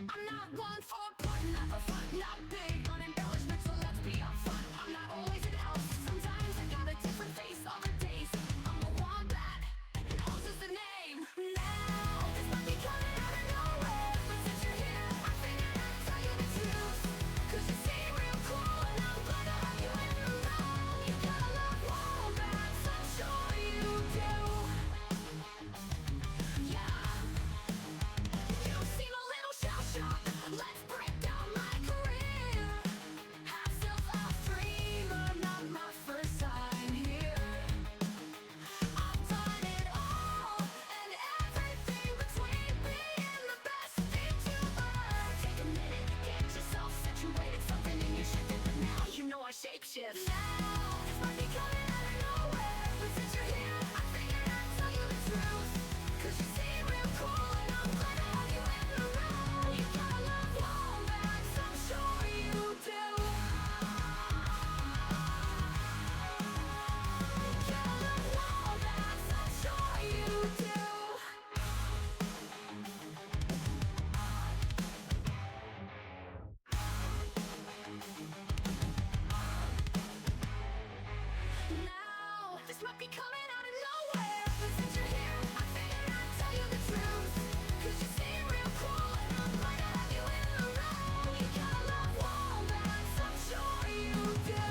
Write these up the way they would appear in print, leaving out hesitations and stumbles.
I'm not one for fun, not for fun, not big on embellishment, so let's be upfront. I'm not always an elf, sometimes I got a different face. Other days, I'm a wombat, and elf is the name. Now, this might be coming out of nowhere, but since you're here, I figured I'd tell you the truth. Cause you seem real cool, and I'm glad to have you in the room. You gotta love wombats, I'm sure you do. Yeah. You seem a little shell-shocked. Let's break down my career. Have self-esteem, not my first time here. I've done it all, and everything between being the best YouTuber. Take a minute, get yourself situated. Something in you shifted, but now you know I shapeshift. Now, this might be coming out of nowhere, but since you're here, I figured I'd tell you the truth. Cause you seem real cool, and I'm glad to have you in the room. You gotta love wombats, I'm sure you do. You gotta love wombats, I'm sure you do. Now, this might be coming out of nowhere, but since you're here, I figured I'd tell you the truth. Cause you seem real cool, and I'm glad to have you in the room. You gotta love wombats, I'm sure you do.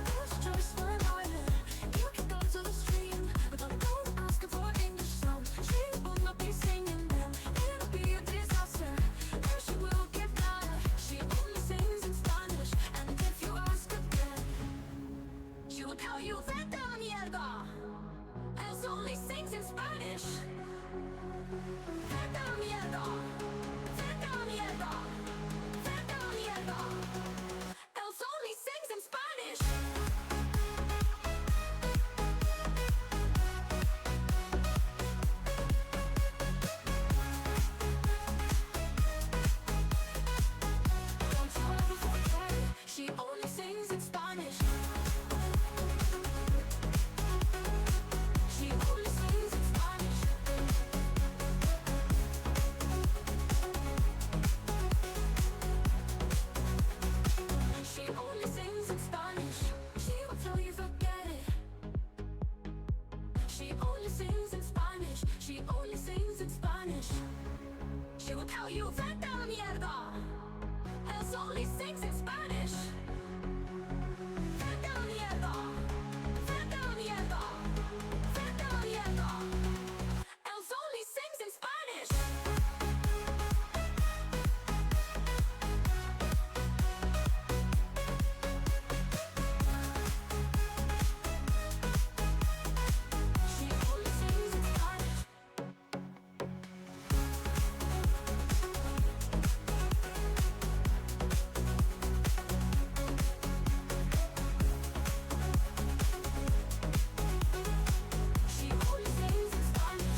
First choice for an island. You can go to the stream, but don't ask her for English songs. She will not be singing them. It'll be a disaster. And she will get mad. She only sings in Spanish, and if you ask again, she will tell you vete a la mierda. Els only sings in Spanish. Vete a la mierda. Vete a la mierda. Vete a la mierda. Els only sings in Spanish. Don't you ever forget, she only sings in Spanish. She only sings in Spanish. She only sings in Spanish. She will tell you forget it. She only sings in Spanish. She only sings in Spanish. She will tell you vete a la mierda. Els only sings in Spanish. Vete a la mierda. Vete a la mierda. Vete a la mierda. Els only sings in Spanish. She only sings in Spanish. She only sings in Spanish.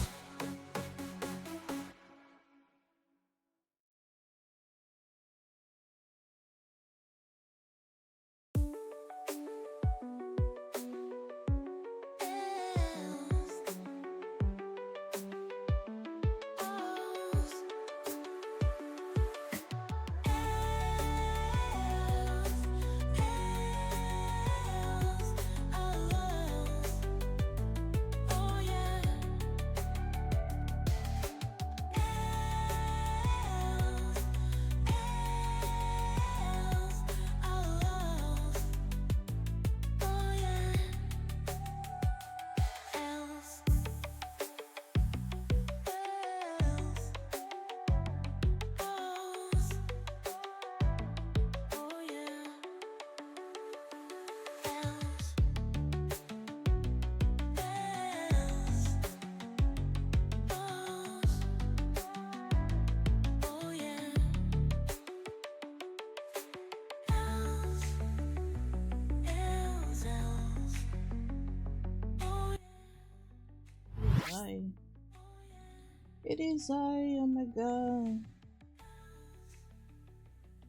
It is I, oh my god.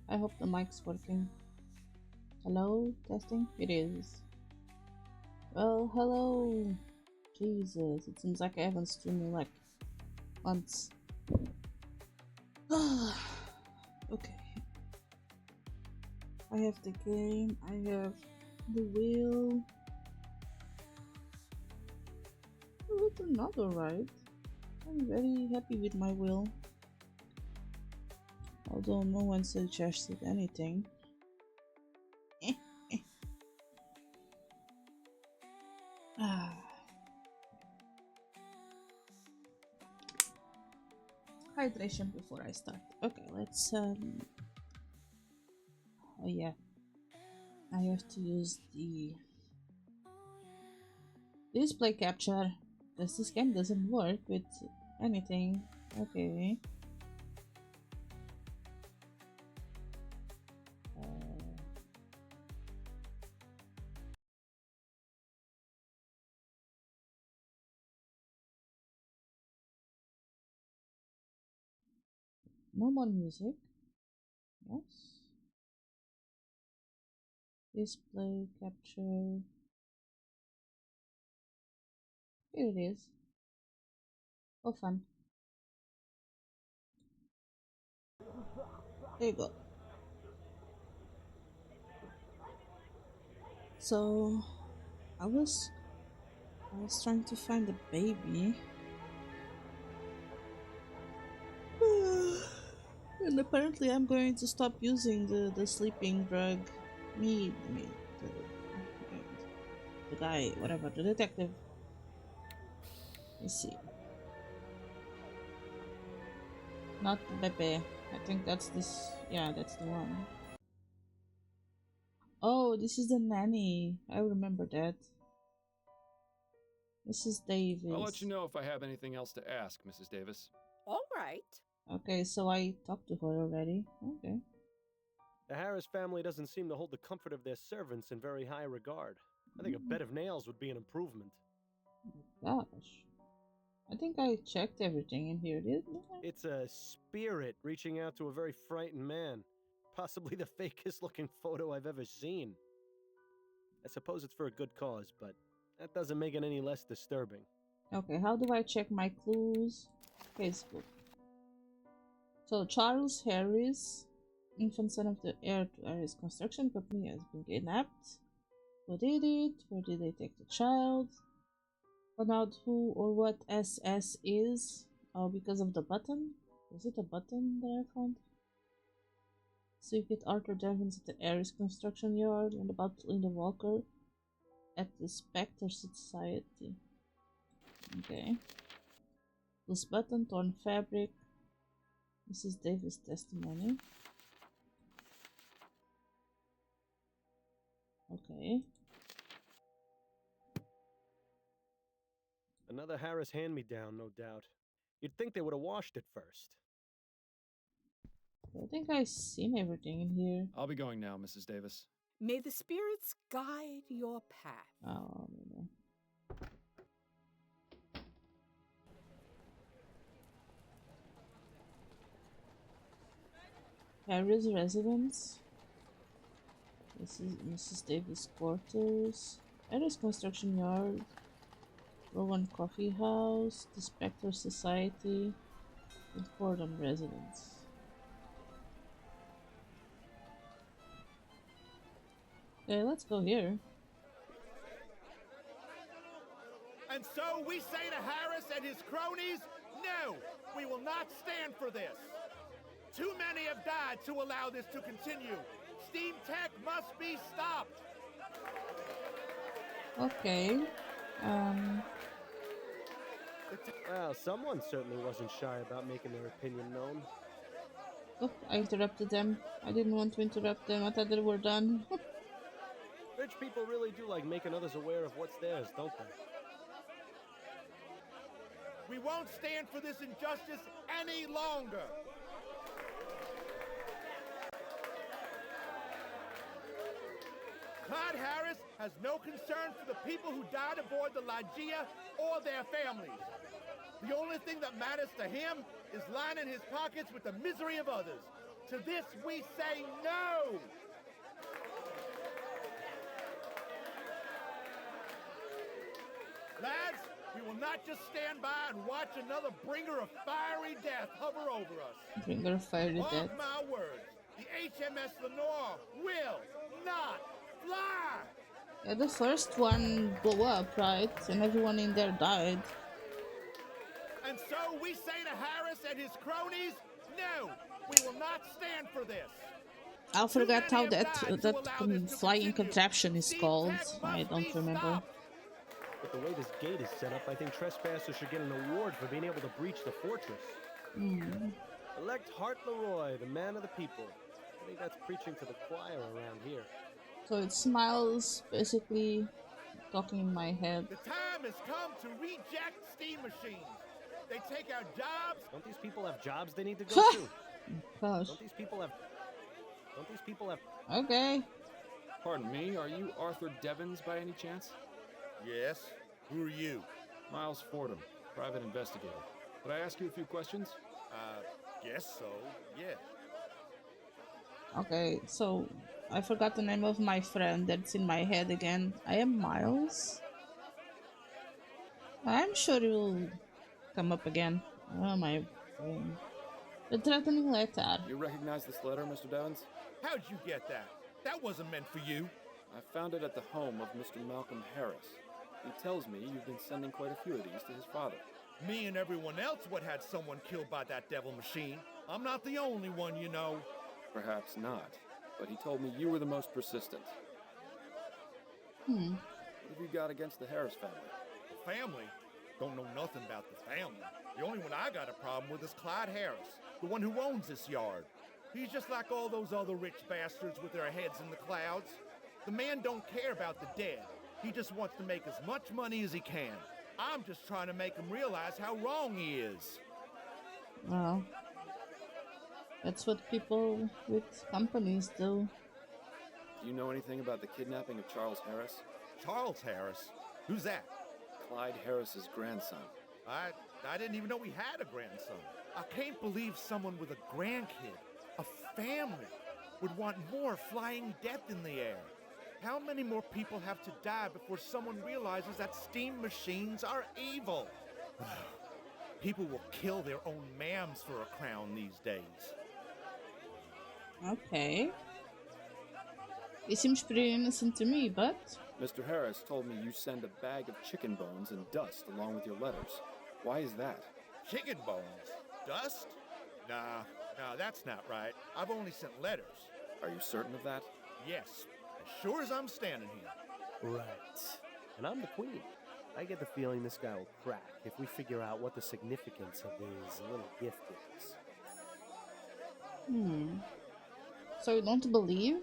I hope the mic's working. Hello, testing? It is. Well, hello. Jesus, it seems like I haven't streamed in like months. Okay. I have the game, I have the wheel. Oh, it's not alright. I'm very happy with my wheel. Although no one suggested anything. Hydration before I start. Okay, let's oh yeah. I have to use the display capture because this game doesn't work with anything. Okay. No more music. Yes. Display capture. Here it is. Oh, fun. There you go. So, I was trying to find the baby. And apparently I'm going to stop using the sleeping drug. The guy, whatever, the detective. Let's see. Not the babeh. I think that's this. Yeah, that's the one. Oh, this is the nanny. I remember that. Mrs. Davis. I'll let you know if I have anything else to ask, Mrs. Davis. All right. Okay, so I talked to her already. Okay. The Harris family doesn't seem to hold the comfort of their servants in very high regard. I think a bed of nails would be an improvement. Gosh. I think I checked everything in here, didn't I? It's a spirit reaching out to a very frightened man. Possibly the fakest looking photo I've ever seen. I suppose it's for a good cause, but that doesn't make it any less disturbing. Okay, how do I check my clues? Facebook. So Charles Harris, infant son of the heir to Harris Construction Company, has been kidnapped. Who did it? Where did they take the child? Found out who or what SS is. Oh, because of the button? Was it a button that I found? So you get Arthur Devins at the Harris Construction Yard and about Linda Walker at the Spectre Society. Okay. This button, torn fabric. Mrs. Davis' testimony. Okay. Another Harris hand-me-down, no doubt. You'd think they would have washed it first. I think I've seen everything in here. I'll be going now, Mrs. Davis. May the spirits guide your path. Oh, no. Harris residence. This is Mrs. Davis' quarters. Harris Construction Yard. Rowan Coffee House. The Spectre Society. And Fordham residence. Okay, let's go here. And so we say to Harris and his cronies, no, we will not stand for this. Too many have died to allow this to continue. Steam tech must be stopped. Okay. Well, someone certainly wasn't shy about making their opinion known. Oh, I interrupted them. I didn't want to interrupt them. I thought they were done. Rich people really do like making others aware of what's theirs, don't they? We won't stand for this injustice any longer. Clyde Harris has no concern for the people who died aboard the Lygia or their families. The only thing that matters to him is lining his pockets with the misery of others. To this we say no! Lads, we will not just stand by and watch another bringer of fiery death hover over us. Bringer of fiery Mark death. my words, the HMS Lenore will not fly! Yeah, the first one blew up, right? And everyone in there died. And so we say to Harris and his cronies, no, we will not stand for this. I forgot how Too many have died to allow this to flying continue. contraption is Steam called. tech I must don't be remember. stopped. With the way this gate is set up, I think trespassers should get an award for being able to breach the fortress. Elect Hart Leroy, the man of the people. I think that's preaching to the choir around here. So it smiles, basically talking in my head. The time has come to reject steam machines. They take our jobs. Don't these people have jobs they need to go to? Gosh. Don't these people have... Okay. Pardon me, are you Arthur Devons by any chance? Yes, who are you? Miles Fordham, private investigator. Could I ask you a few questions? Guess so, yeah. Okay, so I forgot the name of my friend that's in my head again. I am Miles. I'm sure it will come up again. Oh, my brain. The threatening letter. You recognize this letter, Mr. Devons? How'd you get that? That wasn't meant for you. I found it at the home of Mr. Malcolm Harris. He tells me you've been sending quite a few of these to his father. Me and everyone else would had someone killed by that devil machine. I'm not the only one, you know. Perhaps not, but he told me you were the most persistent. What have you got against the Harris family? The family? Don't know nothing about the family. The only one I got a problem with is Clyde Harris, the one who owns this yard. He's just like all those other rich bastards with their heads in the clouds. The man don't care about the dead. He just wants to make as much money as he can. I'm just trying to make him realize how wrong he is. Well, that's what people with companies do. Do you know anything about the kidnapping of Charles Harris? Charles Harris? Who's that? Clyde Harris's grandson. I didn't even know he had a grandson. I can't believe someone with a grandkid, a family, would want more flying death in the air. How many more people have to die before someone realizes that steam machines are evil? People will kill their own mams for a crown these days. Okay. It seems pretty innocent to me, but... Mr. Harris told me you send a bag of chicken bones and dust along with your letters. Why is that? Chicken bones? Dust? Nah, that's not right. I've only sent letters. Are you certain of that? Yes, as sure as I'm standing here. Right. And I'm the queen. I get the feeling this guy will crack if we figure out what the significance of his little gift is. So you don't believe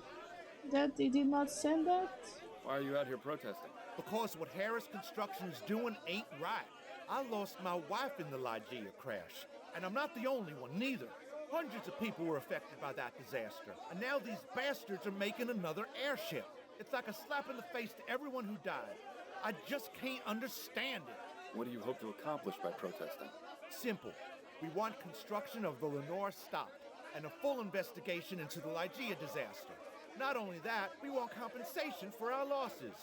that they did not send that? Why are you out here protesting? Because what Harris Construction is doing ain't right. I lost my wife in the Lygia crash, and I'm not the only one, neither. Hundreds of people were affected by that disaster, and now these bastards are making another airship. It's like a slap in the face to everyone who died. I just can't understand it. What do you hope to accomplish by protesting? Simple. We want construction of the Lenore stopped, and a full investigation into the Lygia disaster. Not only that, we want compensation for our losses.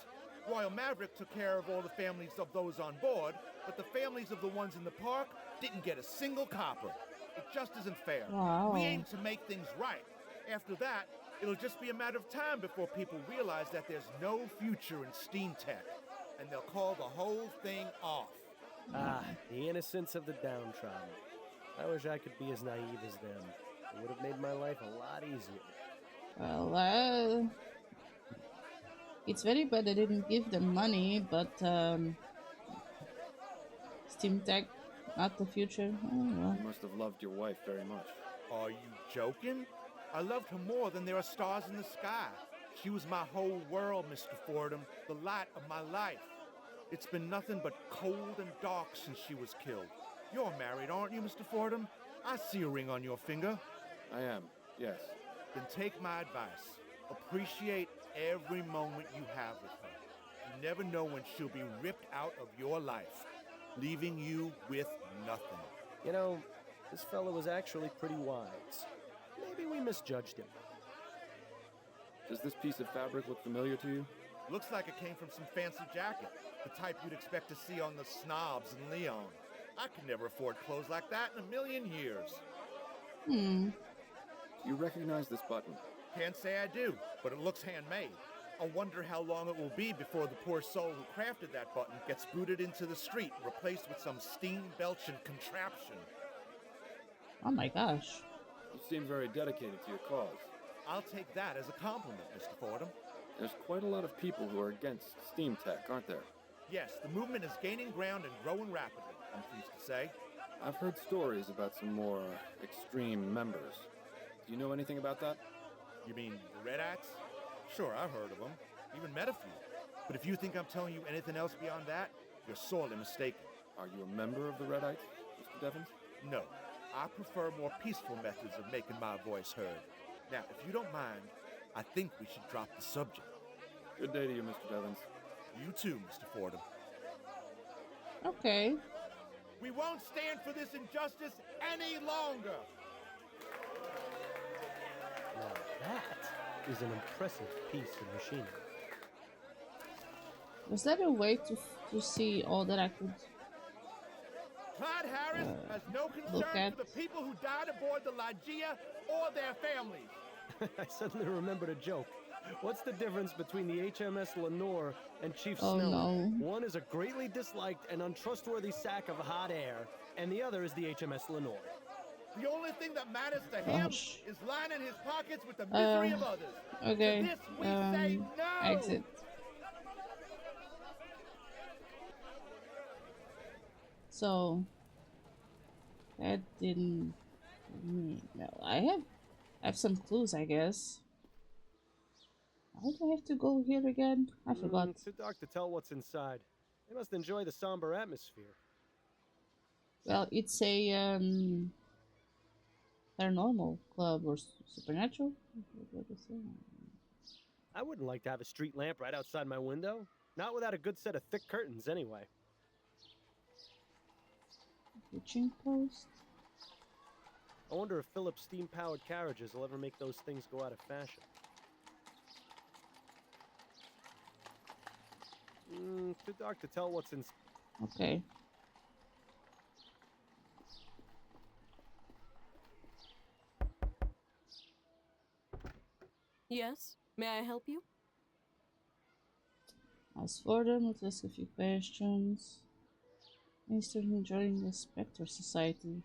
Royal Maverick took care of all the families of those on board, but the families of the ones in the park didn't get a single copper. It just isn't fair. Wow. We aim to make things right. After that, it'll just be a matter of time before people realize that there's no future in steam tech, and they'll call the whole thing off. Ah, the innocence of the downtrodden. I wish I could be as naive as them. It would have made my life a lot easier. Well, it's very bad I didn't give them money, but Steam Tech, not the future. I don't know. You must have loved your wife very much. Are you joking? I loved her more than there are stars in the sky. She was my whole world, Mr. Fordham, the light of my life. It's been nothing but cold and dark since she was killed. You're married, aren't you, Mr. Fordham? I see a ring on your finger. I am, yes. Then take my advice. Appreciate every moment you have with her. You never know when she'll be ripped out of your life, leaving you with nothing. You know, this fellow was actually pretty wise. Maybe we misjudged him. Does this piece of fabric look familiar to you? Looks like it came from some fancy jacket, the type you'd expect to see on the snobs in Leon. I could never afford clothes like that in a million years. Hmm. Do you recognize this button? Can't say I do, but it looks handmade. I wonder how long it will be before the poor soul who crafted that button gets booted into the street and replaced with some steam-belching contraption. Oh my gosh. You seem very dedicated to your cause. I'll take that as a compliment, Mr. Fordham. There's quite a lot of people who are against steam tech, aren't there? Yes, the movement is gaining ground and growing rapidly, I'm pleased to say. I've heard stories about some more extreme members. Do you know anything about that? You mean the Red Ats? Sure, I've heard of them. Even met a few. But if you think I'm telling you anything else beyond that, you're sorely mistaken. Are you a member of the Redites, Mr. Devons? No, I prefer more peaceful methods of making my voice heard. Now, if you don't mind, I think we should drop the subject. Good day to you, Mr. Devons. You too, Mr. Fordham. Okay. We won't stand for this injustice any longer. Now that is an impressive piece of machinery. Was there a way to see all that I could? Clyde Harris has no look concern at- for the people who died aboard the Lygia or their families. I suddenly remembered a joke. What's the difference between the HMS Lenore and Chief Oh, Snell? no. One is a greatly disliked and untrustworthy sack of hot air, and the other is the HMS Lenore. The only thing that matters to him Gosh. is lining his pockets with the misery of others. Okay. To this we say no! Exit. So that didn't. No, I have some clues, I guess. Why do I have to go here again? I forgot. Too dark to tell what's inside. They must enjoy the somber atmosphere. Well, it's a paranormal club or supernatural. What is it? I wouldn't like to have a street lamp right outside my window. Not without a good set of thick curtains, anyway. Pitching post. I wonder if Phillips steam-powered carriages will ever make those things go out of fashion. Too dark to tell what's inside. Okay. Yes? May I help you? As for them, let's ask a few questions. Mr. enjoying the Spectre Society.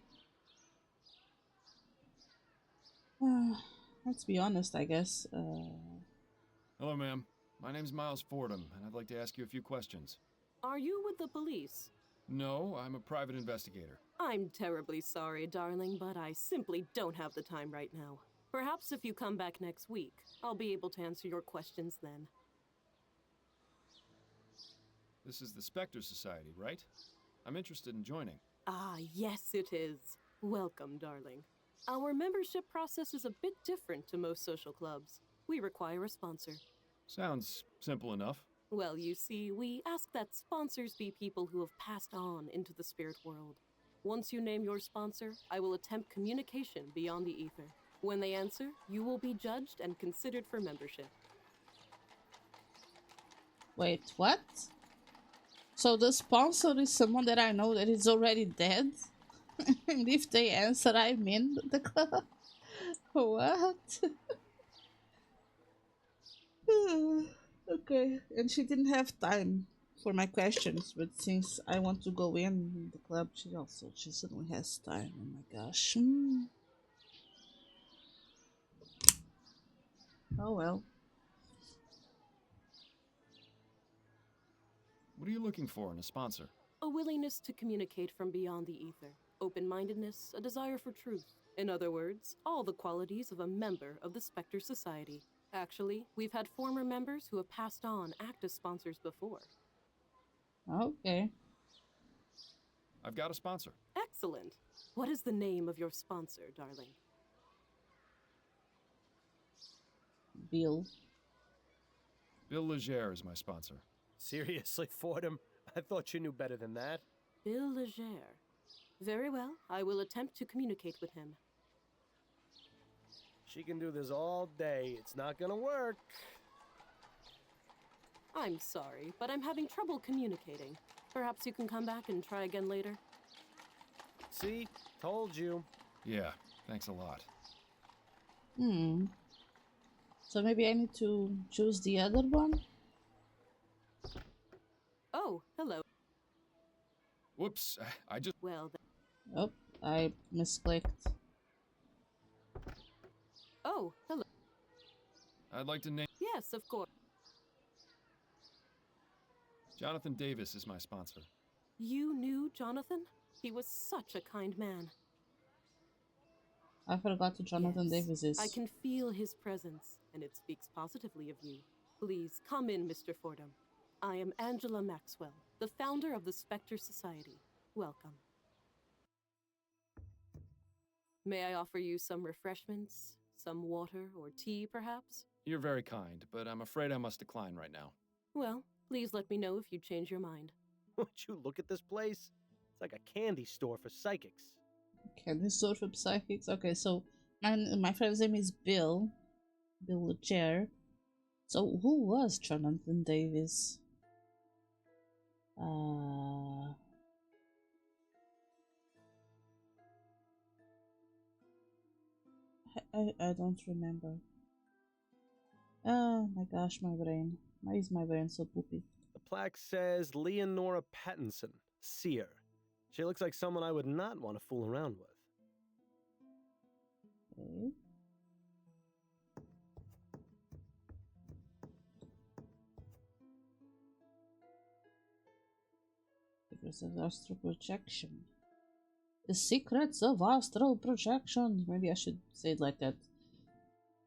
Let's be honest, I guess. Hello, ma'am. My name's Miles Fordham, and I'd like to ask you a few questions. Are you with the police? No, I'm a private investigator. I'm terribly sorry, darling, but I simply don't have the time right now. Perhaps if you come back next week, I'll be able to answer your questions then. This is the Spectre Society, right? I'm interested in joining. Ah, yes it is. Welcome, darling. Our membership process is a bit different to most social clubs. We require a sponsor. Sounds simple enough. Well, you see, we ask that sponsors be people who have passed on into the spirit world. Once you name your sponsor, I will attempt communication beyond the ether. When they answer, you will be judged and considered for membership. Wait, what? So the sponsor is someone that I know that is already dead? And if they answer, I'm in the club? What? Okay, and she didn't have time for my questions, but since I want to go in the club, she suddenly has time. Oh my gosh. Oh well. What are you looking for in a sponsor? A willingness to communicate from beyond the ether. Open-mindedness, a desire for truth. In other words, all the qualities of a member of the Spectre Society. Actually, we've had former members who have passed on act as sponsors before. Okay. I've got a sponsor. Excellent. What is the name of your sponsor, darling? Bill. Bill Legere is my sponsor. Seriously, Fordham? I thought you knew better than that. Bill Legere. Very well, I will attempt to communicate with him. She can do this all day. It's not gonna work. I'm sorry, but I'm having trouble communicating. Perhaps you can come back and try again later? See? Told you. Yeah, thanks a lot. Hmm. So maybe I need to choose the other one? Oh, hello. Whoops, I just... Well, Oh, I misclicked. oh, hello. I'd like to name... Yes, of course. Jonathan Davis is my sponsor. You knew Jonathan? He was such a kind man. I forgot who Jonathan Yes, Davis is. I can feel his presence, and it speaks positively of you. Please, come in, Mr. Fordham. I am Angela Maxwell, the founder of the Spectre Society. Welcome. May I offer you some refreshments? Some water or tea, perhaps? You're very kind, but I'm afraid I must decline right now. Well, please let me know if you change your mind. Would you look at this place? It's like a candy store for psychics. Okay, this sort of psychics. Okay, so my friend's name is Bill. Bill Legere. So who was Jonathan Davis? I don't remember. Oh my gosh, my brain. Why is my brain so poopy? The plaque says Leonora Pattinson, seer. She looks like someone I would not want to fool around with. Okay. Secrets of astral projection. The secrets of astral projection. Maybe I should say it like that.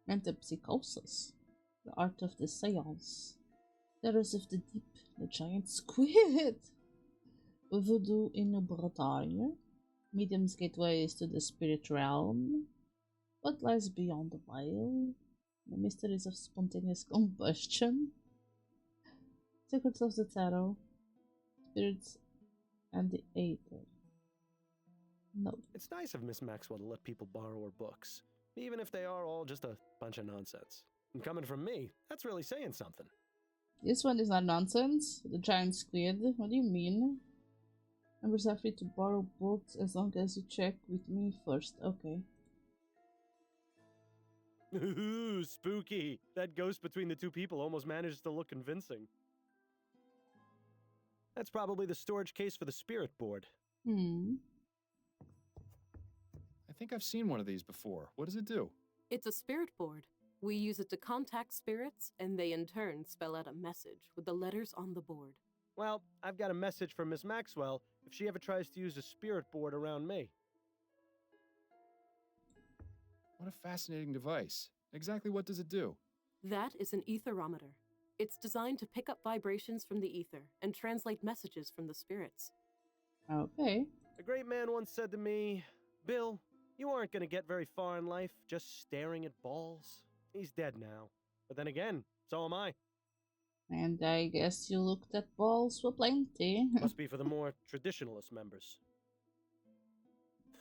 Metapsychosis. The art of the seance. Terrors of the deep. The giant squid. Voodoo in Bretagne. Medium's gateways to the spirit realm. What lies beyond the veil? The mysteries of spontaneous combustion. Secrets of the tarot. Spirits and the Aether. No. It's nice of Miss Maxwell to let people borrow her books, even if they are all just a bunch of nonsense. And coming from me, that's really saying something. This one is not nonsense. The giant squid. What do you mean? Members are free to borrow books as long as you check with me first. Okay. Ooh, spooky. That ghost between the two people almost managed to look convincing. That's probably the storage case for the spirit board. I think I've seen one of these before. What does it do? It's a spirit board. We use it to contact spirits, and they in turn spell out a message with the letters on the board. Well, I've got a message for Miss Maxwell if she ever tries to use a spirit board around me. What a fascinating device. Exactly what does it do? That is an etherometer. It's designed to pick up vibrations from the ether and translate messages from the spirits. Okay. A great man once said to me, Bill, you aren't going to get very far in life just staring at balls. He's dead now. But then again, so am I. And I guess you looked at balls for plenty. Must be for the more traditionalist members.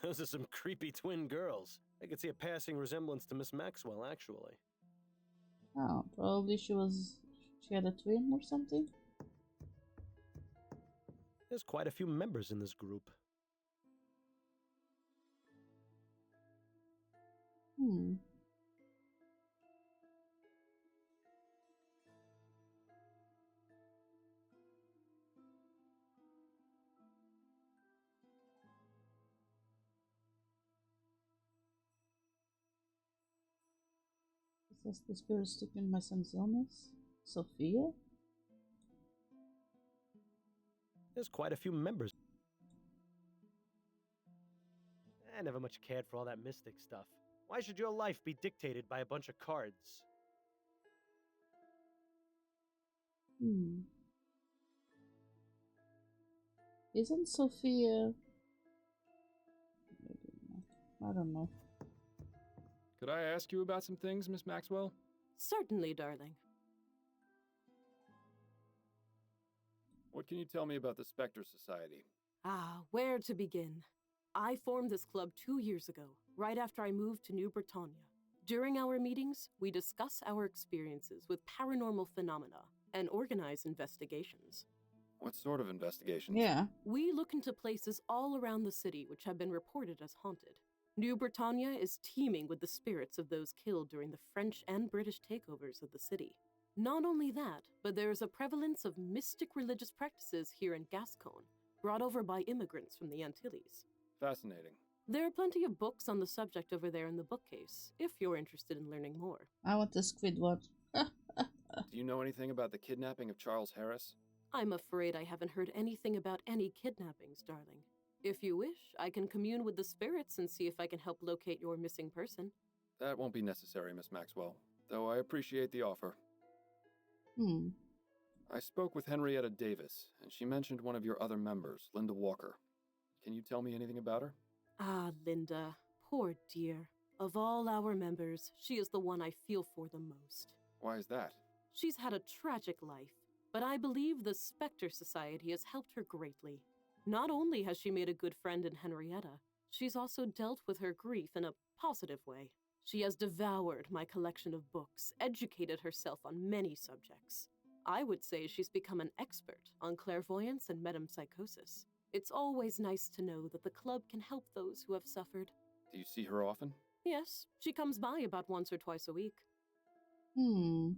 Those are some creepy twin girls. I could see a passing resemblance to Miss Maxwell, actually. Oh, probably she had a twin or something. There's quite a few members in this group. Is the spirit stuck in my son's illness? Sophia? There's quite a few members. I never much cared for all that mystic stuff. Why should your life be dictated by a bunch of cards? Isn't Sophia... I don't know. Could I ask you about some things, Miss Maxwell? Certainly, darling. What can you tell me about the Spectre Society? Ah, where to begin? I formed this club 2 years ago, right after I moved to New Britannia. During our meetings, we discuss our experiences with paranormal phenomena and organize investigations. What sort of investigations? Yeah. We look into places all around the city which have been reported as haunted. New Britannia is teeming with the spirits of those killed during the French and British takeovers of the city. Not only that, but there is a prevalence of mystic religious practices here in Gascon, brought over by immigrants from the Antilles. Fascinating. There are plenty of books on the subject over there in the bookcase, if you're interested in learning more. I want the Squidward. Do you know anything about the kidnapping of Charles Harris? I'm afraid I haven't heard anything about any kidnappings, darling. If you wish, I can commune with the spirits and see if I can help locate your missing person. That won't be necessary, Miss Maxwell, though I appreciate the offer. I spoke with Henrietta Davis, and she mentioned one of your other members, Linda Walker. Can you tell me anything about her? Ah, Linda. Poor dear. Of all our members, she is the one I feel for the most. Why is that? She's had a tragic life, but I believe the Spectre Society has helped her greatly. Not only has she made a good friend in Henrietta, she's also dealt with her grief in a positive way. She has devoured my collection of books, educated herself on many subjects. I would say she's become an expert on clairvoyance and metempsychosis. It's always nice to know that the club can help those who have suffered. Do you see her often? Yes, she comes by about once or twice a week. What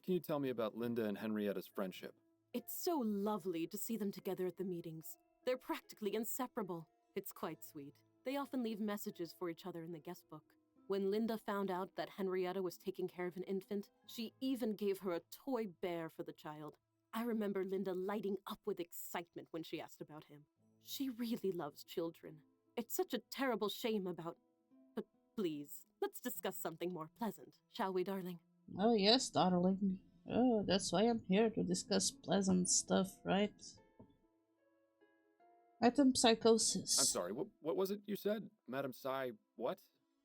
can you tell me about Linda and Henrietta's friendship? It's so lovely to see them together at the meetings. They're practically inseparable. It's quite sweet. They often leave messages for each other in the guest book. When Linda found out that Henrietta was taking care of an infant, she even gave her a toy bear for the child. I remember Linda lighting up with excitement when she asked about him. She really loves children. It's such a terrible shame about... But please, let's discuss something more pleasant, shall we, darling? Oh, yes, darling. Oh, that's why I'm here, to discuss pleasant stuff, right? Metempsychosis. I'm sorry, what was it you said? Madam Psy, what?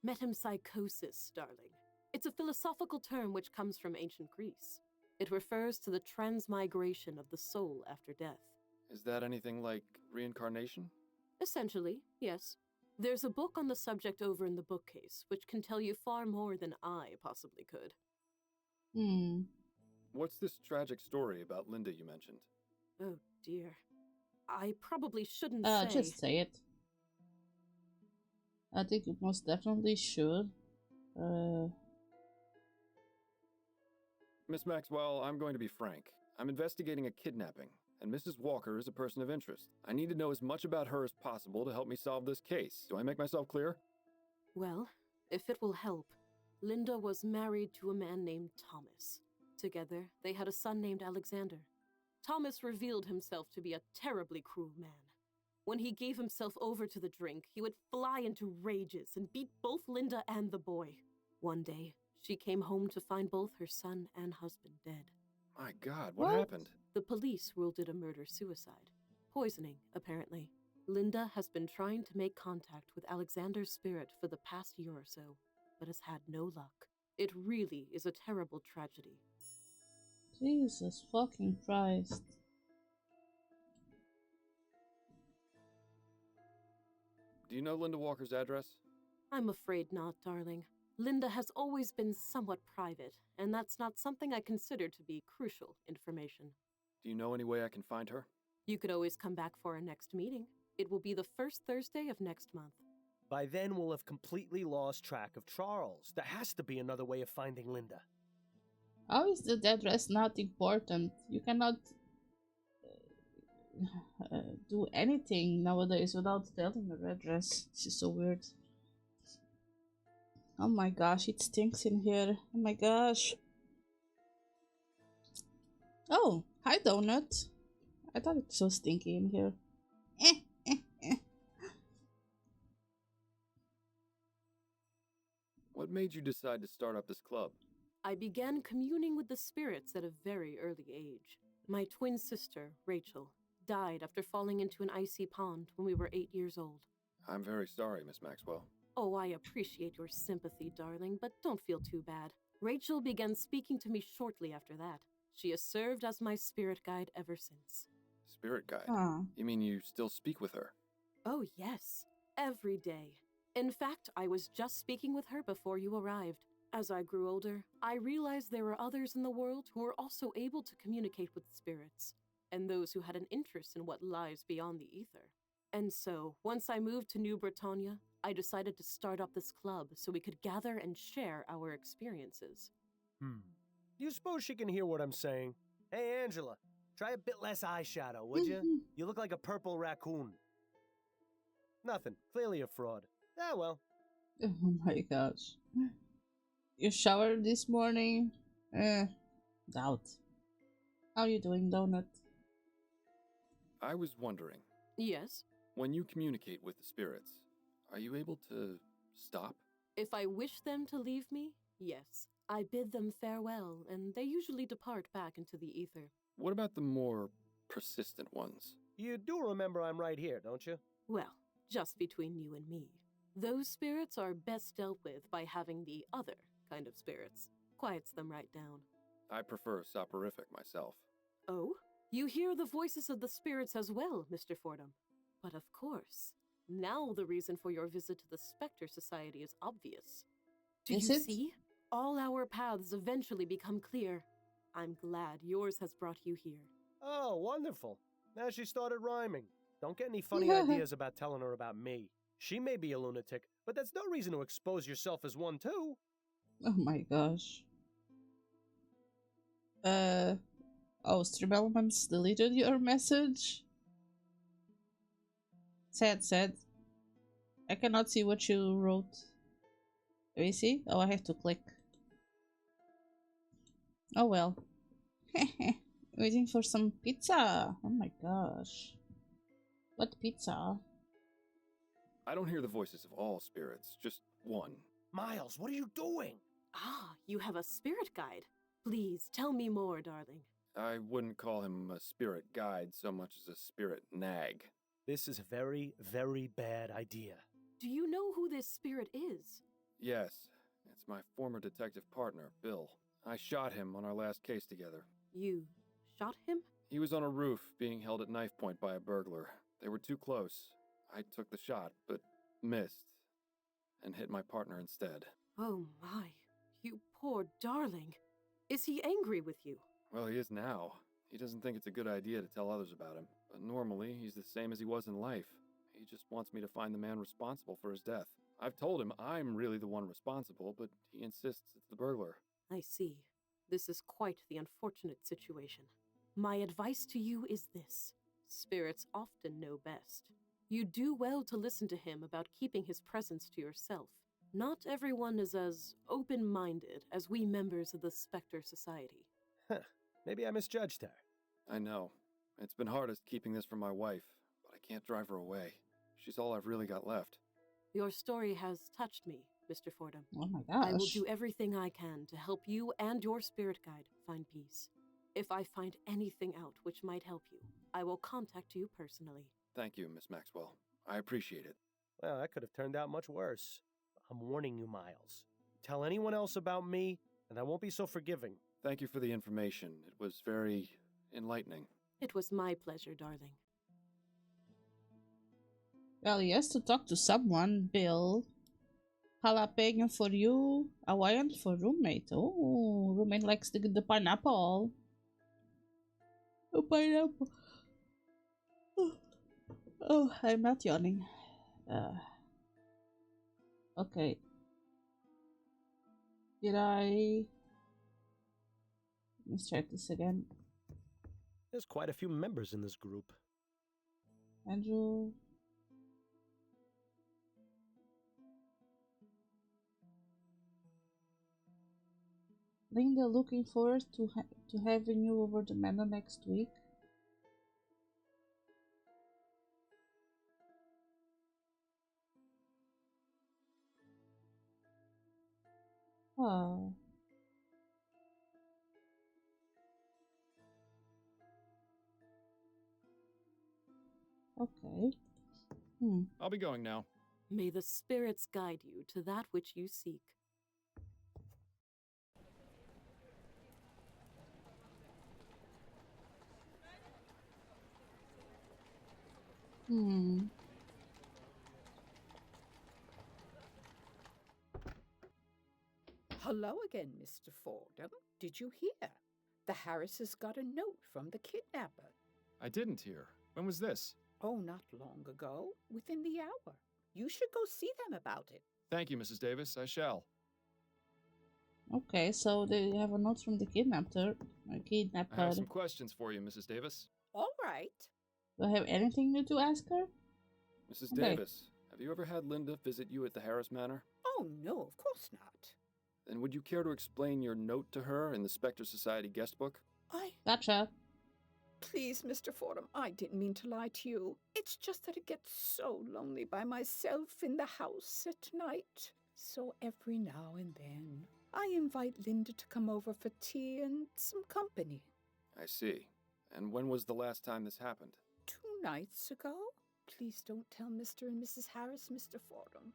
Metempsychosis, darling. It's a philosophical term which comes from ancient Greece. It refers to the transmigration of the soul after death. Is that anything like reincarnation? Essentially, yes. There's a book on the subject over in the bookcase, which can tell you far more than I possibly could. What's this tragic story about Linda you mentioned? Oh, dear. I probably shouldn't say... Just say it. I think you most definitely should. Miss Maxwell, I'm going to be frank. I'm investigating a kidnapping, and Mrs. Walker is a person of interest. I need to know as much about her as possible to help me solve this case. Do I make myself clear? Well, if it will help, Linda was married to a man named Thomas. Together, they had a son named Alexander. Thomas revealed himself to be a terribly cruel man. When he gave himself over to the drink, he would fly into rages and beat both Linda and the boy. One day, she came home to find both her son and husband dead. My God, what happened? The police ruled it a murder-suicide. Poisoning, apparently. Linda has been trying to make contact with Alexander's spirit for the past year or so, but has had no luck. It really is a terrible tragedy. Jesus fucking Christ. Do you know Linda Walker's address? I'm afraid not, darling. Linda has always been somewhat private, and that's not something I consider to be crucial information. Do you know any way I can find her? You could always come back for our next meeting. It will be the first Thursday of next month. By then, we'll have completely lost track of Charles. There has to be another way of finding Linda. How is the address not important? You cannot do anything nowadays without telling your address. This is so weird. Oh my gosh, it stinks in here. Oh my gosh. Oh, hi Donut. I thought it's so stinky in here. What made you decide to start up this club? I began communing with the spirits at a very early age. My twin sister, Rachel, died after falling into an icy pond when we were 8 years old. I'm very sorry, Miss Maxwell. Oh, I appreciate your sympathy, darling, but don't feel too bad. Rachel began speaking to me shortly after that. She has served as my spirit guide ever since. Spirit guide? Ah. You mean you still speak with her? Oh, yes. Every day. In fact, I was just speaking with her before you arrived. As I grew older, I realized there were others in the world who were also able to communicate with spirits, and those who had an interest in what lies beyond the ether. And so, once I moved to New Britannia, I decided to start up this club so we could gather and share our experiences. Do you suppose she can hear what I'm saying? Hey, Angela, try a bit less eyeshadow, would you? You look like a purple raccoon. Nothing. Clearly a fraud. Ah, well. Oh my gosh. You showered this morning? Doubt. How you doing, Donut? I was wondering, Yes? when you communicate with the spirits, are you able to stop? If I wish them to leave me, yes. I bid them farewell, and they usually depart back into the ether. What about the more persistent ones? You do remember I'm right here, don't you? Well, just between you and me. Those spirits are best dealt with by having the other kind of spirits. Quiets them right down. I prefer soporific myself. Oh? You hear the voices of the spirits as well, Mr. Fordham. But of course, now the reason for your visit to the Spectre Society is obvious. Do Is you it? see? All our paths eventually become clear. I'm glad yours has brought you here. Oh, wonderful. Now she started rhyming. Don't get any funny ideas about telling her about me. She may be a lunatic, but that's no reason to expose yourself as one too. Oh my gosh. Oh, Strebelemans deleted your message? Sad. I cannot see what you wrote. Let me see. Oh, I have to click. Oh well. Waiting for some pizza. Oh my gosh. What pizza? I don't hear the voices of all spirits, just one. Miles, what are you doing? Ah, you have a spirit guide. Please tell me more, darling. I wouldn't call him a spirit guide so much as a spirit nag. This is a very, very bad idea. Do you know who this spirit is? Yes, it's my former detective partner, Bill. I shot him on our last case together. You shot him? He was on a roof being held at knife point by a burglar. They were too close. I took the shot, but missed, and hit my partner instead. Oh my, you poor darling. Is he angry with you? Well, he is now. He doesn't think it's a good idea to tell others about him, but normally he's the same as he was in life. He just wants me to find the man responsible for his death. I've told him I'm really the one responsible, but he insists it's the burglar. I see. This is quite the unfortunate situation. My advice to you is this. Spirits often know best. You do well to listen to him about keeping his presence to yourself. Not everyone is as open-minded as we members of the Spectre Society. Maybe I misjudged her. I know. It's been hardest keeping this from my wife, but I can't drive her away. She's all I've really got left. Your story has touched me, Mr. Fordham. Oh my gosh. I will do everything I can to help you and your spirit guide find peace. If I find anything out which might help you, I will contact you personally. Thank you, Miss Maxwell. I appreciate it. Well, that could have turned out much worse. I'm warning you, Miles. Tell anyone else about me, and I won't be so forgiving. Thank you for the information. It was very enlightening. It was my pleasure, darling. Well, he has to talk to someone, Bill. Jalapeno for you, Hawaiian for roommate. Oh, roommate likes the pineapple. Oh, pineapple. Oh, I'm not yawning. Okay. Did I... Let's check this again. There's quite a few members in this group. Andrew... Linda, looking forward to having you over the manor next week. Oh. Okay. I'll be going now. May the spirits guide you to that which you seek. Hmm. Hello again, Mr. Fordham. Did you hear? The Harrises got a note from the kidnapper. I didn't hear. When was this? Oh, not long ago, within the hour. You should go see them about it. Thank you, Mrs. Davis. I shall. Okay, so they have a note from the kidnapper. I have some questions for you, Mrs. Davis. All right. Do I have anything new to ask her? Mrs. Okay. Davis, have you ever had Linda visit you at the Harris Manor? Oh, no, of course not. Then would you care to explain your note to her in the Spectre Society guest book? Gotcha. Please, Mr. Fordham, I didn't mean to lie to you. It's just that it gets so lonely by myself in the house at night. So every now and then, I invite Linda to come over for tea and some company. I see. And when was the last time this happened? 2 nights ago? Please don't tell Mr. and Mrs. Harris, Mr. Fordham.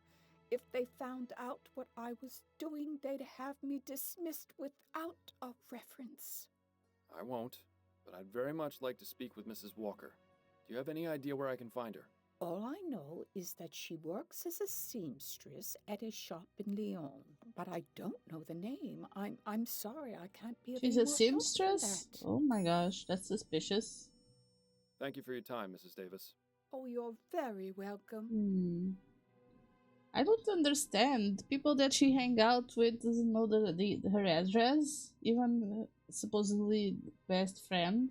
If they found out what I was doing, they'd have me dismissed without a reference. I won't, but I'd very much like to speak with Mrs. Walker. Do you have any idea where I can find her? All I know is that she works as a seamstress at a shop in Lyon, but I don't know the name. I'm sorry, I can't be of She's any a more help than seamstress? that. Oh my gosh, that's suspicious. Thank you for your time, Mrs. Davis. Oh, you're very welcome. Hmm. I don't understand. People that she hang out with doesn't know her address, even supposedly best friend.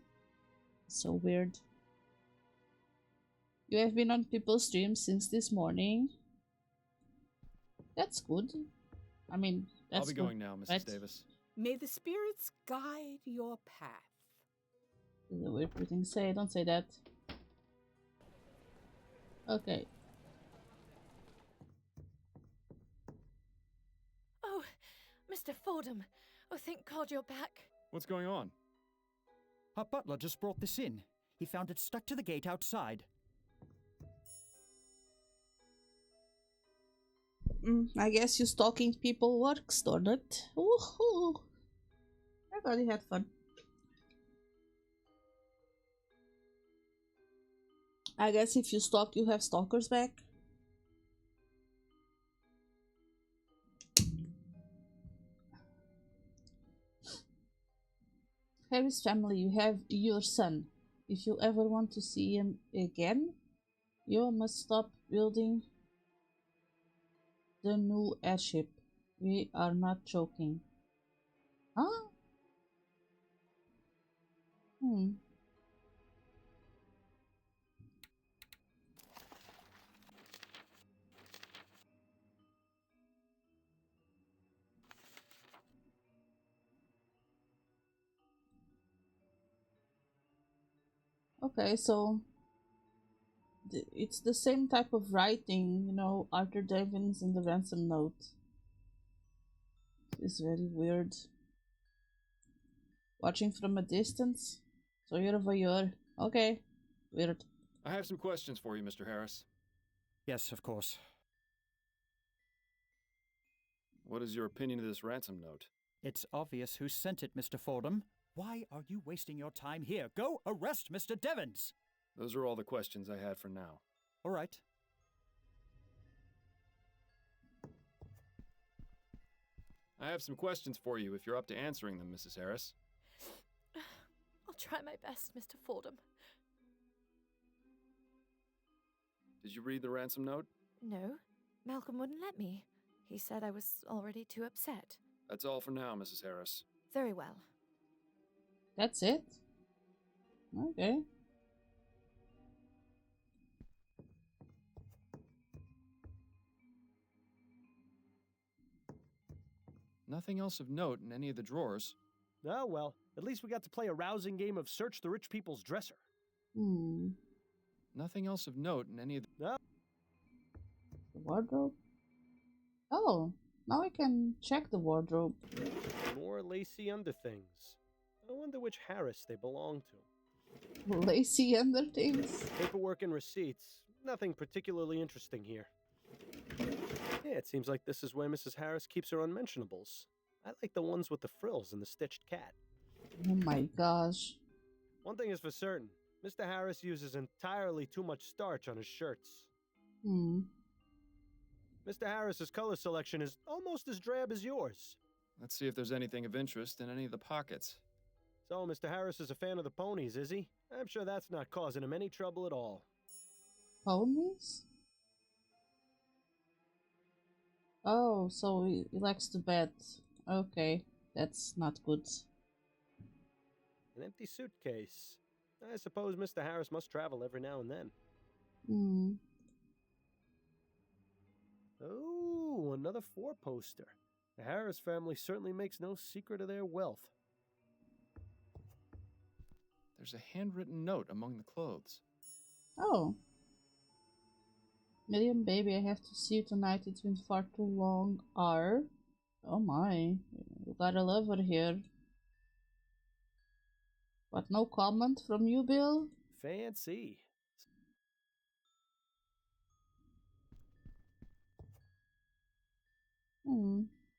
So weird. You have been on people's streams since this morning. That's good. I mean, that's I'll be good, going now, Mrs. right? Davis. May the spirits guide your path. This is a weird thing to say. Don't say that. Okay. Oh, Mr. Fordham. Oh, thank God you're back. What's going on? Our butler just brought this in. He found it stuck to the gate outside. I guess you stalking people works, don't it? Woohoo! I thought you had fun. I guess if you stalk, you have stalkers back. Harry's family, you have your son. If you ever want to see him again, you must stop building the new airship. We are not joking. Huh? Okay, so it's the same type of writing, you know, Arthur Devins in the ransom note. It's very weird. Watching from a distance? So you're a voyeur. Okay. Weird. I have some questions for you, Mr. Harris. Yes, of course. What is your opinion of this ransom note? It's obvious who sent it, Mr. Fordham. Why are you wasting your time here? Go arrest Mr. Devins! Those are all the questions I had for now. All right. I have some questions for you if you're up to answering them, Mrs. Harris. I'll try my best, Mr. Fordham. Did you read the ransom note? No, Malcolm wouldn't let me. He said I was already too upset. That's all for now, Mrs. Harris. Very well. That's it? Okay. Nothing else of note in any of the drawers. Oh, well, at least we got to play a rousing game of Search the Rich People's Dresser. Nothing else of note in any of the... No. The wardrobe? Oh, now I can check the wardrobe. More lacy underthings. I wonder which Harris they belong to. Lacy underthings? Paperwork and receipts. Nothing particularly interesting here. Yeah, it seems like this is where Mrs. Harris keeps her unmentionables. I like the ones with the frills and the stitched cat. Oh my gosh. One thing is for certain. Mr. Harris uses entirely too much starch on his shirts. Hmm. Mr. Harris's color selection is almost as drab as yours. Let's see if there's anything of interest in any of the pockets. So, Mr. Harris is a fan of the ponies, is he? I'm sure that's not causing him any trouble at all. Ponies? Oh, so he likes to bet. Okay, that's not good. An empty suitcase. I suppose Mr. Harris must travel every now and then. Hmm. Oh, another four-poster. The Harris family certainly makes no secret of their wealth. There's a handwritten note among the clothes. Oh. Million baby, I have to see you tonight. It's been far too long. R. Oh my. You got a lover here. But no comment from you, Bill? Fancy.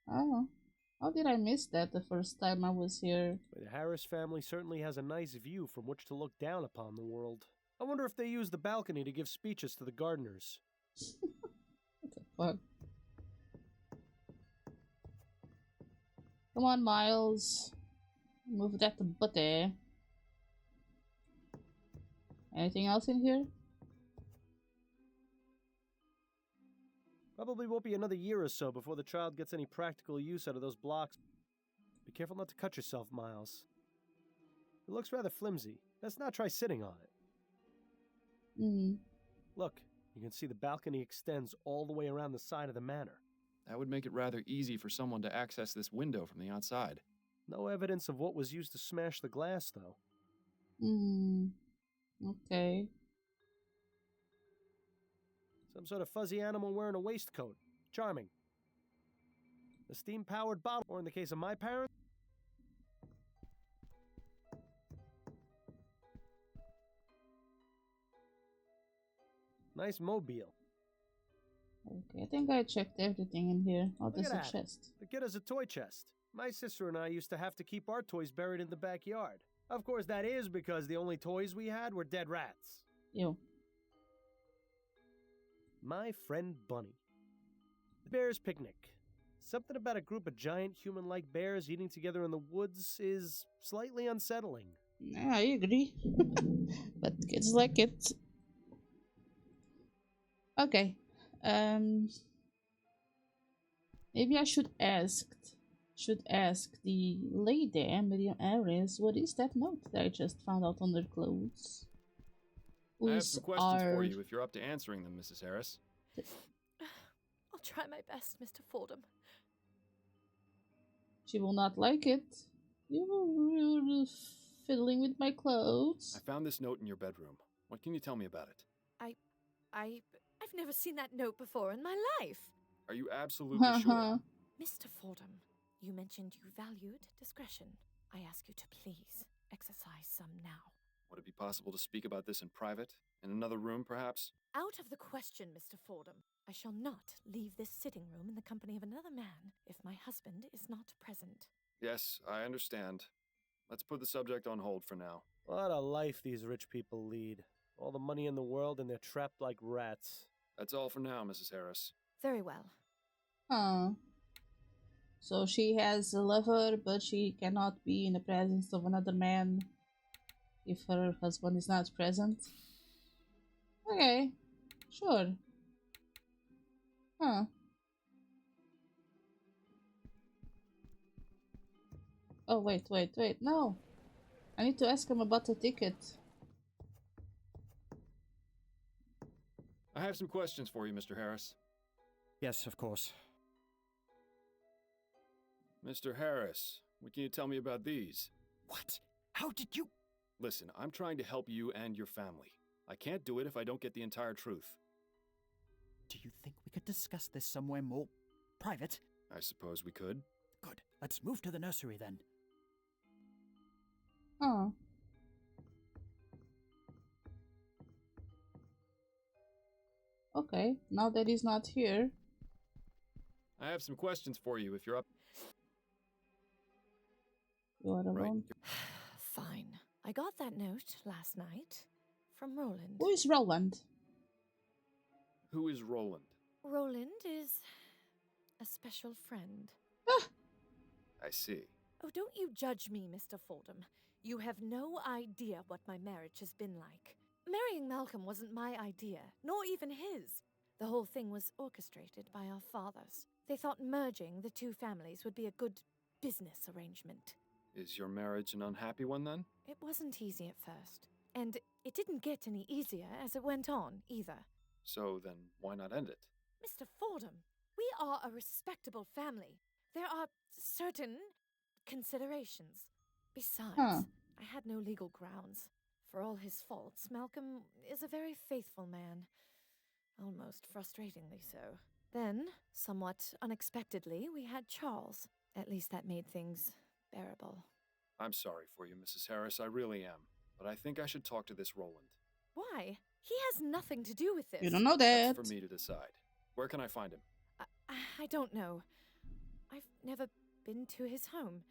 Oh. How did I miss that the first time I was here? The Harris family certainly has a nice view from which to look down upon the world. I wonder if they use the balcony to give speeches to the gardeners. What the fuck? Come on, Miles. Move that butty. Anything else in here? Probably won't be another year or so before the child gets any practical use out of those blocks. Be careful not to cut yourself, Miles. It looks rather flimsy. Let's not try sitting on it. Look, you can see the balcony extends all the way around the side of the manor. That would make it rather easy for someone to access this window from the outside. No evidence of what was used to smash the glass, though. Okay. Some sort of fuzzy animal wearing a waistcoat. Charming. A steam-powered bottle, or in the case of my parents... Nice mobile. Okay, I think I checked everything in here. Oh, Look there's at a that. chest. The kid has a toy chest. My sister and I used to have to keep our toys buried in the backyard. Of course, that is because the only toys we had were dead rats. Ew. My friend Bunny. The Bear's Picnic. Something about a group of giant human-like bears eating together in the woods is slightly unsettling. Yeah, I agree. But kids like it. Okay. Maybe I should ask the lady Emily Aries, what is that note that I just found out on their clothes? I have some questions for you if you're up to answering them, Mrs. Harris. I'll try my best, Mr. Fordham. She will not like it. You're fiddling with my clothes. I found this note in your bedroom. What can you tell me about it? I've never seen that note before in my life. Are you absolutely sure? Mr. Fordham, you mentioned you valued discretion. I ask you to please exercise some now. Would it be possible to speak about this in private? In another room, perhaps? Out of the question, Mr. Fordham. I shall not leave this sitting room in the company of another man if my husband is not present. Yes, I understand. Let's put the subject on hold for now. What a life these rich people lead. All the money in the world and they're trapped like rats. That's all for now, Mrs. Harris. Very well. So she has a lover, but she cannot be in the presence of another man if her husband is not present. Okay, sure. Oh, wait, no. I need to ask him about the ticket. I have some questions for you, Mr. Harris. Yes, of course. Mr. Harris, what can you tell me about these? What? How did you... Listen, I'm trying to help you and your family. I can't do it if I don't get the entire truth. Do you think we could discuss this somewhere more private? I suppose we could. Good. Let's move to the nursery then. Okay, now that he's not here. I have some questions for you if you're up. You are alone. Fine. I got that note last night. from Roland. Who is Roland? Who is Roland? Roland is a special friend. I see. Oh, don't you judge me, Mr. Fordham. You have no idea what my marriage has been like. Marrying Malcolm wasn't my idea, nor even his. The whole thing was orchestrated by our fathers. They thought merging the two families would be a good business arrangement. Is your marriage an unhappy one then? It wasn't easy at first, and it didn't get any easier as it went on, either. So then why not end it? Mr. Fordham, we are a respectable family. There are certain considerations. Besides, I had no legal grounds. For all his faults, Malcolm is a very faithful man. Almost frustratingly so. Then, somewhat unexpectedly, we had Charles. At least that made things bearable. I'm sorry for you, Mrs. Harris, I really am. But I think I should talk to this Roland. Why? He has nothing to do with this. You don't know that. That's for me to decide. Where can I find him? I don't know. I've never been to his home.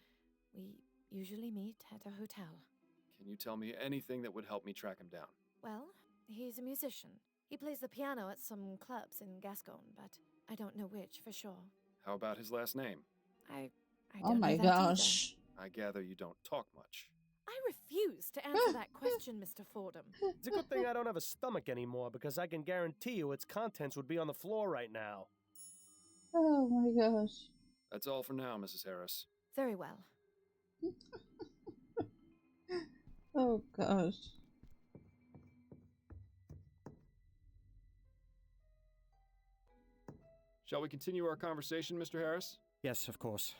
We usually meet at a hotel. Can you tell me anything that would help me track him down? Well, he's a musician. He plays the piano at some clubs in Gascon, but I don't know which for sure. How about his last name? I Oh don't my know that either. gosh. I gather you don't talk much. I refuse to answer that question, Mr. Fordham. It's a good thing I don't have a stomach anymore, because I can guarantee you its contents would be on the floor right now. Oh my gosh. That's all for now, Mrs. Harris. Very well. Oh gosh. Shall we continue our conversation, Mr. Harris? Yes, of course.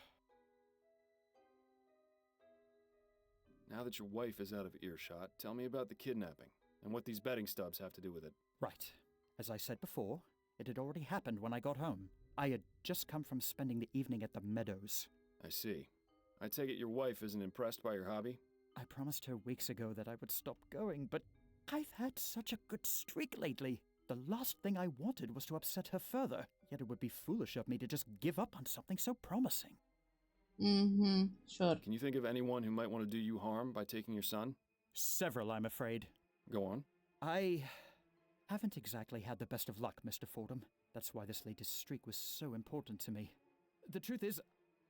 Now that your wife is out of earshot, tell me about the kidnapping and what these betting stubs have to do with it. Right. As I said before, it had already happened when I got home. I had just come from spending the evening at the meadows. I see. I take it your wife isn't impressed by your hobby? I promised her weeks ago that I would stop going, but I've had such a good streak lately. The last thing I wanted was to upset her further, yet it would be foolish of me to just give up on something so promising. Sure. Can you think of anyone who might want to do you harm by taking your son? Several, I'm afraid. Go on. I haven't exactly had the best of luck, Mr. Fordham. That's why this latest streak was so important to me. The truth is,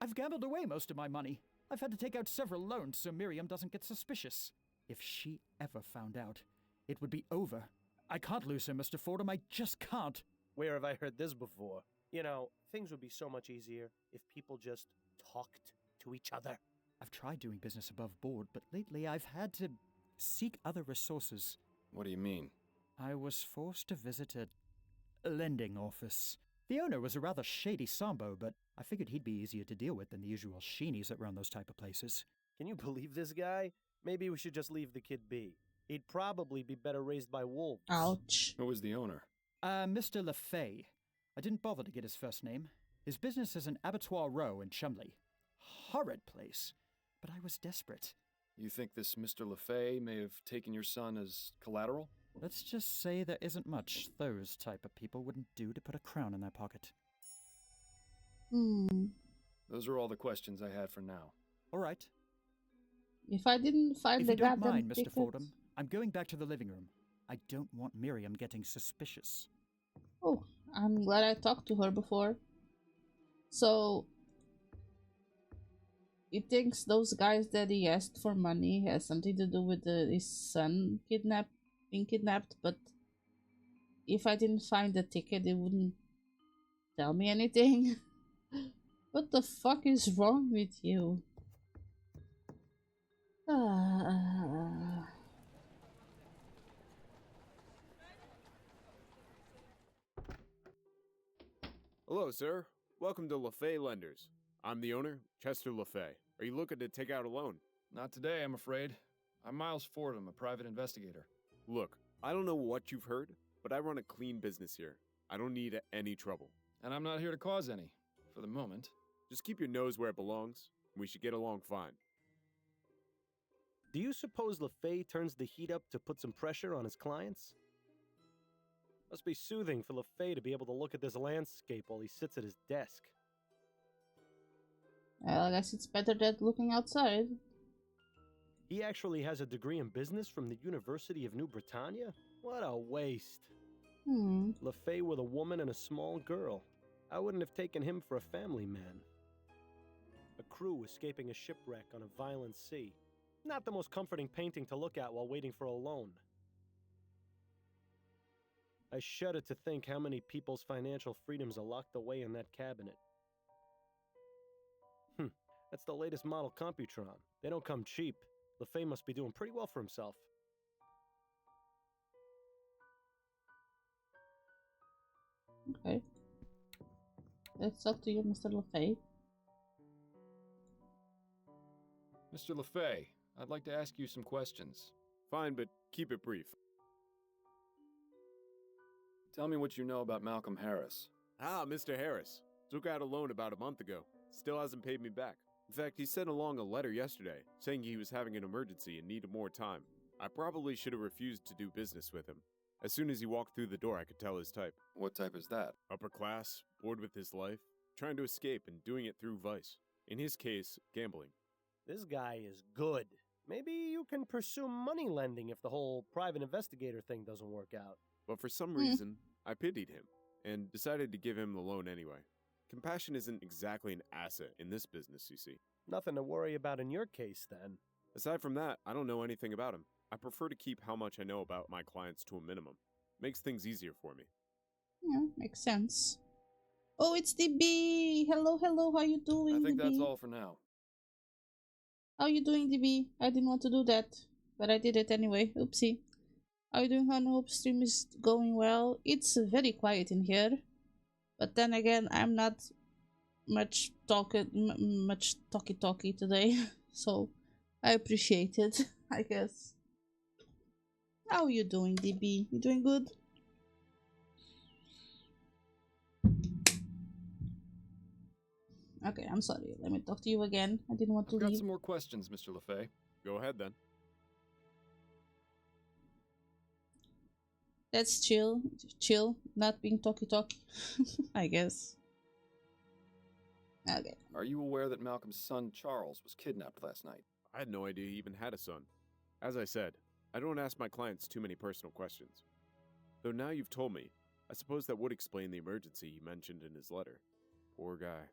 I've gambled away most of my money. I've had to take out several loans so Miriam doesn't get suspicious. If she ever found out, it would be over. I can't lose her, Mr. Fordham. I just can't. Where have I heard this before? You know, things would be so much easier if people just talked to each other. I've tried doing business above board, but lately I've had to seek other resources. What do you mean? I was forced to visit a lending office. The owner was a rather shady Sambo, but I figured he'd be easier to deal with than the usual sheenies that run those type of places. Can you believe this guy? Maybe we should just leave the kid be. He'd probably be better raised by wolves. Ouch. Who was the owner? Mr. LeFay. I didn't bother to get his first name. His business is an abattoir row in Chumley. Horrid place, but I was desperate. You think this Mr. LeFay may have taken your son as collateral? Let's just say there isn't much those type of people wouldn't do to put a crown in their pocket. Those are all the questions I had for now. All right. If I didn't find If the you don't goddamn mind, Mr. tickets... Fordham, I'm going back to the living room. I don't want Miriam getting suspicious. Oh, I'm glad I talked to her before. So, he thinks those guys that he asked for money has something to do with his son being kidnapped, but if I didn't find the ticket, it wouldn't tell me anything. What the fuck is wrong with you? Hello, sir. Welcome to LeFay Lenders. I'm the owner, Chester LeFay. Are you looking to take out a loan? Not today, I'm afraid. I'm Miles Fordham, a private investigator. Look, I don't know what you've heard, but I run a clean business here. I don't need any trouble. And I'm not here to cause any, for the moment. Just keep your nose where it belongs, and we should get along fine. Do you suppose LeFay turns the heat up to put some pressure on his clients? Must be soothing for LeFay to be able to look at this landscape while he sits at his desk. Well, I guess it's better than looking outside. He actually has a degree in business from the University of New Britannia? What a waste. LaFay with a woman and a small girl. I wouldn't have taken him for a family man. A crew escaping a shipwreck on a violent sea. Not the most comforting painting to look at while waiting for a loan. I shudder to think how many people's financial freedoms are locked away in that cabinet. That's the latest model Computron. They don't come cheap. LaFay must be doing pretty well for himself. Okay. Let's talk to you, Mr. LaFay. Mr. LaFay, I'd like to ask you some questions. Fine, but keep it brief. Tell me what you know about Malcolm Harris. Ah, Mr. Harris. Took out a loan about a month ago. Still hasn't paid me back. In fact, he sent along a letter yesterday saying he was having an emergency and needed more time. I probably should have refused to do business with him. As soon as he walked through the door, I could tell his type. What type is that? Upper class, bored with his life, trying to escape and doing it through vice. In his case, gambling. This guy is good. Maybe you can pursue money lending if the whole private investigator thing doesn't work out. But for some reason, I pitied him and decided to give him the loan anyway. Compassion isn't exactly an asset in this business, you see. Nothing to worry about in your case, then. Aside from that, I don't know anything about him. I prefer to keep how much I know about my clients to a minimum. Makes things easier for me. Yeah, makes sense. Oh, it's DB! Hello, hello, how you doing, I think DB? that's all for now. How you doing, DB? I didn't want to do that, but I did it anyway. Oopsie. How you doing, hon? Hope stream is going well. It's very quiet in here. But then again, I'm not much talky today, so I appreciate it, I guess. How you doing, DB? You doing good? Okay, I'm sorry. Let me talk to you again. I didn't want to I've got leave. some more questions, Mr. LaFay. Go ahead then. Let's chill. Chill. Not being talky. I guess. Okay. Are you aware that Malcolm's son, Charles, was kidnapped last night? I had no idea he even had a son. As I said, I don't ask my clients too many personal questions. Though now you've told me, I suppose that would explain the emergency he mentioned in his letter. Poor guy.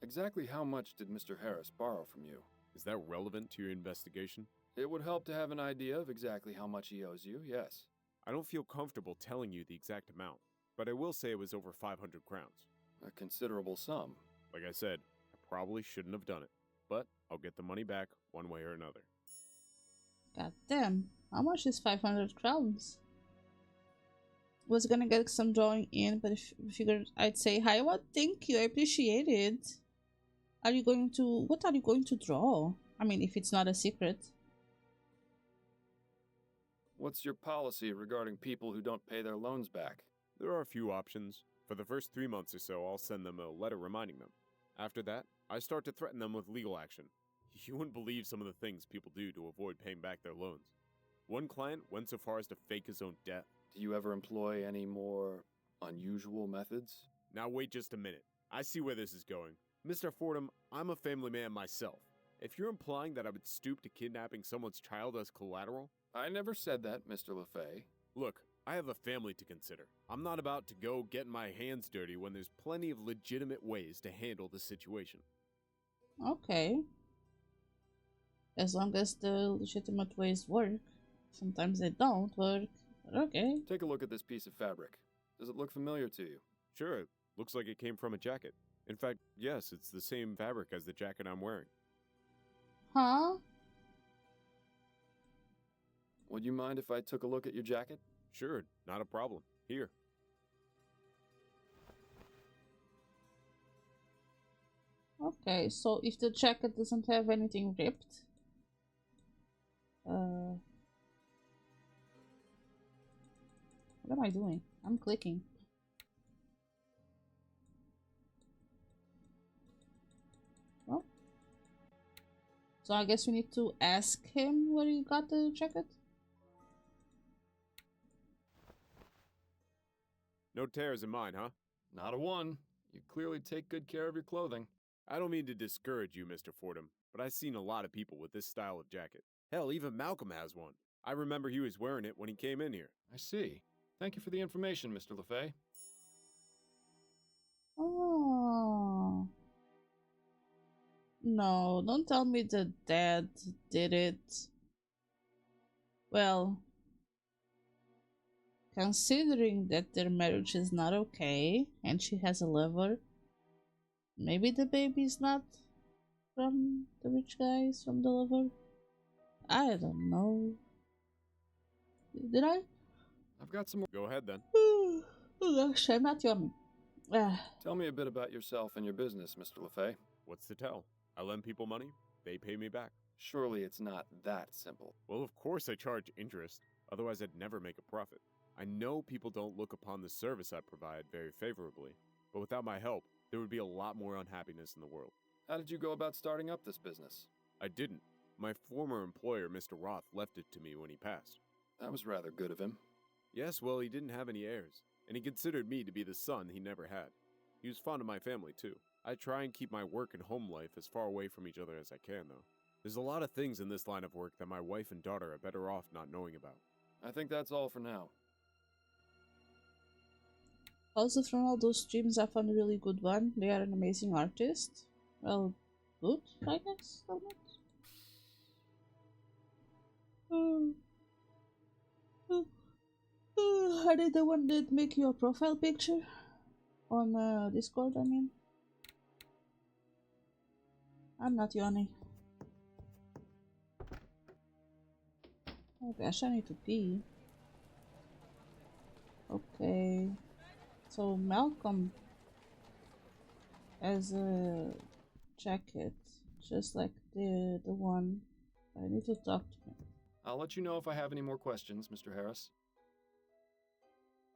Exactly how much did Mr. Harris borrow from you? Is that relevant to your investigation? It would help to have an idea of exactly how much he owes you, yes. I don't feel comfortable telling you the exact amount, but I will say it was over 500 crowns. A considerable sum. Like I said, I probably shouldn't have done it, but I'll get the money back one way or another. God damn. How much is 500 crowns? Was gonna get some drawing in, but I figured I'd say hi. Well, thank you. I appreciate it. Are you going to... What are you going to draw? I mean, if it's not a secret. What's your policy regarding people who don't pay their loans back? There are a few options. For the first 3 months or so, I'll send them a letter reminding them. After that, I start to threaten them with legal action. You wouldn't believe some of the things people do to avoid paying back their loans. One client went so far as to fake his own death. Do you ever employ any more unusual methods? Now wait just a minute. I see where this is going. Mr. Fordham, I'm a family man myself. If you're implying that I would stoop to kidnapping someone's child as collateral... I never said that, Mr. LaFay. Look, I have a family to consider. I'm not about to go getting my hands dirty when there's plenty of legitimate ways to handle the situation. Okay. As long as the legitimate ways work. Sometimes they don't work, but okay. Take a look at this piece of fabric. Does it look familiar to you? Sure, it looks like it came from a jacket. In fact, yes, it's the same fabric as the jacket I'm wearing. Huh? Would you mind if I took a look at your jacket? Sure, not a problem. Here. Okay, so if the jacket doesn't have anything ripped... What am I doing? I'm clicking. Well, so I guess we need to ask him where he got the jacket? No tears in mine, huh? Not a one. You clearly take good care of your clothing. I don't mean to discourage you, Mr. Fordham, but I've seen a lot of people with this style of jacket. Hell, even Malcolm has one. I remember he was wearing it when he came in here. I see. Thank you for the information, Mr. LeFay. Oh. No, don't tell me the dad did it. Well, considering that their marriage is not okay and she has a lover, maybe the baby's not from the rich guys, from the lover. I don't know. Did I? I've got some more. Go ahead then. Oh gosh, I'm not yummy. Tell me a bit about yourself and your business, Mr. LeFay. What's to tell? I lend people money, they pay me back. Surely it's not that simple. Well, of course I charge interest, otherwise I'd never make a profit. I know people don't look upon the service I provide very favorably, but without my help, there would be a lot more unhappiness in the world. How did you go about starting up this business? I didn't. My former employer, Mr. Roth, left it to me when he passed. That was rather good of him. Yes, well, he didn't have any heirs, and he considered me to be the son he never had. He was fond of my family, too. I try and keep my work and home life as far away from each other as I can, though. There's a lot of things in this line of work that my wife and daughter are better off not knowing about. I think that's all for now. Also, from all those streams, I found a really good one. They are an amazing artist. Well, good, I guess. Are they the one that make your profile picture on Discord? I mean, I'm not yawning. Oh gosh, I need to pee. Okay, so Malcolm has a jacket just like the one. I need to talk to him. I'll let you know if I have any more questions, Mr. Harris.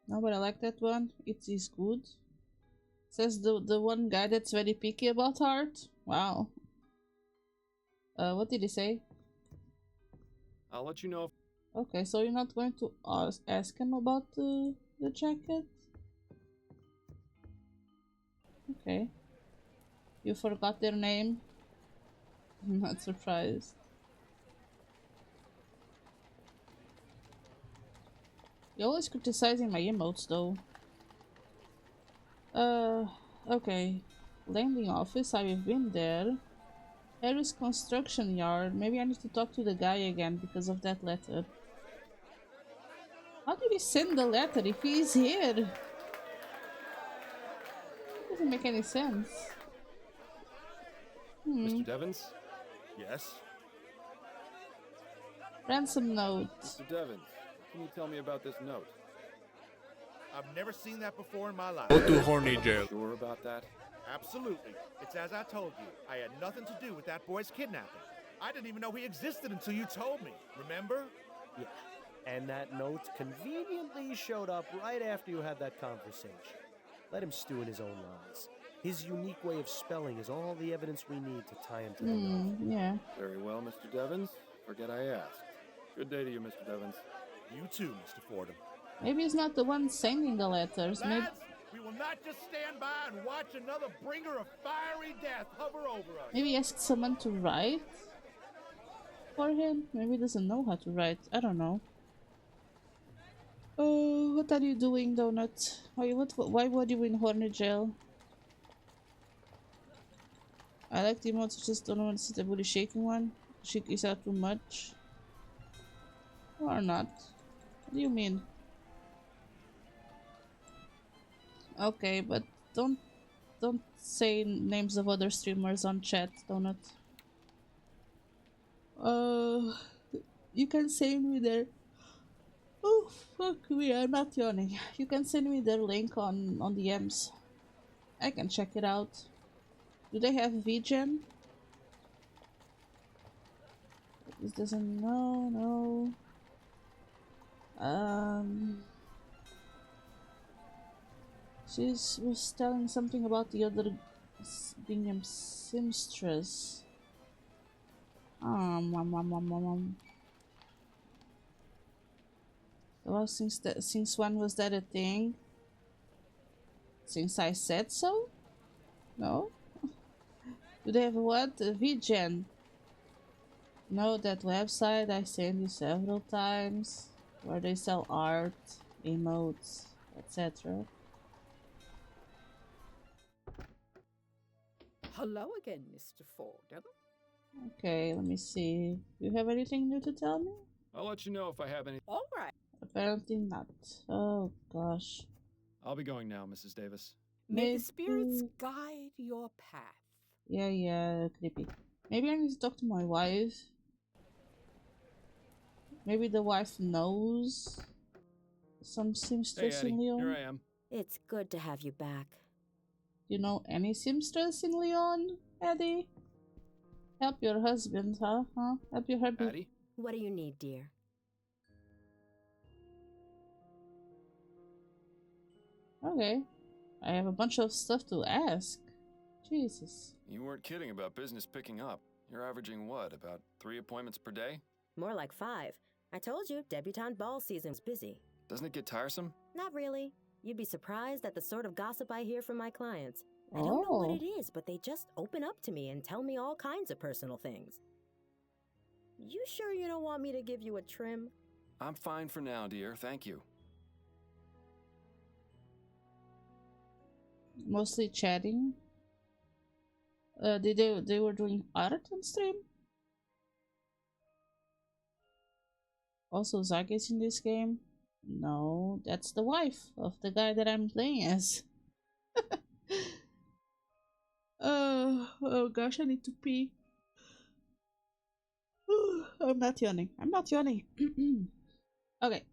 No, but I like that one. It is good. Says the one guy that's very picky about art. Wow. What did he say? I'll let you know if... Okay, so you're not going to ask him about the jacket? Okay. You forgot their name? I'm not surprised. You're always criticizing my emotes, though. Okay. Landing office, I've been there. Harris construction yard. Maybe I need to talk to the guy again because of that letter. How did he send the letter if he's here? Doesn't make any sense. Mr. Devons? Yes? Ransom note. Mr. Devons, what can you tell me about this note? I've never seen that before in my life. Go to horny jail. Sure about that? Absolutely. It's as I told you. I had nothing to do with that boy's kidnapping. I didn't even know he existed until you told me. Remember? Yeah. And that note conveniently showed up right after you had that conversation. Let him stew in his own lies. His unique way of spelling is all the evidence we need to tie him to the note. Yeah. Very well, Mr. Devons. Forget I asked. Good day to you, Mr. Devons. You too, Mr. Fordham. Maybe he's not the one sending the letters. Maybe. Lads, we will not just stand by and watch another bringer of fiery death hover over us. Maybe he asked someone to write for him. Maybe he doesn't know how to write. I don't know. Oh, what are you doing, Donut? Why were you in Horny Jail? I like the emotes, just don't want to see the booty shaking one. Shake is out too much. Or not. What do you mean? Okay, but don't say names of other streamers on chat, Donut. You can send me their... Oh, fuck, we are not yawning. You can send me their link on DMs. I can check it out. Do they have VGen? This doesn't know, no. She was telling something about the other being a seamstress. Well, since when was that a thing? Since I said so? No? Do they have what? VGen. Know that website I sent you several times where they sell art, emotes, etc. Hello again, Mr. Fordham. Okay, let me see. You have anything new to tell me? I'll let you know if I have any. All right. Apparently not. Oh gosh. I'll be going now, Mrs. Davis. May the spirits Maybe... guide your path. Yeah, creepy. Maybe I need to talk to my wife. Maybe the wife knows some Hey, seamstress Eddie. in Here Lyon. I am. It's good to have you back. You know any seamstress in Lyon, Eddie? Help your husband, huh? Help your husband. Addie? What do you need, dear? Okay. I have a bunch of stuff to ask. Jesus. You weren't kidding about business picking up. You're averaging what, about 3 appointments per day? More like 5. I told you, debutante ball season's busy. Doesn't it get tiresome? Not really. You'd be surprised at the sort of gossip I hear from my clients. I don't know what it is, but they just open up to me and tell me all kinds of personal things. You sure you don't want me to give you a trim? I'm fine for now, dear. Thank you. Mostly chatting. They were doing art on stream. Also, Zach is in this game. No, that's the wife of the guy that I'm playing as. Oh gosh, I need to pee. I'm not yawning. Okay,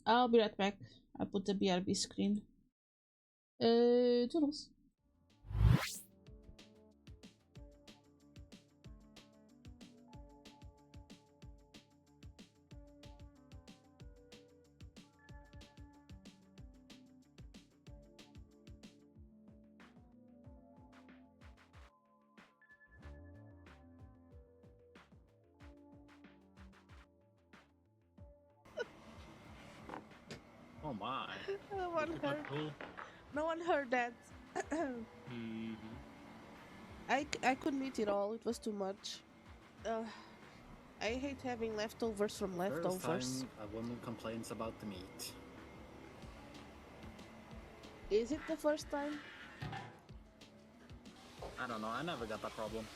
I'll be right back. I'll put the BRB screen. Toodles. Oh my. No one heard that. I couldn't eat it all. It was too much. I hate having leftovers from leftovers. First time a woman complains about the meat. Is it the first time? I don't know, I never got that problem.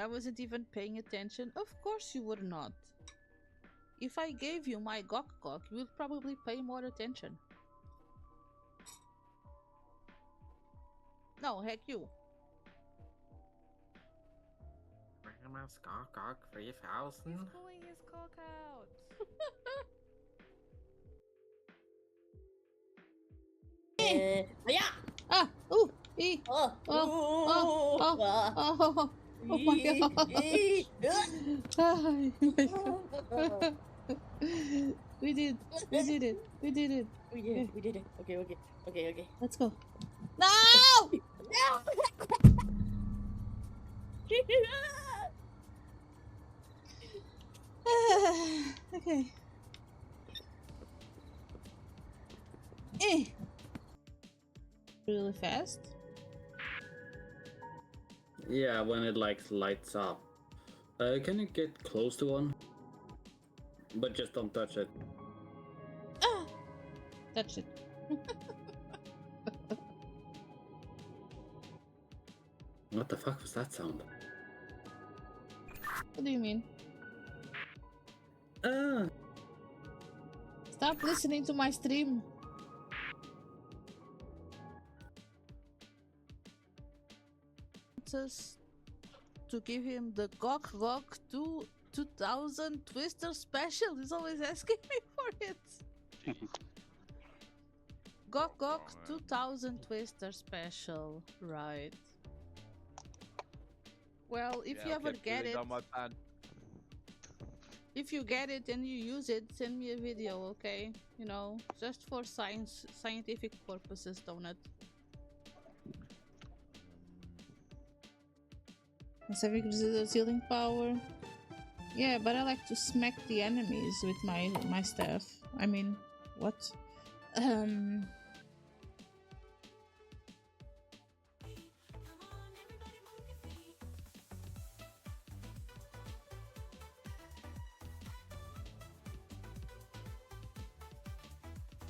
I wasn't even paying attention. Of course you would not. If I gave you my gok, you would probably pay more attention. No, heck you. Grandma's gok 3000. He's pulling his cock out. Yeah. Ah! Ooh! Oh my god! We did it! We did it. Okay. Let's go. No! Okay. Really fast? Yeah, when it like lights up. Can you get close to one? But just don't touch it. Ah! Touch it. What the fuck was that sound? What do you mean? Ah! Stop listening to my stream. To give him the Gok 2000 Twister special. He's always asking me for it. Gok 2000 Twister special, right? Well, if you ever get it, if you get it and you use it, send me a video, okay? You know, just for scientific purposes, donut. Having healing power. Yeah, but I like to smack the enemies with my staff. I mean, what?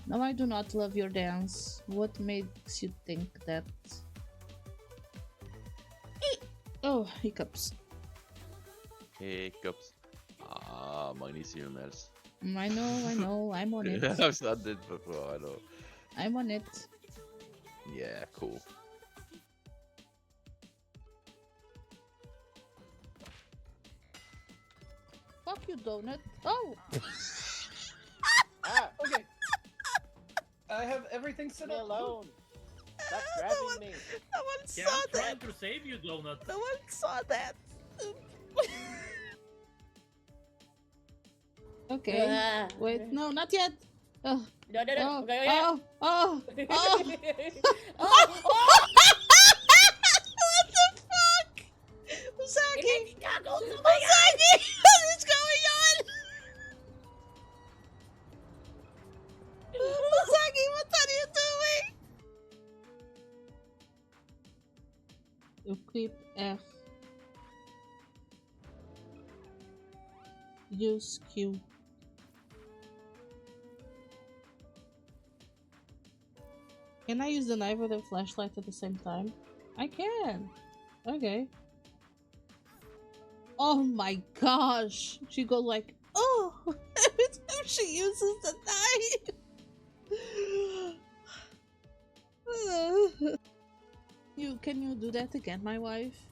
No, I do not love your dance. What makes you think that? Oh, hiccups. Hiccups. Ah, magnesium else. I know, I'm on it. I've done it before, I know. I'm on it. Yeah, cool. Fuck you, donut. Oh! Ah, okay. I have everything set up. Alone. Stop grabbing me. No one Yeah, saw I'm that. trying to save you, Donut. No one saw that. Okay. Wait, no, not yet. Oh. No, no, no. Oh, Okay, oh, oh, oh. Oh! What the fuck? Usagi! Oh my Usagi! What is going on? Usagi, what are you doing? Equip F. Use Q. Can I use the knife or the flashlight at the same time? I can. Okay. Oh my gosh. She goes like, oh, every time she uses the knife. Can you do that again, my wife?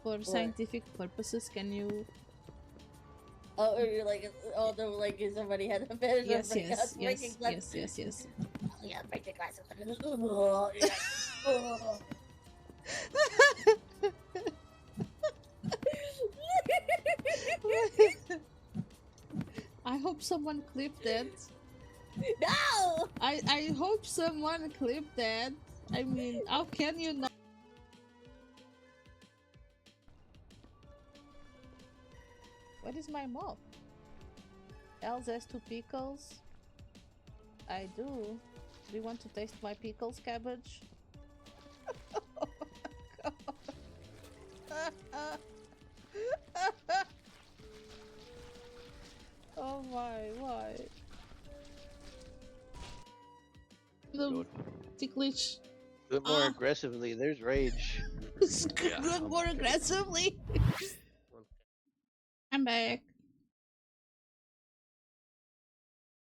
For scientific purposes, can you? Oh, you're like, oh no, like somebody had a bed. Yes. Yeah, break the glass. Oh, yeah. Oh. I hope someone clipped that. No! I hope someone clipped that. I mean, how can you not? What is my mouth? Els has 2 pickles. I do. Do you want to taste my pickles, cabbage? Oh my god. Oh my, why? The ticklish. Do it more aggressively. There's rage. Do it more aggressively. I'm back.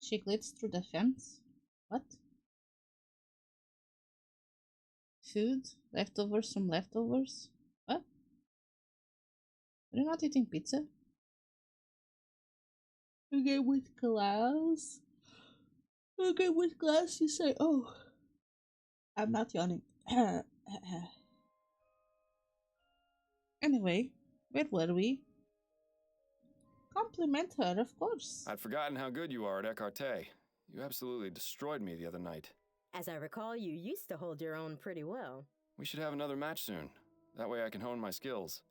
She glitched through the fence? What? Food? Leftovers from leftovers? What? Are you not eating pizza? Okay, with glass. Okay, with glass you say, oh. I'm not yawning. Anyway, where were we? Compliment her, of course. I'd forgotten how good you are at écarté. You absolutely destroyed me the other night. As I recall, you used to hold your own pretty well. We should have another match soon. That way I can hone my skills.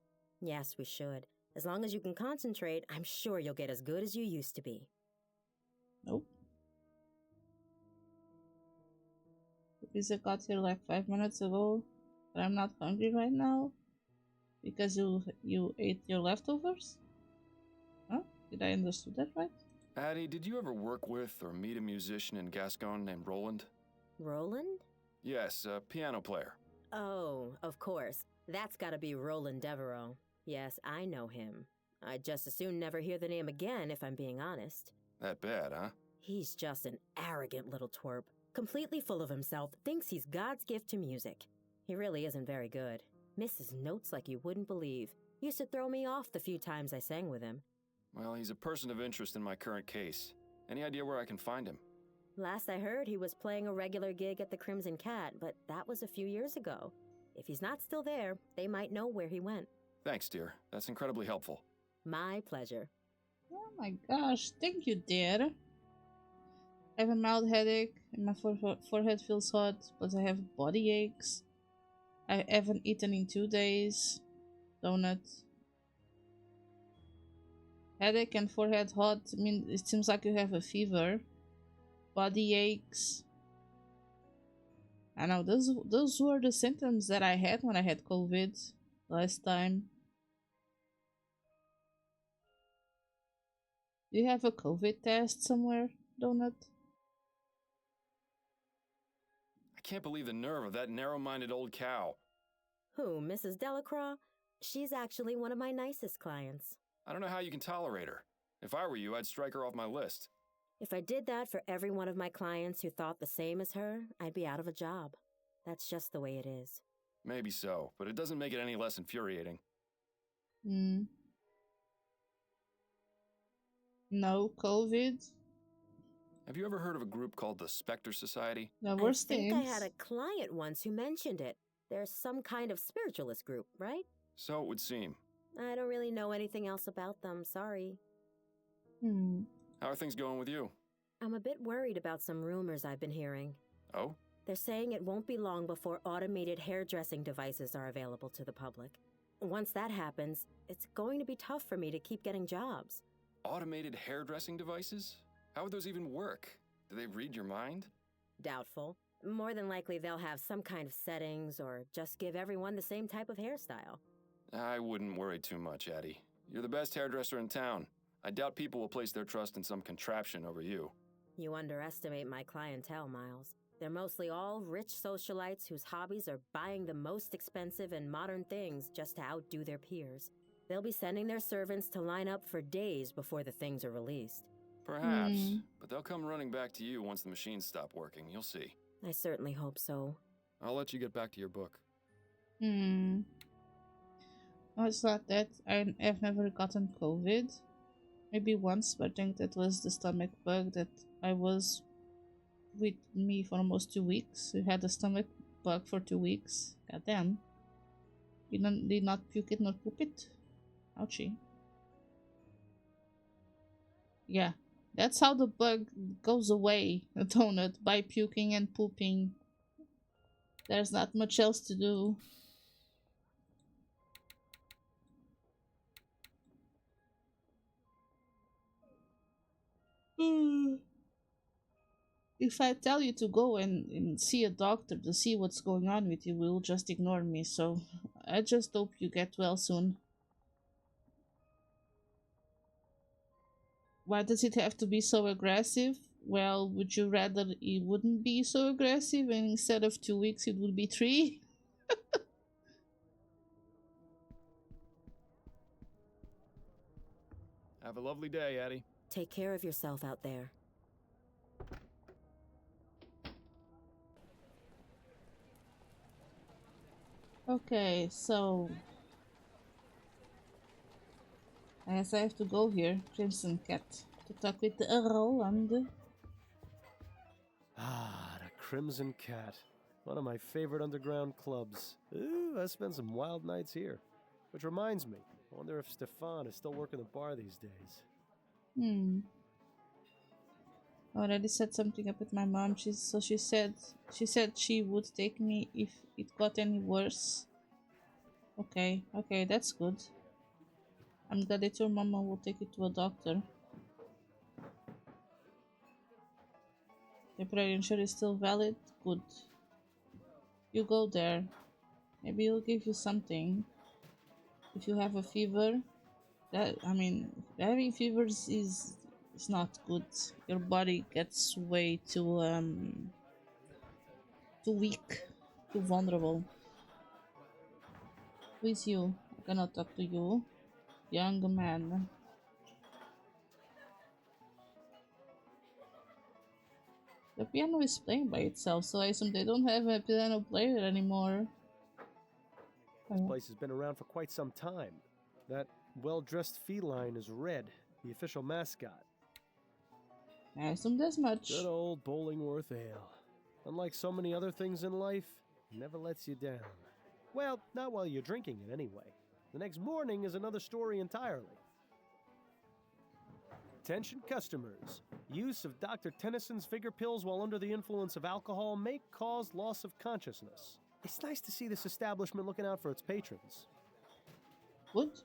Yes, we should. As long as you can concentrate, I'm sure you'll get as good as you used to be. Nope. The pizza got here like 5 minutes ago, but I'm not hungry right now. Because you ate your leftovers? Huh? Did I understand that right? Addie, did you ever work with or meet a musician in Gascon named Roland? Roland? Yes, a piano player. Oh, of course. That's gotta be Roland Devereaux. Yes, I know him. I'd just as soon never hear the name again, if I'm being honest. That bad, huh? He's just an arrogant little twerp. Completely full of himself, thinks he's God's gift to music. He really isn't very good. Misses notes like you wouldn't believe. Used to throw me off the few times I sang with him. Well, he's a person of interest in my current case. Any idea where I can find him? Last I heard, he was playing a regular gig at the Crimson Cat, but that was a few years ago. If he's not still there, they might know where he went. Thanks, dear. That's incredibly helpful. My pleasure. Oh my gosh, thank you, dear. I have a mild headache and my forehead feels hot, but I have body aches. I haven't eaten in 2 days. Donut. Headache and forehead hot. I mean, it seems like you have a fever. Body aches. I know, those were the symptoms that I had when I had COVID last time. Do you have a COVID test somewhere, Donut? can't believe the nerve of that narrow-minded old cow. Who, Mrs. Delacroix? She's actually one of my nicest clients. I don't know how you can tolerate her. If I were you, I'd strike her off my list. If I did that for every one of my clients who thought the same as her, I'd be out of a job. That's just the way it is. Maybe so, but it doesn't make it any less infuriating. No COVID. Have you ever heard of a group called the Spectre Society? The I worst think I things. had a client once who mentioned it. There's some kind of spiritualist group, right? So it would seem. I don't really know anything else about them, sorry. How are things going with you? I'm a bit worried about some rumors I've been hearing. Oh? They're saying it won't be long before automated hairdressing devices are available to the public. Once that happens, it's going to be tough for me to keep getting jobs. Automated hairdressing devices? How would those even work? Do they read your mind? Doubtful. More than likely they'll have some kind of settings or just give everyone the same type of hairstyle. I wouldn't worry too much, Addie. You're the best hairdresser in town. I doubt people will place their trust in some contraption over you. You underestimate my clientele, Miles. They're mostly all rich socialites whose hobbies are buying the most expensive and modern things just to outdo their peers. They'll be sending their servants to line up for days before the things are released. Perhaps, but they'll come running back to you once the machines stop working. You'll see. I certainly hope so. I'll let you get back to your book. No, it's not that. I've never gotten COVID. Maybe once, but I think that was the stomach bug that I was with me for almost 2 weeks. We had a stomach bug for 2 weeks. Goddamn. You did not puke it nor poop it. Ouchie. Yeah, that's how the bug goes away, a donut, by puking and pooping. There's not much else to do. If I tell you to go and see a doctor to see what's going on with you, you will just ignore me, so I just hope you get well soon. Why does it have to be so aggressive? Well, would you rather it wouldn't be so aggressive and instead of 2 weeks it would be 3? Have a lovely day, Addie. Take care of yourself out there. Okay, so I guess I have to go here, Crimson Cat, to talk with Roland. Ah, the Crimson Cat. One of my favorite underground clubs. Ooh, I spent some wild nights here. Which reminds me, I wonder if Stefan is still working the bar these days. I already set something up with my mom. She said she would take me if it got any worse. Okay, that's good. I'm glad that your mama will take you to a doctor. Temporary insurance is still valid? Good. You go there. Maybe he'll give you something. If you have a fever, having fevers is not good. Your body gets way too weak, too vulnerable. Who is you? I cannot talk to you. Young man. The piano is playing by itself, so I assume they don't have a piano player anymore. This place has been around for quite some time. That well-dressed feline is Red, the official mascot. I assume as much. Good old Bollingworth Ale. Unlike so many other things in life, it never lets you down. Well, not while you're drinking it anyway. The next morning is another story entirely. Attention customers. Use of Dr. Tennyson's figure pills while under the influence of alcohol may cause loss of consciousness. It's nice to see this establishment looking out for its patrons. What?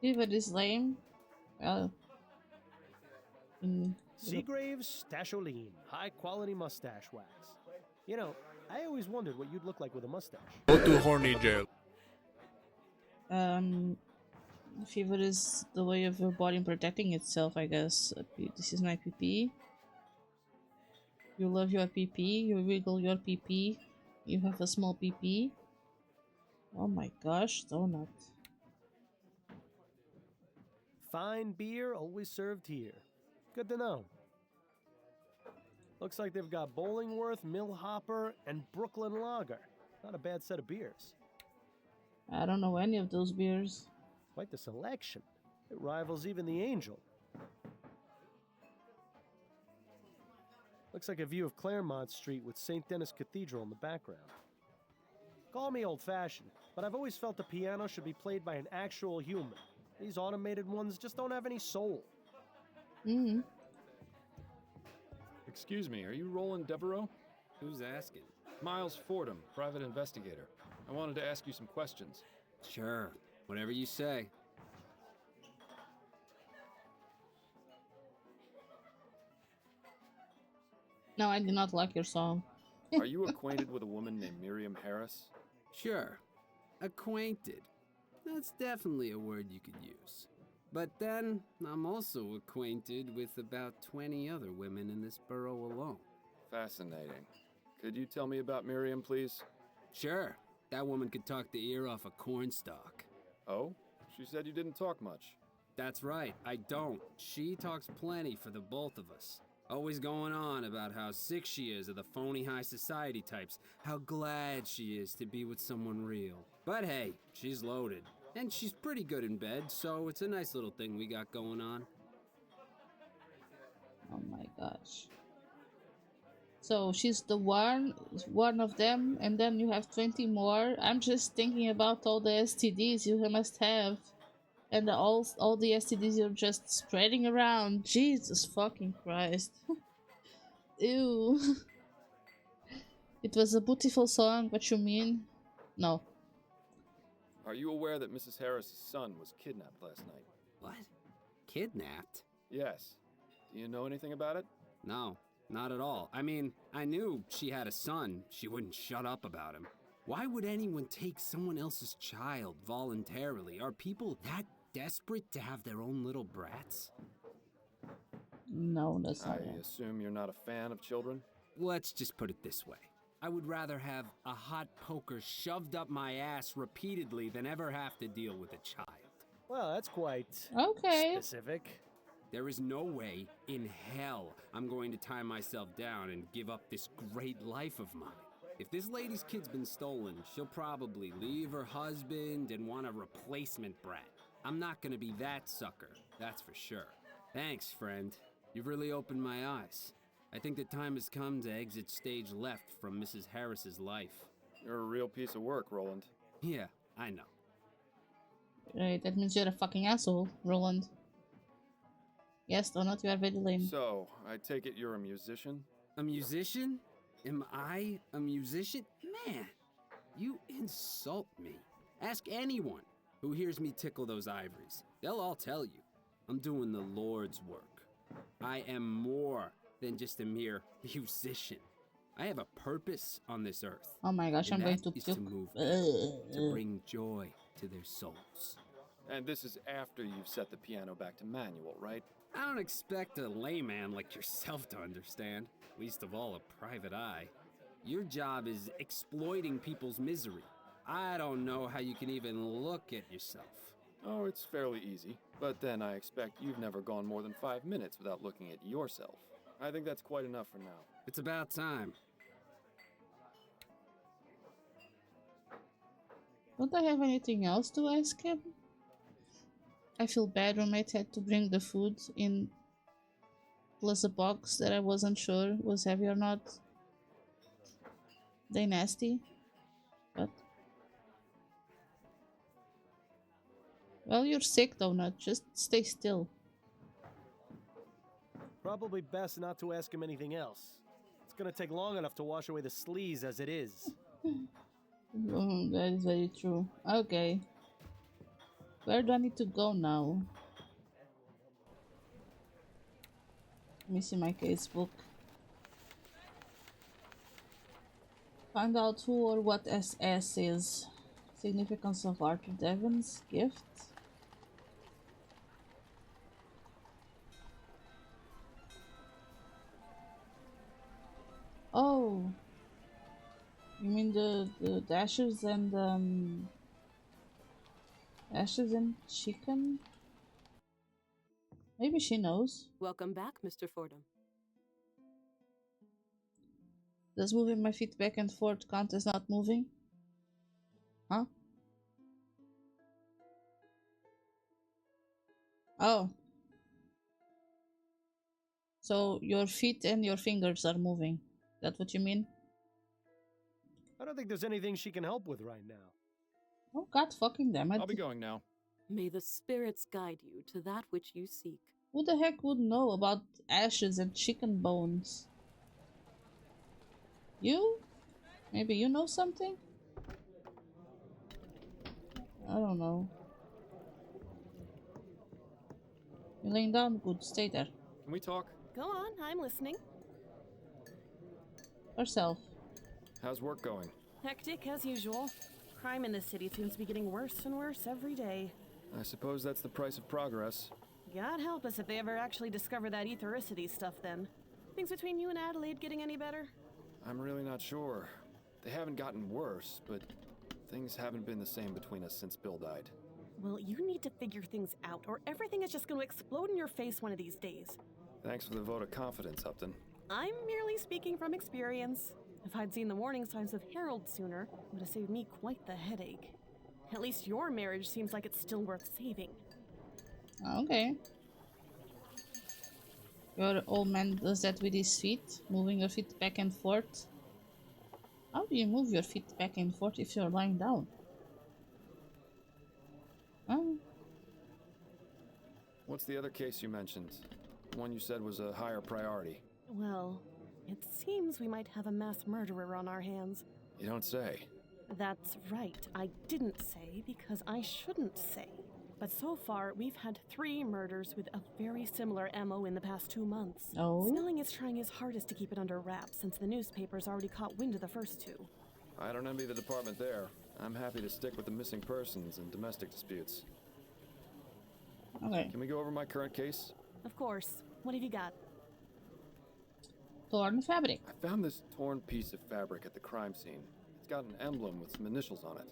Fever is lame. Well, Seagrave's Stasholine, high-quality mustache wax. You know, I always wondered what you'd look like with a mustache. Go to horny jail. Fever is the way of your body protecting itself, I guess. This is my PP. You love your PP, you wiggle your PP, you have a small PP. Oh my gosh, donut. Fine beer always served here. Good to know. Looks like they've got Bollingworth, Millhopper, and Brooklyn Lager. Not a bad set of beers. I don't know any of those beers. Quite the selection. It rivals even the Angel. Looks like a view of Claremont Street with St. Denis Cathedral in the background. Call me old-fashioned, but I've always felt the piano should be played by an actual human. These automated ones just don't have any soul. Mm-hmm. Excuse me, are you Roland Devereaux? Who's asking? Miles Fordham, private investigator. I wanted to ask you some questions. Sure, whatever you say. No, I did not like your song. Are you acquainted with a woman named Miriam Harris? Sure. Acquainted. That's definitely a word you could use. But then, I'm also acquainted with about 20 other women in this borough alone. Fascinating. Could you tell me about Miriam, please? Sure. That woman could talk the ear off a cornstalk. Oh? She said you didn't talk much. That's right, I don't. She talks plenty for the both of us. Always going on about how sick she is of the phony high society types, how glad she is to be with someone real. But hey, she's loaded. And she's pretty good in bed, so it's a nice little thing we got going on. Oh my gosh. So she's the one of them, and then you have 20 more. I'm just thinking about all the STDs you must have. And all the STDs you're just spreading around. Jesus fucking Christ. Ew. It was a beautiful song, what you mean? No. Are you aware that Mrs. Harris's son was kidnapped last night? What? Kidnapped? Yes. Do you know anything about it? No, not at all. I mean, I knew she had a son. She wouldn't shut up about him. Why would anyone take someone else's child voluntarily? Are people that desperate to have their own little brats? No, that's not I assume you're not a fan of children? Let's just put it this way. I would rather have a hot poker shoved up my ass repeatedly than ever have to deal with a child. Well, that's quite okay. Specific. There is no way in hell I'm going to tie myself down and give up this great life of mine. If this lady's kid's been stolen, she'll probably leave her husband and want a replacement brat. I'm not gonna be that sucker, that's for sure. Thanks, friend. You've really opened my eyes. I think the time has come to exit stage left from Mrs. Harris's life. You're a real piece of work, Roland. Yeah, I know. Right, that means you're a fucking asshole, Roland. Yes, Donut, you are very lame. So, I take it you're a musician? A musician? Am I a musician? Man, you insult me. Ask anyone who hears me tickle those ivories. They'll all tell you. I'm doing the Lord's work. I am more than just a mere musician. I have a purpose on this earth. Oh my gosh, I'm going to puke. To move people, to bring joy to their souls. And this is after you've set the piano back to manual, right? I don't expect a layman like yourself to understand, least of all a private eye. Your job is exploiting people's misery. I don't know how you can even look at yourself. Oh, it's fairly easy. But then I expect you've never gone more than 5 minutes without looking at yourself. I think that's quite enough for now. It's about time. Don't I have anything else to ask him? I feel bad. Roommate had to bring the food in, plus a box that I wasn't sure was heavy or not. They nasty, but well, you're sick, Donut. Just stay still. Probably best not to ask him anything else. It's gonna take long enough to wash away the sleaze as it is. That is very true. Okay. Where do I need to go now? Let me see my casebook. Find out who or what SS is. Significance of Arthur Devon's gift. Oh, you mean the ashes and chicken? Maybe she knows. Welcome back, Mr. Fordham. Does moving my feet back and forth count as not moving? Huh? Oh. So your feet and your fingers are moving. That's what you mean? I don't think there's anything she can help with right now. Oh, god fucking damn it. I'll be going now. May the spirits guide you to that which you seek. Who the heck would know about ashes and chicken bones? You? Maybe you know something? I don't know. You laying down? Good, stay there. Can we talk? Go on, I'm listening. Herself. How's work going? Hectic as usual. Crime in this city seems to be getting worse and worse every day. I suppose that's the price of progress. God help us if they ever actually discover that ethericity stuff then. Things between you and Adelaide getting any better? I'm really not sure. They haven't gotten worse, but things haven't been the same between us since Bill died. Well, you need to figure things out, or everything is just going to explode in your face one of these days. Thanks for the vote of confidence, Upton. I'm merely speaking from experience. If I'd seen the warning signs of Harold sooner, it would have saved me quite the headache. At least your marriage seems like it's still worth saving. Okay. Your old man does that with his feet, moving your feet back and forth. How do you move your feet back and forth if you're lying down? Oh. What's the other case you mentioned? The one you said was a higher priority. Well, it seems we might have a mass murderer on our hands. You don't say. That's right. I didn't say because I shouldn't say. But so far, we've had 3 murders with a very similar MO in the past 2 months. Oh? Snelling is trying his hardest to keep it under wraps since the newspapers already caught wind of the first 2. I don't envy the department there. I'm happy to stick with the missing persons and domestic disputes. Okay. Can we go over my current case? Of course. What have you got? Torn fabric. I found this torn piece of fabric at the crime scene. It's got an emblem with some initials on it.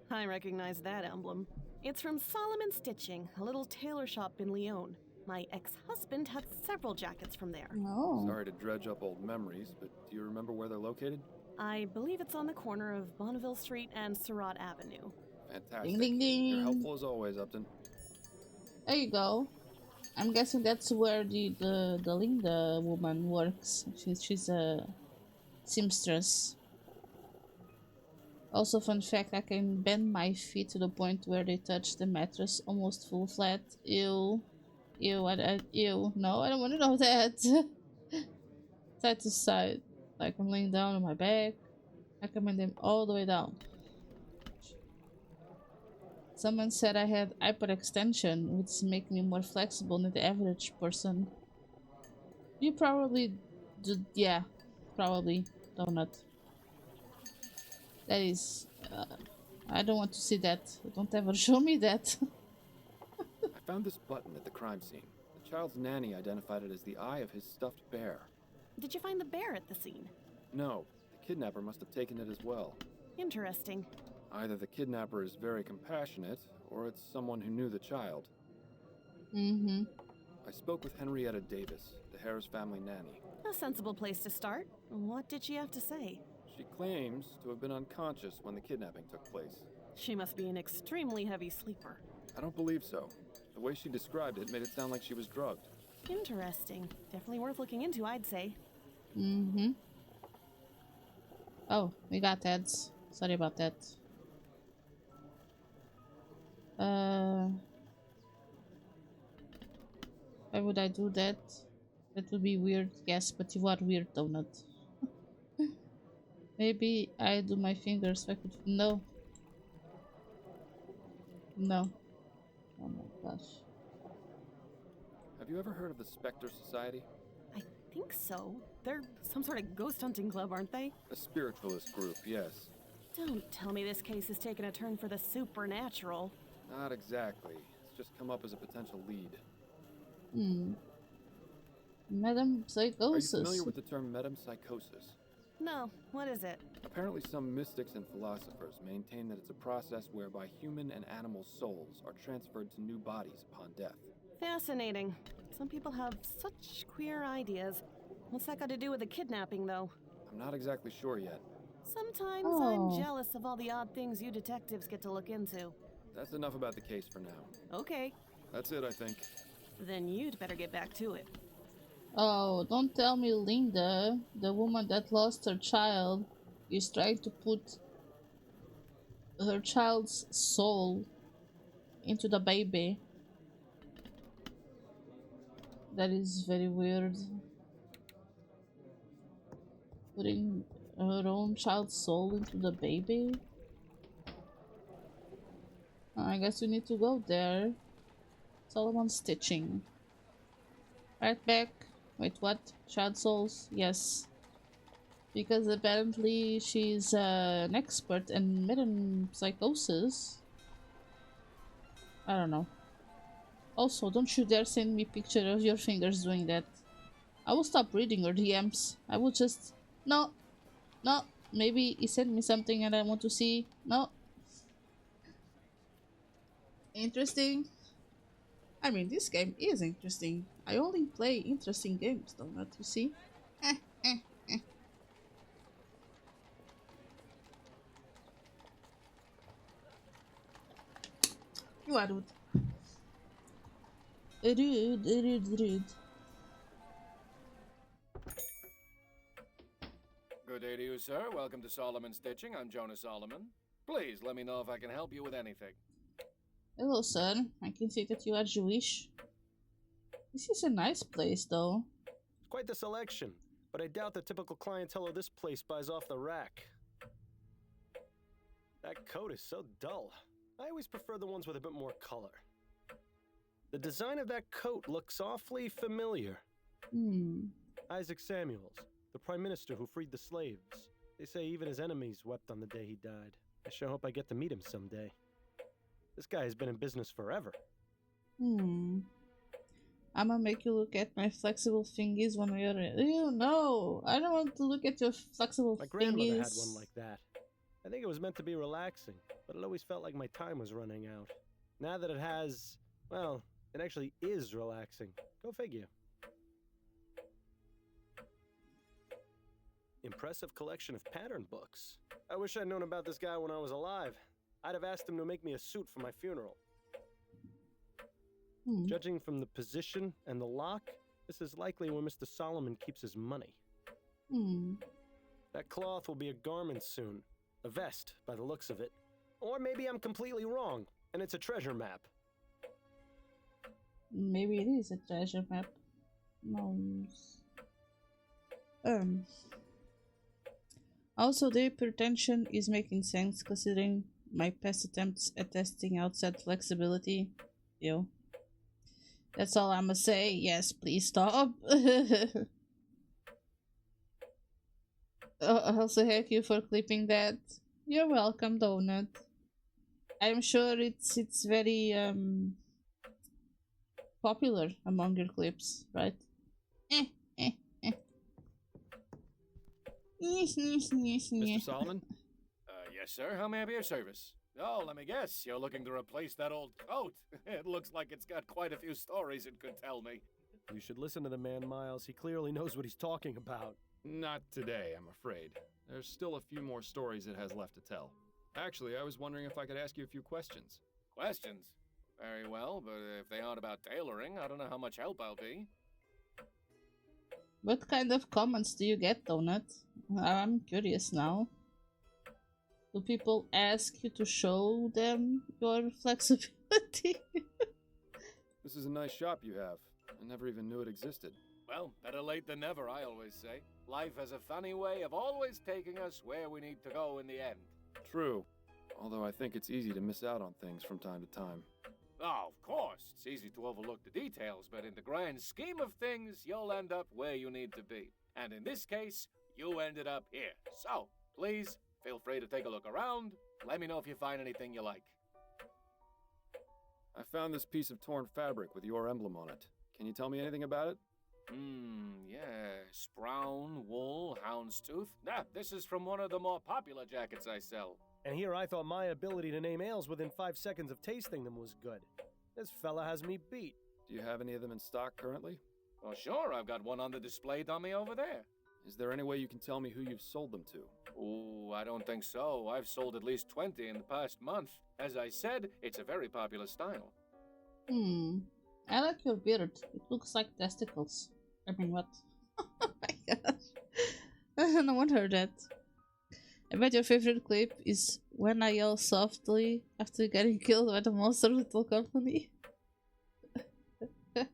I recognize that emblem. It's from Solomon Stitching, a little tailor shop in Lyon. My ex-husband had several jackets from there. Oh. Sorry to dredge up old memories, but do you remember where they're located? I believe it's on the corner of Bonneville Street and Surratt Avenue. Fantastic. Ding, ding, ding. You're helpful as always, Upton. There you go. I'm guessing that's where the Linda woman works. She's a seamstress. Also, fun fact, I can bend my feet to the point where they touch the mattress almost full flat. Ew. Ew, ew. No, I don't want to know that. Side to side. Like I'm laying down on my back. I can bend them all the way down. Someone said I had hyperextension, which makes me more flexible than the average person. You probably do, yeah, probably, donut. That is, I don't want to see that. Don't ever show me that. I found this button at the crime scene. The child's nanny identified it as the eye of his stuffed bear. Did you find the bear at the scene? No, the kidnapper must have taken it as well. Interesting. Either the kidnapper is very compassionate, or it's someone who knew the child. Mm-hmm. I spoke with Henrietta Davis, the Harris family nanny. A sensible place to start. What did she have to say? She claims to have been unconscious when the kidnapping took place. She must be an extremely heavy sleeper. I don't believe so. The way she described it made it sound like she was drugged. Interesting. Definitely worth looking into, I'd say. Mm-hmm. Oh, we got ads. Sorry about that. Why would I do that? That would be weird, yes, but you are weird, donut. Maybe I do my fingers so I could. No. No. Oh my gosh. Have you ever heard of the Spectre Society? I think so. They're some sort of ghost hunting club, aren't they? A spiritualist group, yes. Don't tell me this case has taken a turn for the supernatural. Not exactly. It's just come up as a potential lead. Hmm. Madam Are you familiar Psychosis. with the term metempsychosis? No, what is it? Apparently, some mystics and philosophers maintain that it's a process whereby human and animal souls are transferred to new bodies upon death. Fascinating. Some people have such queer ideas. What's that got to do with the kidnapping, though? I'm not exactly sure yet. Sometimes I'm jealous of all the odd things you detectives get to look into. That's enough about the case for now. Okay. That's it, I think. Then you'd better get back to it. Oh, don't tell me Linda, the woman that lost her child, is trying to put her child's soul into the baby. That is very weird. Putting her own child's soul into the baby? I guess we need to go there. Solomon stitching. Right back. Wait, what? Child souls? Yes. Because apparently she's an expert in metempsychosis. I don't know. Also, don't you dare send me picture of your fingers doing that. I will stop reading your DMs. I will just... No. No. Maybe he sent me something and I want to see. No. Interesting. I mean, this game is interesting. I only play interesting games, though, not you see? You are rude. Rude. Good day to you, sir. Welcome to Solomon Stitching. I'm Jonah Solomon. Please let me know if I can help you with anything. Hello, sir. I can see that you are Jewish. This is a nice place, though. It's quite the selection, but I doubt the typical clientele of this place buys off the rack. That coat is so dull. I always prefer the ones with a bit more color. The design of that coat looks awfully familiar. Isaac Samuels, the prime minister who freed the slaves. They say even his enemies wept on the day he died. I sure hope I get to meet him someday. This guy has been in business forever. I'ma make you look at my flexible fingies when we are... Ew, no! I don't want to look at your flexible My grandmother had fingies. one like that. I think it was meant to be relaxing, but it always felt like my time was running out. Now that it has... well, it actually is relaxing. Go figure. Impressive collection of pattern books. I wish I'd known about this guy when I was alive. I'd have asked him to make me a suit for my funeral. Judging from the position and the lock, this is likely where Mr. Solomon keeps his money. That cloth will be a garment soon. A vest, by the looks of it. Or maybe I'm completely wrong, and it's a treasure map. Maybe it is a treasure map. No. Also, the hypertension is making sense considering my past attempts at testing outside flexibility. Ew. That's all I'ma say. Yes, please stop. Also, thank you for clipping that. You're welcome, Donut. I'm sure it's very popular among your clips, right? Mr. Solomon? Yes, sir. How may I be of service? Oh, let me guess. You're looking to replace that old coat. It looks like it's got quite a few stories it could tell me. You should listen to the man, Miles. He clearly knows what he's talking about. Not today, I'm afraid. There's still a few more stories it has left to tell. Actually, I was wondering if I could ask you a few questions. Questions? Very well, but if they aren't about tailoring, I don't know how much help I'll be. What kind of comments do you get, Donut? I'm curious now. Do people ask you to show them your flexibility? This is a nice shop you have. I never even knew it existed. Well, better late than never, I always say. Life has a funny way of always taking us where we need to go in the end. True. Although I think it's easy to miss out on things from time to time. Oh, of course. It's easy to overlook the details, but in the grand scheme of things, you'll end up where you need to be. And in this case, you ended up here. So, please, feel free to take a look around. Let me know if you find anything you like. I found this piece of torn fabric with your emblem on it. Can you tell me anything about it? Yes. Brown, wool, houndstooth. This is from one of the more popular jackets I sell. And here I thought my ability to name ales within 5 seconds of tasting them was good. This fella has me beat. Do you have any of them in stock currently? Well, sure, I've got one on the display dummy over there. Is there any way you can tell me who you've sold them to? Ooh, I don't think so. I've sold at least 20 in the past month. As I said, it's a very popular style. I like your beard. It looks like testicles. I mean, what? Oh my gosh. No one heard that. I bet your favorite clip is when I yell softly after getting killed by the monster little company. Why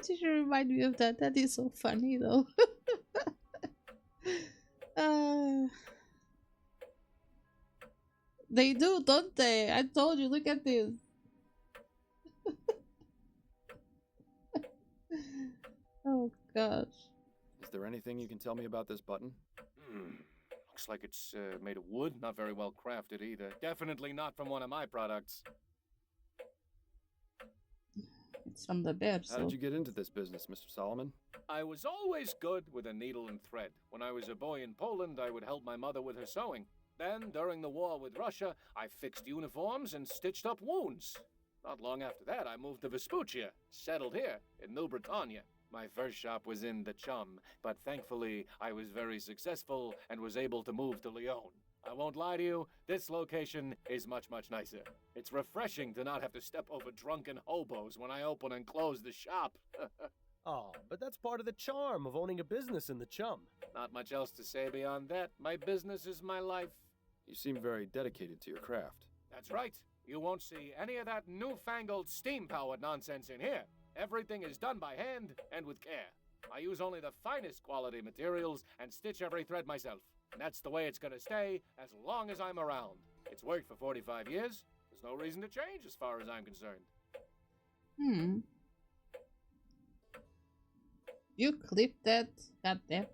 did you remind me of that? That is so funny though. They do, don't they? I told you, look at this. Oh gosh. Is there anything you can tell me about this button? Looks like it's made of wood, not very well crafted either. Definitely not from one of my products. It's from the bear, so... How did you get into this business, Mr. Solomon? I was always good with a needle and thread. When I was a boy in Poland, I would help my mother with her sewing. Then, during the war with Russia, I fixed uniforms and stitched up wounds. Not long after that, I moved to Vespuccia, settled here in New Britannia. My first shop was in the Chum, but thankfully, I was very successful and was able to move to Lyon. I won't lie to you, this location is much, much nicer. It's refreshing to not have to step over drunken hobos when I open and close the shop. Oh, but that's part of the charm of owning a business in the Chum. Not much else to say beyond that. My business is my life. You seem very dedicated to your craft. That's right. You won't see any of that newfangled steam-powered nonsense in here. Everything is done by hand and with care. I use only the finest quality materials and stitch every thread myself. And that's the way it's gonna stay as long as I'm around. It's worked for 45 years. There's no reason to change as far as I'm concerned. You clipped that? Goddamn.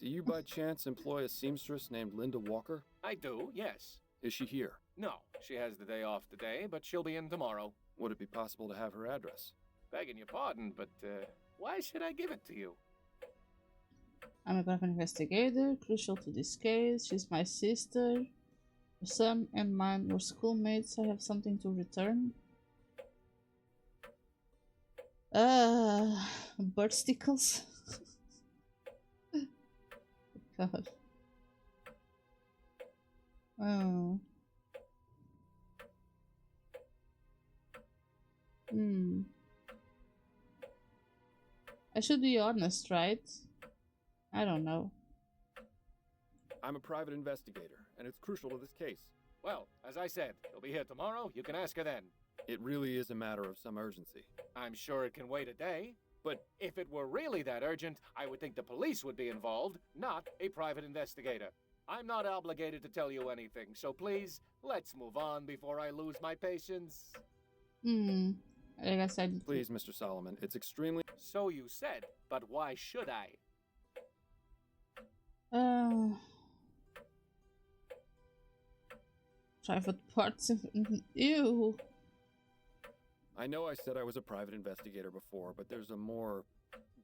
Do you by chance employ a seamstress named Linda Walker? I do, yes. Is she here? No, she has the day off today, but she'll be in tomorrow. Would it be possible to have her address? Begging your pardon, but why should I give it to you? I'm a private investigator, crucial to this case. She's my sister. Her son and mine were schoolmates. I have something to return. Bird stickles. God. Oh. I should be honest, right? I don't know. I'm a private investigator, and it's crucial to this case. Well, as I said, she'll be here tomorrow. You can ask her then. It really is a matter of some urgency. I'm sure it can wait a day. But if it were really that urgent, I would think the police would be involved, not a private investigator. I'm not obligated to tell you anything, so please, let's move on before I lose my patience. I guess I... Please, Mr. Solomon, it's extremely... So you said, but why should I? Private parts of... Ew. I know I said I was a private investigator before, but there's a more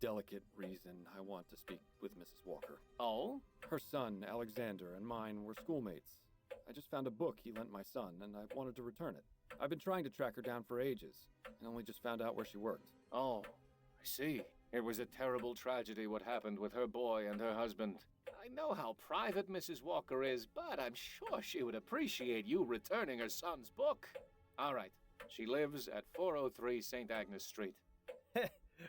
delicate reason I want to speak with Mrs. Walker. Oh? Her son, Alexander, and mine were schoolmates. I just found a book he lent my son, and I wanted to return it. I've been trying to track her down for ages, and only just found out where she worked. Oh, I see. It was a terrible tragedy what happened with her boy and her husband. I know how private Mrs. Walker is, but I'm sure she would appreciate you returning her son's book. All right. She lives at 403 St. Agnes Street.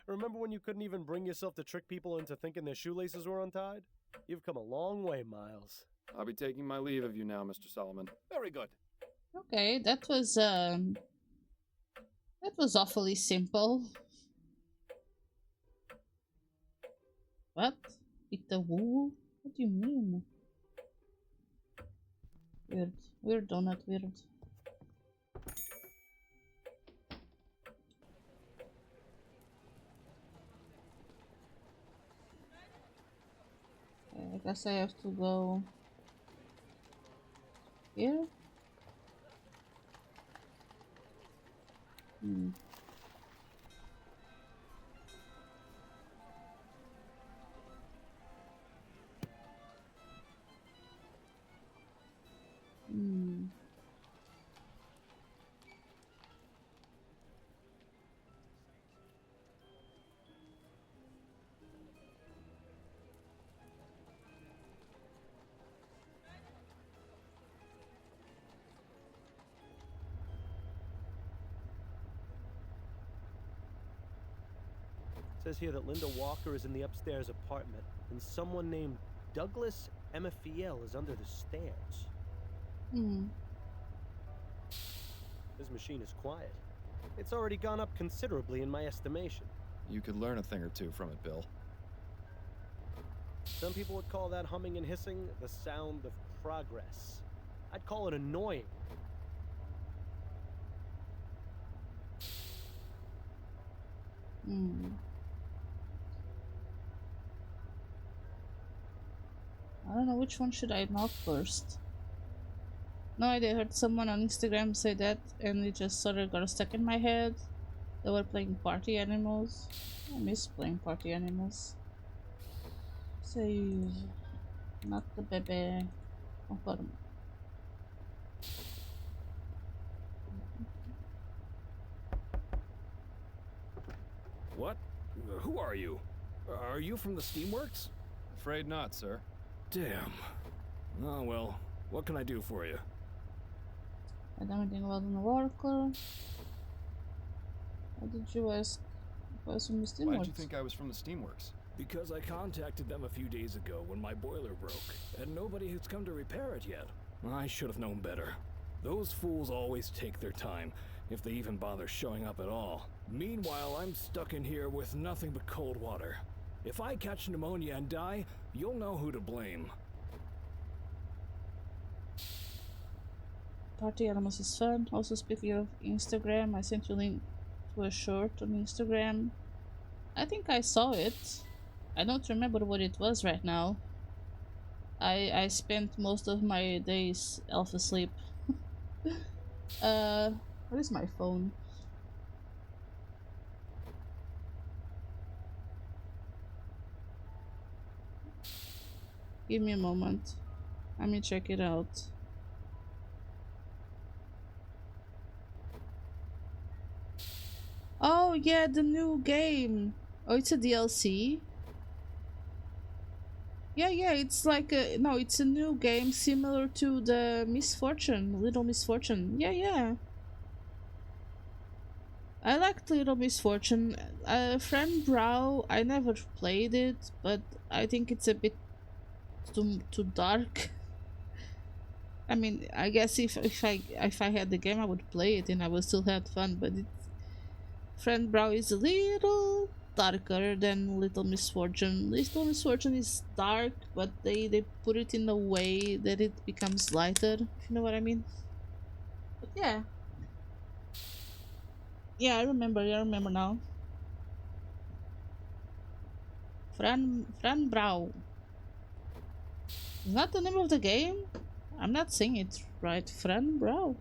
Remember when you couldn't even bring yourself to trick people into thinking their shoelaces were untied? You've come a long way, Miles. I'll be taking my leave of you now, Mr. Solomon. Very good. Okay, that was awfully simple. What? Eat the wool? What do you mean? Weird. Weird donut, weird. I guess I have to go here. Says here that Linda Walker is in the upstairs apartment, and someone named Douglas Emafiel is under the stairs. Hmm. His machine is quiet. It's already gone up considerably in my estimation. You could learn a thing or two from it, Bill. Some people would call that humming and hissing the sound of progress. I'd call it annoying. Hmm. I don't know which one should I knock first. No idea, I heard someone on Instagram say that and it just sort of got stuck in my head. They were playing party animals. I miss playing party animals. Save. Not the babeh. Confirm. What? Who are you? Are you from the Steamworks? Afraid not, sir. Damn. Oh well, what can I do for you? I don't know anything about the worker. Why did you ask if I was from the Steamworks? Why did you think I was from the Steamworks? Because I contacted them a few days ago when my boiler broke, and nobody has come to repair it yet. I should have known better. Those fools always take their time, if they even bother showing up at all. Meanwhile, I'm stuck in here with nothing but cold water. If I catch pneumonia and die, you'll know who to blame. Party animals is fun. Also, speaking of Instagram, I sent you a link to a short on Instagram. I think I saw it. I don't remember what it was right now. I spent most of my days half asleep. Where is my phone? Give me a moment. Let me check it out. Oh yeah, the new game. Oh, it's a DLC. Yeah, it's like a no, it's a new game similar to the Little Misfortune. Yeah. I liked Little Misfortune. Friend Brow, I never played it, but I think it's a bit too dark. I mean, I guess if I had the game, I would play it and I would still have fun. But Friend Brow is a little darker than Little Misfortune. Little Misfortune is dark, but they put it in a way that it becomes lighter, if you know what I mean. But yeah, I remember now. Fran Brow. Is that the name of the game? I'm not saying it right. Fran Brow.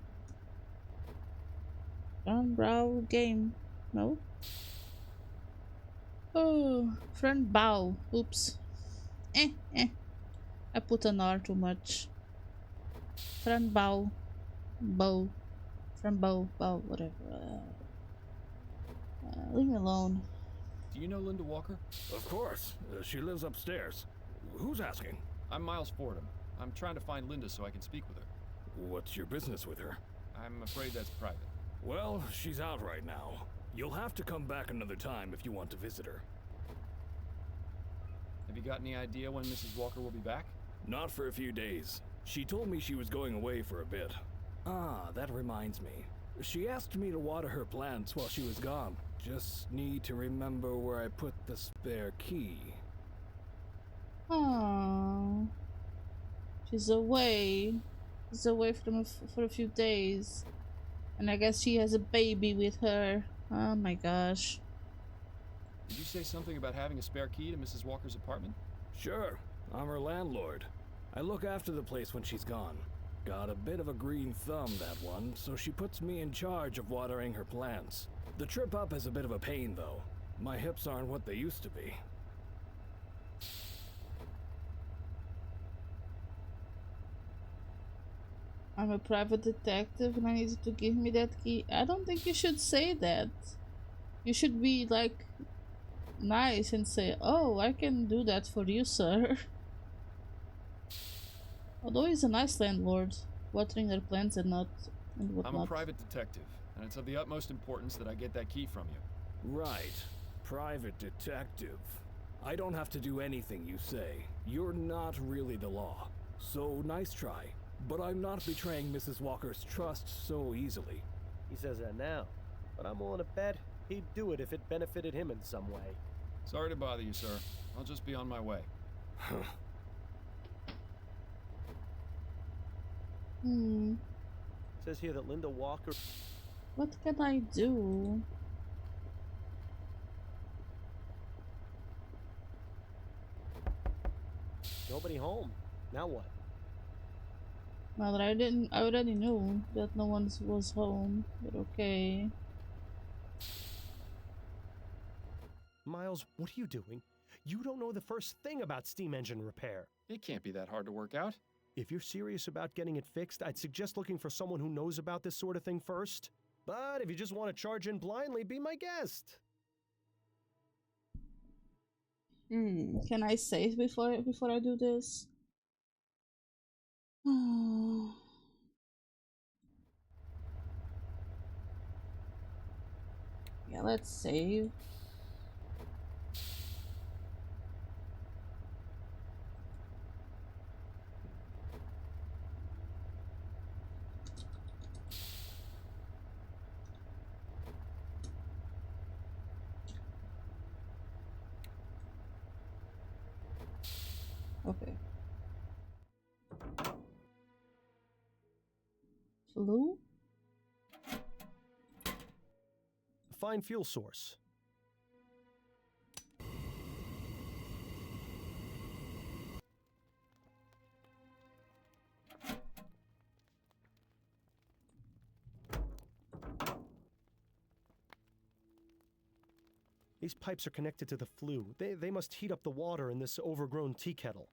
Fran Brow game. No? Oh, Fran Bow. Oops. I put an R too much. Fran Bow. Bow. Fran Bow. Bow. Whatever. Leave me alone. Do you know Linda Walker? Of course. She lives upstairs. Who's asking? I'm Miles Fordham. I'm trying to find Linda so I can speak with her. What's your business with her? I'm afraid that's private. Well, she's out right now. You'll have to come back another time if you want to visit her. Have you got any idea when Mrs. Walker will be back? Not for a few days. She told me she was going away for a bit. Ah, that reminds me. She asked me to water her plants while she was gone. Just need to remember where I put the spare key. Aww. She's away. She's away for a few days. And I guess she has a baby with her. Oh my gosh. Did you say something about having a spare key to Mrs. Walker's apartment? Sure. I'm her landlord. I look after the place when she's gone. Got a bit of a green thumb, that one, so she puts me in charge of watering her plants. The trip up is a bit of a pain, though. My hips aren't what they used to be. I'm a private detective and I need you to give me that key. I don't think you should say that. You should be like nice and say, oh, I can do that for you, sir. Although he's a nice landlord, watering their plants and whatnot. I'm a private detective, and it's of the utmost importance that I get that key from you. Right. Private detective. I don't have to do anything you say. You're not really the law. So nice try. But I'm not betraying Mrs. Walker's trust so easily. He says that now, but I'm willing to bet he'd do it if it benefited him in some way. Sorry to bother you, sir. I'll just be on my way. Says here that Linda Walker... What can I do? Nobody home. Now what? Well, I already knew that no one was home, but okay. Miles, what are you doing? You don't know the first thing about steam engine repair. It can't be that hard to work out. If you're serious about getting it fixed, I'd suggest looking for someone who knows about this sort of thing first. But if you just want to charge in blindly, be my guest. Can I save before I do this? Yeah, let's save. Okay. Blue? Find fuel source. These pipes are connected to the flue. They must heat up the water in this overgrown tea kettle.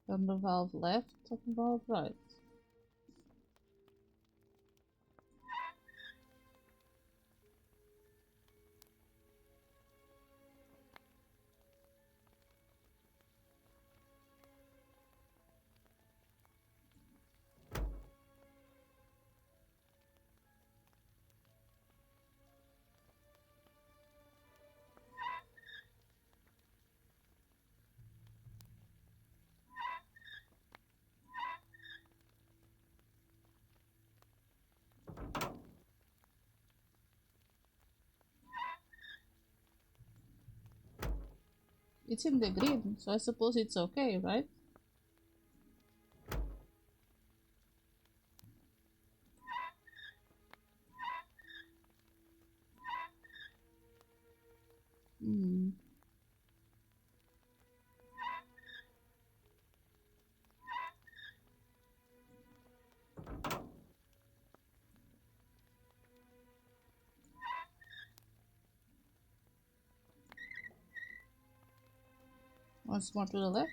Thunder valve left, thunder valve right. It's in the green, so I suppose it's okay, right? Once more to the left.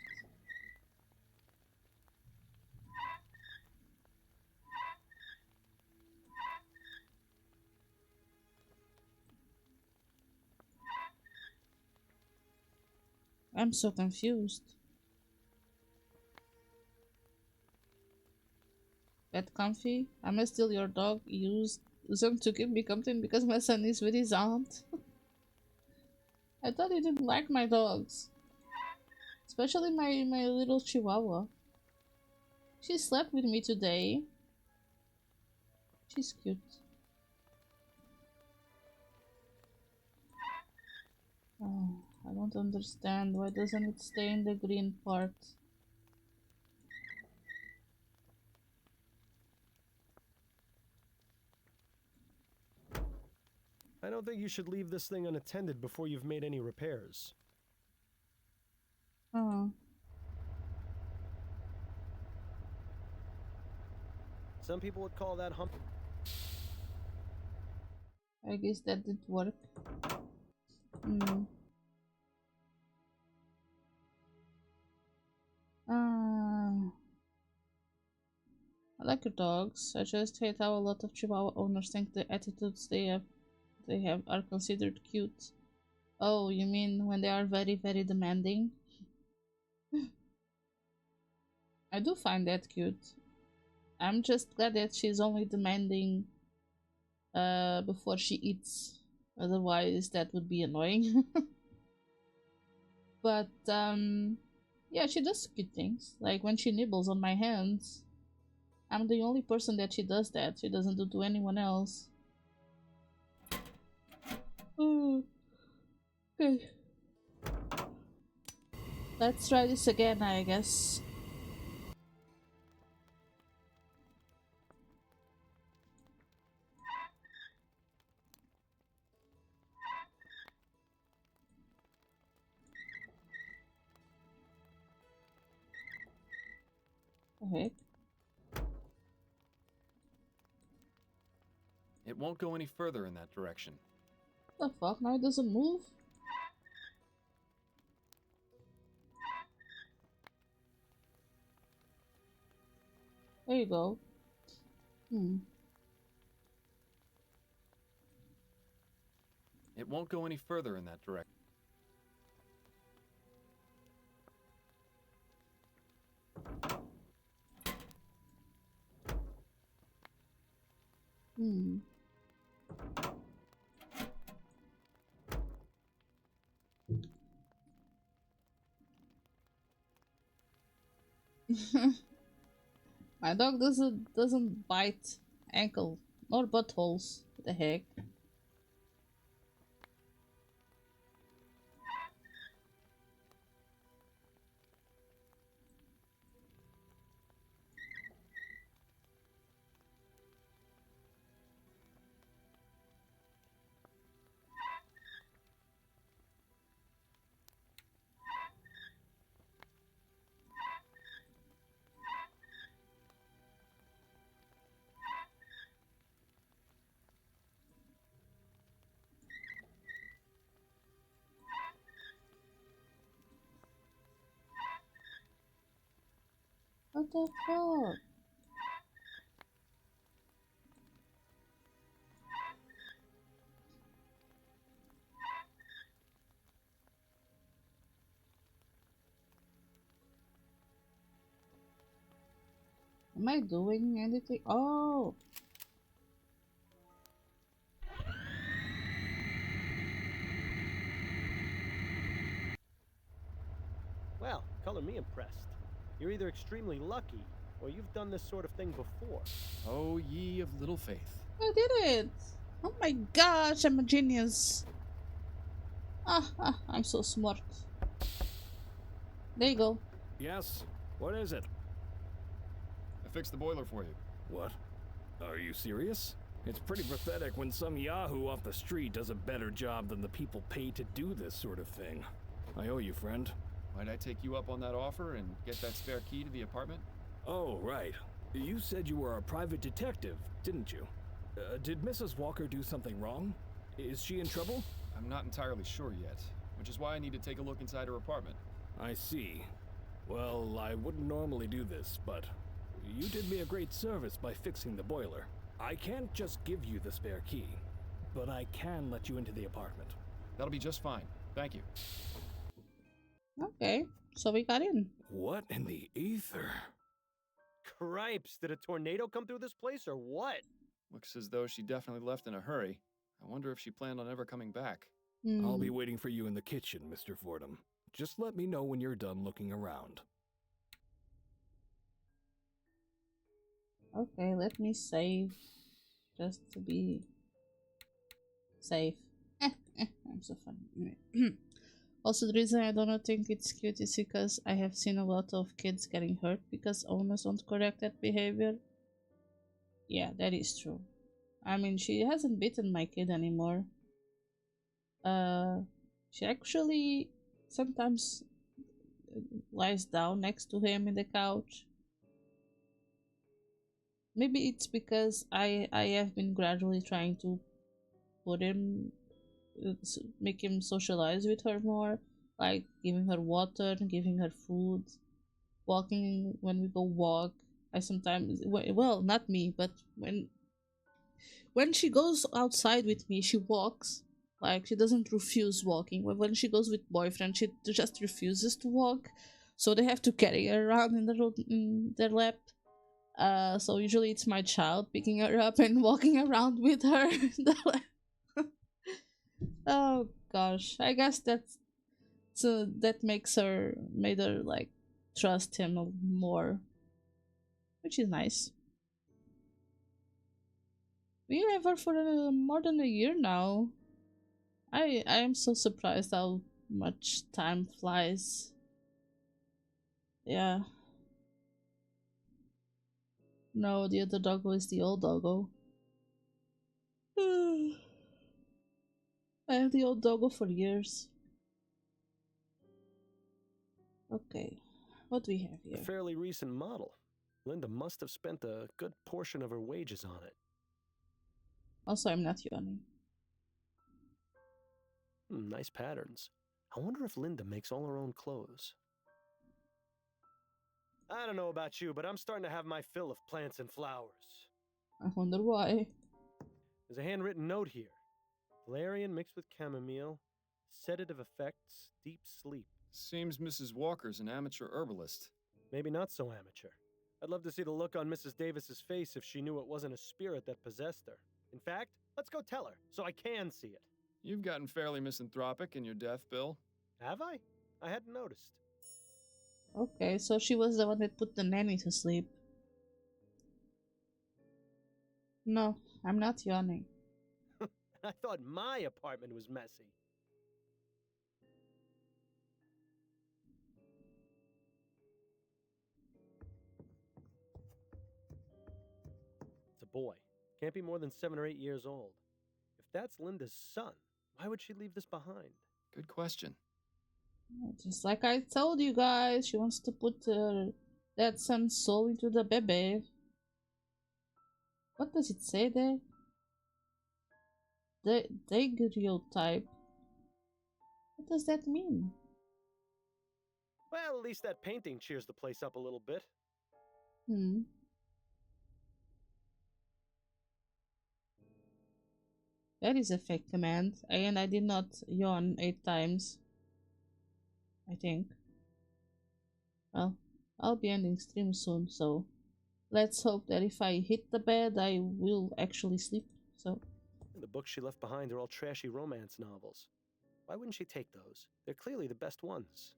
I'm so confused. Pet comfy? Am I still your dog? Use them to keep me company because my son is with his aunt. I thought you didn't like my dogs. Especially my little chihuahua. She slept with me today. She's cute. Oh, I don't understand. Why doesn't it stay in the green part? I don't think you should leave this thing unattended before you've made any repairs. Oh. Some people would call that hump. I guess that did work. I like your dogs. I just hate how a lot of Chihuahua owners think the attitudes they have are considered cute. Oh, you mean when they are very, very demanding? I do find that cute. I'm just glad that she's only demanding before she eats. Otherwise, that would be annoying. But, yeah, she does good things. Like when she nibbles on my hands, I'm the only person that she does that. She doesn't do to anyone else. Oh, okay. Let's try this again, I guess. Okay. It won't go any further in that direction. What the fuck? Now it doesn't move? There you go. It won't go any further in that direction. My dog doesn't bite ankle or buttholes. What the heck? What the fuck? Am I doing anything? Oh! Well, color me impressed. You're either extremely lucky, or you've done this sort of thing before. Oh, ye of little faith. I did it! Oh my gosh, I'm a genius. I'm so smart. There you go. Yes? What is it? I fixed the boiler for you. What? Are you serious? It's pretty pathetic when some yahoo off the street does a better job than the people paid to do this sort of thing. I owe you, friend. Might I take you up on that offer and get that spare key to the apartment? Oh, right. You said you were a private detective, didn't you? Did Mrs. Walker do something wrong? Is she in trouble? I'm not entirely sure yet, which is why I need to take a look inside her apartment. I see. Well, I wouldn't normally do this, but you did me a great service by fixing the boiler. I can't just give you the spare key, but I can let you into the apartment. That'll be just fine. Thank you. Okay, so we got in. What in the ether? Cripes, did a tornado come through this place or what? Looks as though she definitely left in a hurry. I wonder if she planned on ever coming back. I'll be waiting for you in the kitchen, Mr. Fordham. Just let me know when you're done looking around. Okay, let me save. Just to be safe. I'm so funny. Also, the reason I don't think it's cute is because I have seen a lot of kids getting hurt because owners don't correct that behavior. Yeah, that is true. I mean, she hasn't bitten my kid anymore. She actually sometimes lies down next to him in the couch. Maybe it's because I have been gradually trying to put him, make him socialize with her more, like giving her water, giving her food, walking when we go walk. I sometimes, well, not me, but when she goes outside with me, she walks. Like, she doesn't refuse walking. When she goes with boyfriend, she just refuses to walk. So they have to carry her around in their lap. So usually it's my child picking her up and walking around with her in the lap. Oh gosh, I guess that made her like trust him more, which is nice. We have her for more than a year now. I am so surprised how much time flies. Yeah. No, the other doggo is the old doggo. I have the old doggo for years. Okay, what do we have A here? fairly recent model. Linda must have spent a good portion of her wages on it. Also, I'm not yawning. Nice patterns. I wonder if Linda makes all her own clothes. I don't know about you, but I'm starting to have my fill of plants and flowers. I wonder why. There's a handwritten note here. Valerian mixed with chamomile, sedative effects, deep sleep. Seems Mrs. Walker's an amateur herbalist. Maybe not so amateur. I'd love to see the look on Mrs. Davis's face if she knew it wasn't a spirit that possessed her. In fact, let's go tell her, so I can see it. You've gotten fairly misanthropic in your death, Bill. Have I? I hadn't noticed. Okay, so she was the one that put the nanny to sleep. No, I'm not yawning. I thought my apartment was messy. It's a boy. Can't be more than 7 or 8 years old. If that's Linda's son, why would she leave this behind? Good question. Just like I told you guys, she wants to put that son's soul into the babeh. What does it say there? The daguerreotype. What does that mean? Well, at least that painting cheers the place up a little bit. That is a fake command, and I did not yawn 8 times. I think. Well, I'll be ending stream soon, so let's hope that if I hit the bed, I will actually sleep. So. The books she left behind are all trashy romance novels. Why wouldn't she take those? They're clearly the best ones.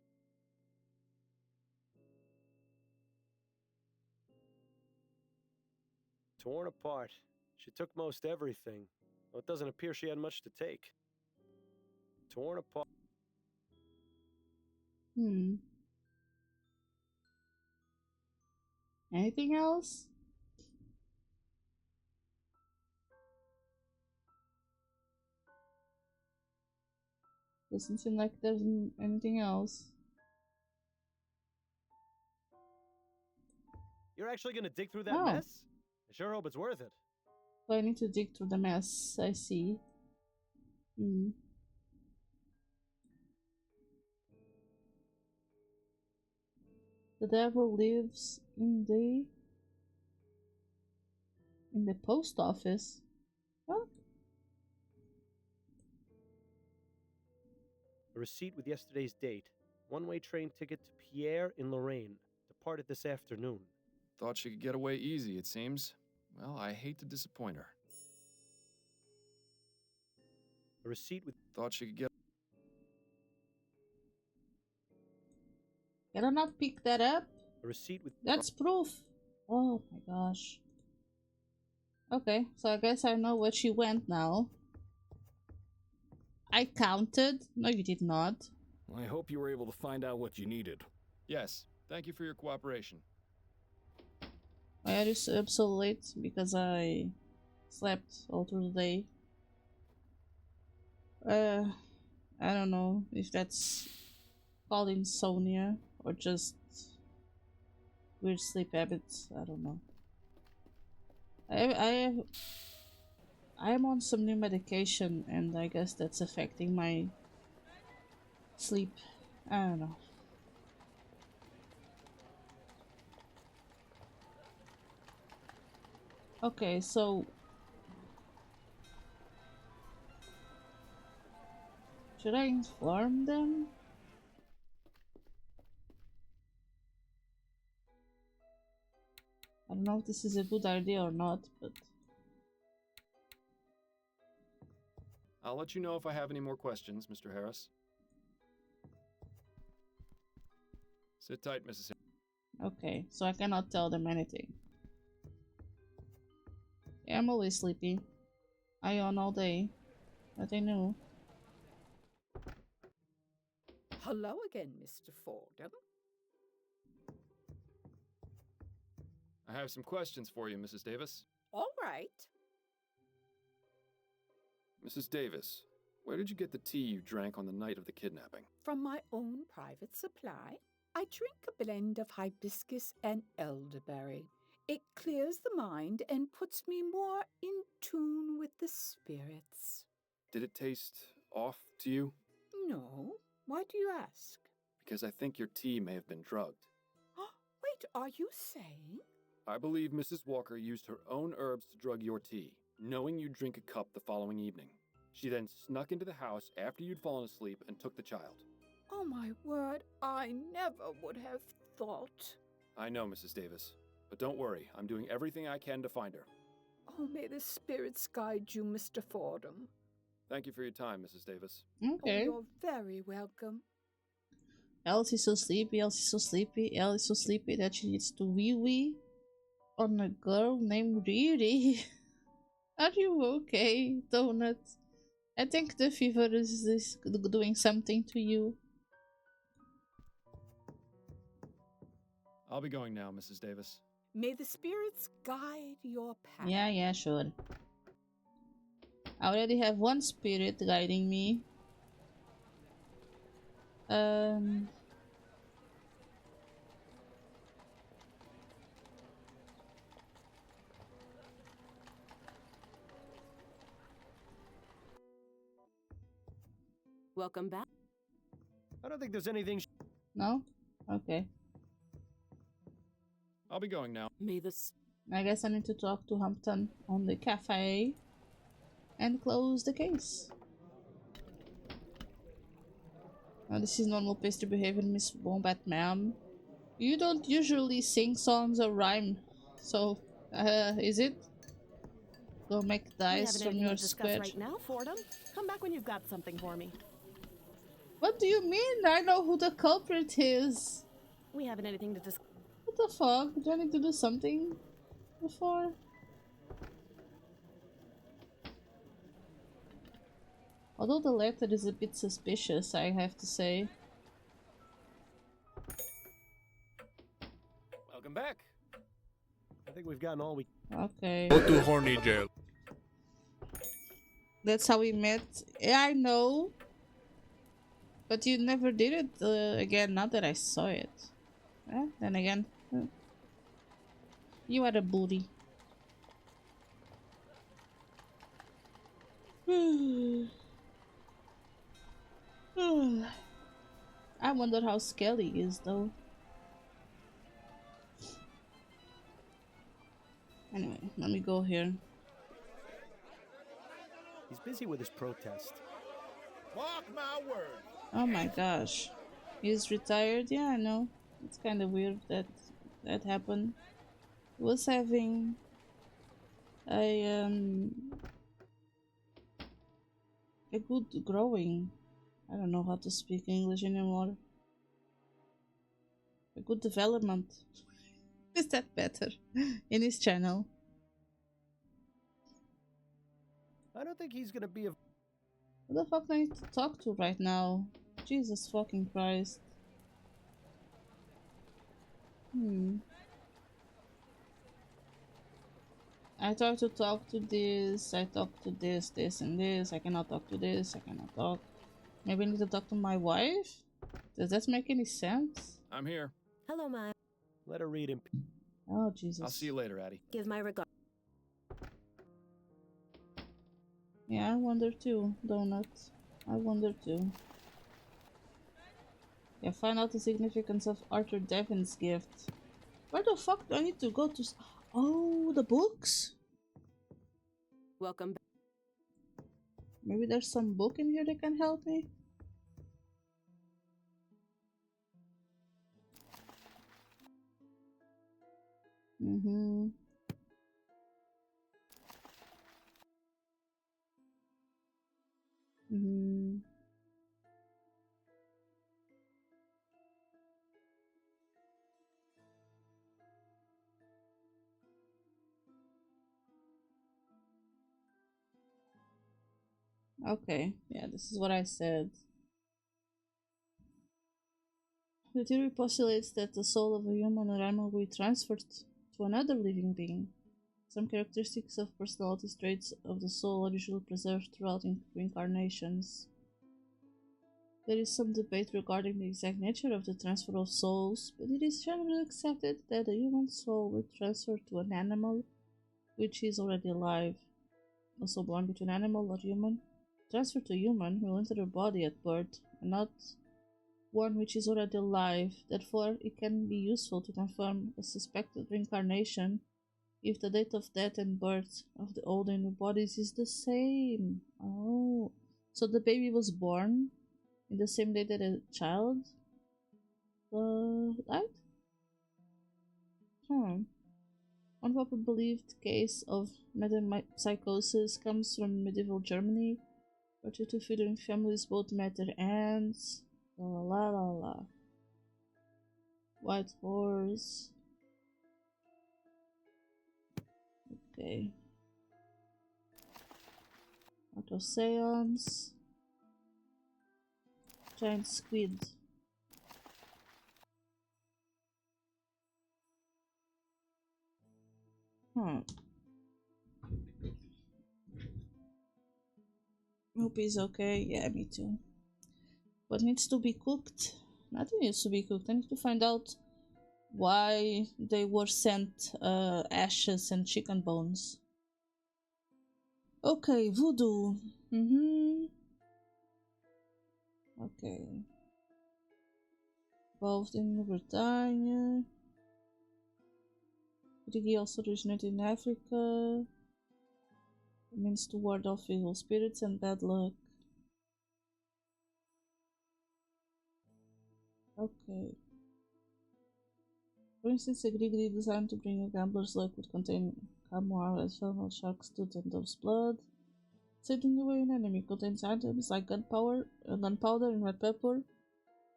Torn apart. She took most everything. Well, it doesn't appear she had much to take. Torn apart. Anything else? Doesn't seem like there's anything else. You're actually gonna dig through that mess? I sure hope it's worth it. So I need to dig through the mess, I see. The devil lives in the post office. What? A receipt with yesterday's date. One-way train ticket to Pierre in Lorraine. Departed this afternoon. Thought she could get away easy, it seems. Well, I hate to disappoint her. A receipt with... Thought she could get... Can I not pick that up? A receipt with... That's proof. Oh my gosh. Okay, so I guess I know where she went now. I counted. No, you did not. I hope you were able to find out what you needed. Yes, thank you for your cooperation. I had to up so late because I slept all through the day. I don't know if that's called insomnia or just weird sleep habits. I don't know. I am on some new medication and I guess that's affecting my sleep. I don't know. Okay, so should I inform them? I don't know if this is a good idea or not, but I'll let you know if I have any more questions, Mr. Harris. Sit tight, Mrs. Harris. Okay, so I cannot tell them anything. Yeah, I'm always sleepy. I yawn all day. Nothing new. Hello again, Mr. Fordham. I have some questions for you, Mrs. Davis. All right. Mrs. Davis, where did you get the tea you drank on the night of the kidnapping? From my own private supply, I drink a blend of hibiscus and elderberry. It clears the mind and puts me more in tune with the spirits. Did it taste off to you? No. Why do you ask? Because I think your tea may have been drugged. Wait, are you saying? I believe Mrs. Walker used her own herbs to drug your tea, knowing you'd drink a cup the following evening. She then snuck into the house after you'd fallen asleep and took the child. Oh my word, I never would have thought. I know, Mrs. Davis. But don't worry, I'm doing everything I can to find her. Oh, may the spirits guide you, Mr. Fordham. Thank you for your time, Mrs. Davis. Okay. Oh, you're very welcome. Elsie's so sleepy, Elsie's so sleepy, Ellie's so sleepy that she needs to wee-wee on a girl named Riri. Are you okay, Donut? I think the fever is doing something to you. I'll be going now, Mrs. Davis. May the spirits guide your path. Yeah, sure. I already have one spirit guiding me. Welcome back. I don't think there's anything. No? Okay. I'll be going now. May this. I guess I need to talk to Hampton on the cafe and close the case. Oh, this is normal pastry behavior, Miss Wombat, ma'am. You don't usually sing songs or rhyme, so is it? Go make dice from your square. Right now, Fordham. Come back when you've got something for me. What do you mean? I know who the culprit is. We haven't anything to discuss. What the fuck? Do I need to do something before? Although the letter is a bit suspicious, I have to say. Welcome back. I think we've gotten all we. Okay. Go to horny jail. That's how we met. Yeah, I know. But you never did it again, not that I saw it. Then again. You are a booty. I wonder how Skelly is though. Anyway, let me go here. He's busy with his protest. Mark my word. Oh my gosh. He's retired? Yeah, I know. It's kind of weird that that happened. He was having a good growing. I don't know how to speak English anymore. A good development. Is that better? In his channel. I don't think he's gonna be a. Who the fuck do I need to talk to right now? Jesus fucking Christ. I try to talk to this, I talk to this, this and this. I cannot talk to this, I cannot talk. Maybe I need to talk to my wife? Does that make any sense? I'm here. Hello, Maya. Let her read him. Oh, Jesus. I'll see you later, Addie. Give my regards. Yeah, I wonder too, Donut. I wonder too. Yeah, find out the significance of Arthur Devin's gift. Where the fuck do I need to go to? Oh, the books? Welcome back. Maybe there's some book in here that can help me? Okay, yeah, this is what I said. The theory postulates that the soul of a human or animal will be transferred to another living being. Some characteristics of personality traits of the soul are usually preserved throughout reincarnations. There is some debate regarding the exact nature of the transfer of souls, but it is generally accepted that a human soul will transfer to an animal which is already alive. A soul belonging to an animal or human transferred to a human will enter a body at birth, and not one which is already alive. Therefore, it can be useful to confirm a suspected reincarnation if the date of death and birth of the old and new bodies is the same. Oh, so the baby was born in the same day that a child died? One popular believed case of metempsychosis comes from medieval Germany, where two feuding families both met their ends. La la la la. White horse. Okay. Auto seance. Giant squid. Hope he's okay. Yeah, me too. What needs to be cooked? Nothing needs to be cooked. I need to find out why they were sent ashes and chicken bones. Okay, voodoo. Okay. Involved in Britannia. Rigi also originated in Africa. It means to ward off evil spirits and bad luck. Okay. For instance, a grigri designed to bring a gambler's luck would contain camoar as well as shark's tooth and dove's blood. Sending away an enemy contains items like gunpowder and red pepper.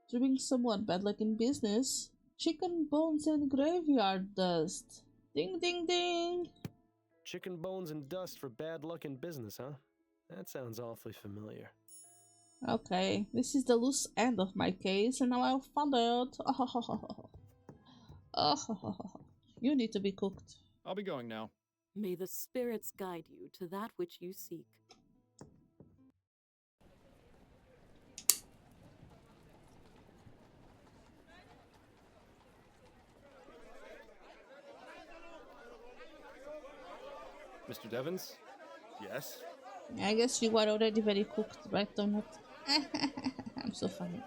To bring someone bad luck in business, chicken bones and graveyard dust. Ding ding ding! Chicken bones and dust for bad luck in business, huh? That sounds awfully familiar. Okay, this is the loose end of my case, and now I've found out. You need to be cooked. I'll be going now. May the spirits guide you to that which you seek. Mr. Devons? Yes? I guess you are already very cooked, right, Donut? I'm so funny.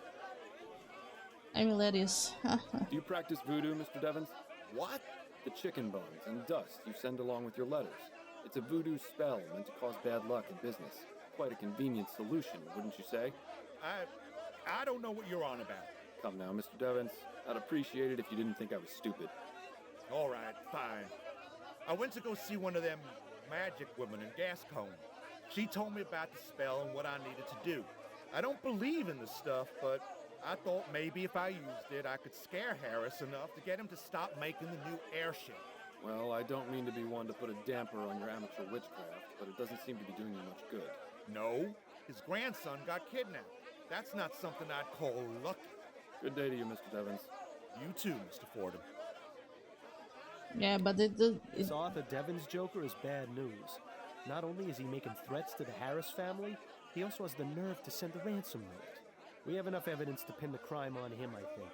I'm hilarious. Do you practice voodoo, Mr. Devons? What? The chicken bones and dust you send along with your letters. It's a voodoo spell meant to cause bad luck in business. Quite a convenient solution, wouldn't you say? I don't know what you're on about. Come now, Mr. Devons. I'd appreciate it if you didn't think I was stupid. All right, fine. I went to go see one of them magic women in Gascon. She told me about the spell and what I needed to do. I don't believe in the stuff, but I thought maybe if I used it, I could scare Harris enough to get him to stop making the new airship. Well, I don't mean to be one to put a damper on your amateur witchcraft, but it doesn't seem to be doing you much good. No, his grandson got kidnapped. That's not something I'd call lucky. Good day to you, Mr. Devons. You too, Mr. Fordham. Yeah, but This Arthur Devons Joker is bad news. Not only is he making threats to the Harris family, he also has the nerve to send a ransom note. We have enough evidence to pin the crime on him, I think.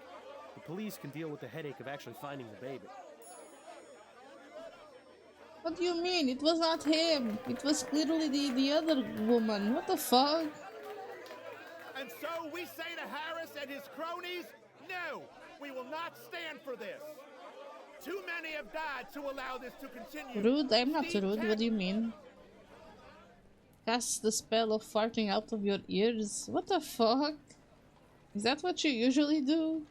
The police can deal with the headache of actually finding the baby. What do you mean? It was not him. It was clearly the other woman. What the fuck? And so we say to Harris and his cronies, no, we will not stand for this. Too many have died to allow this to continue. Rude? I'm not rude. What do you mean? Cast the spell of farting out of your ears? What the fuck? Is that what you usually do?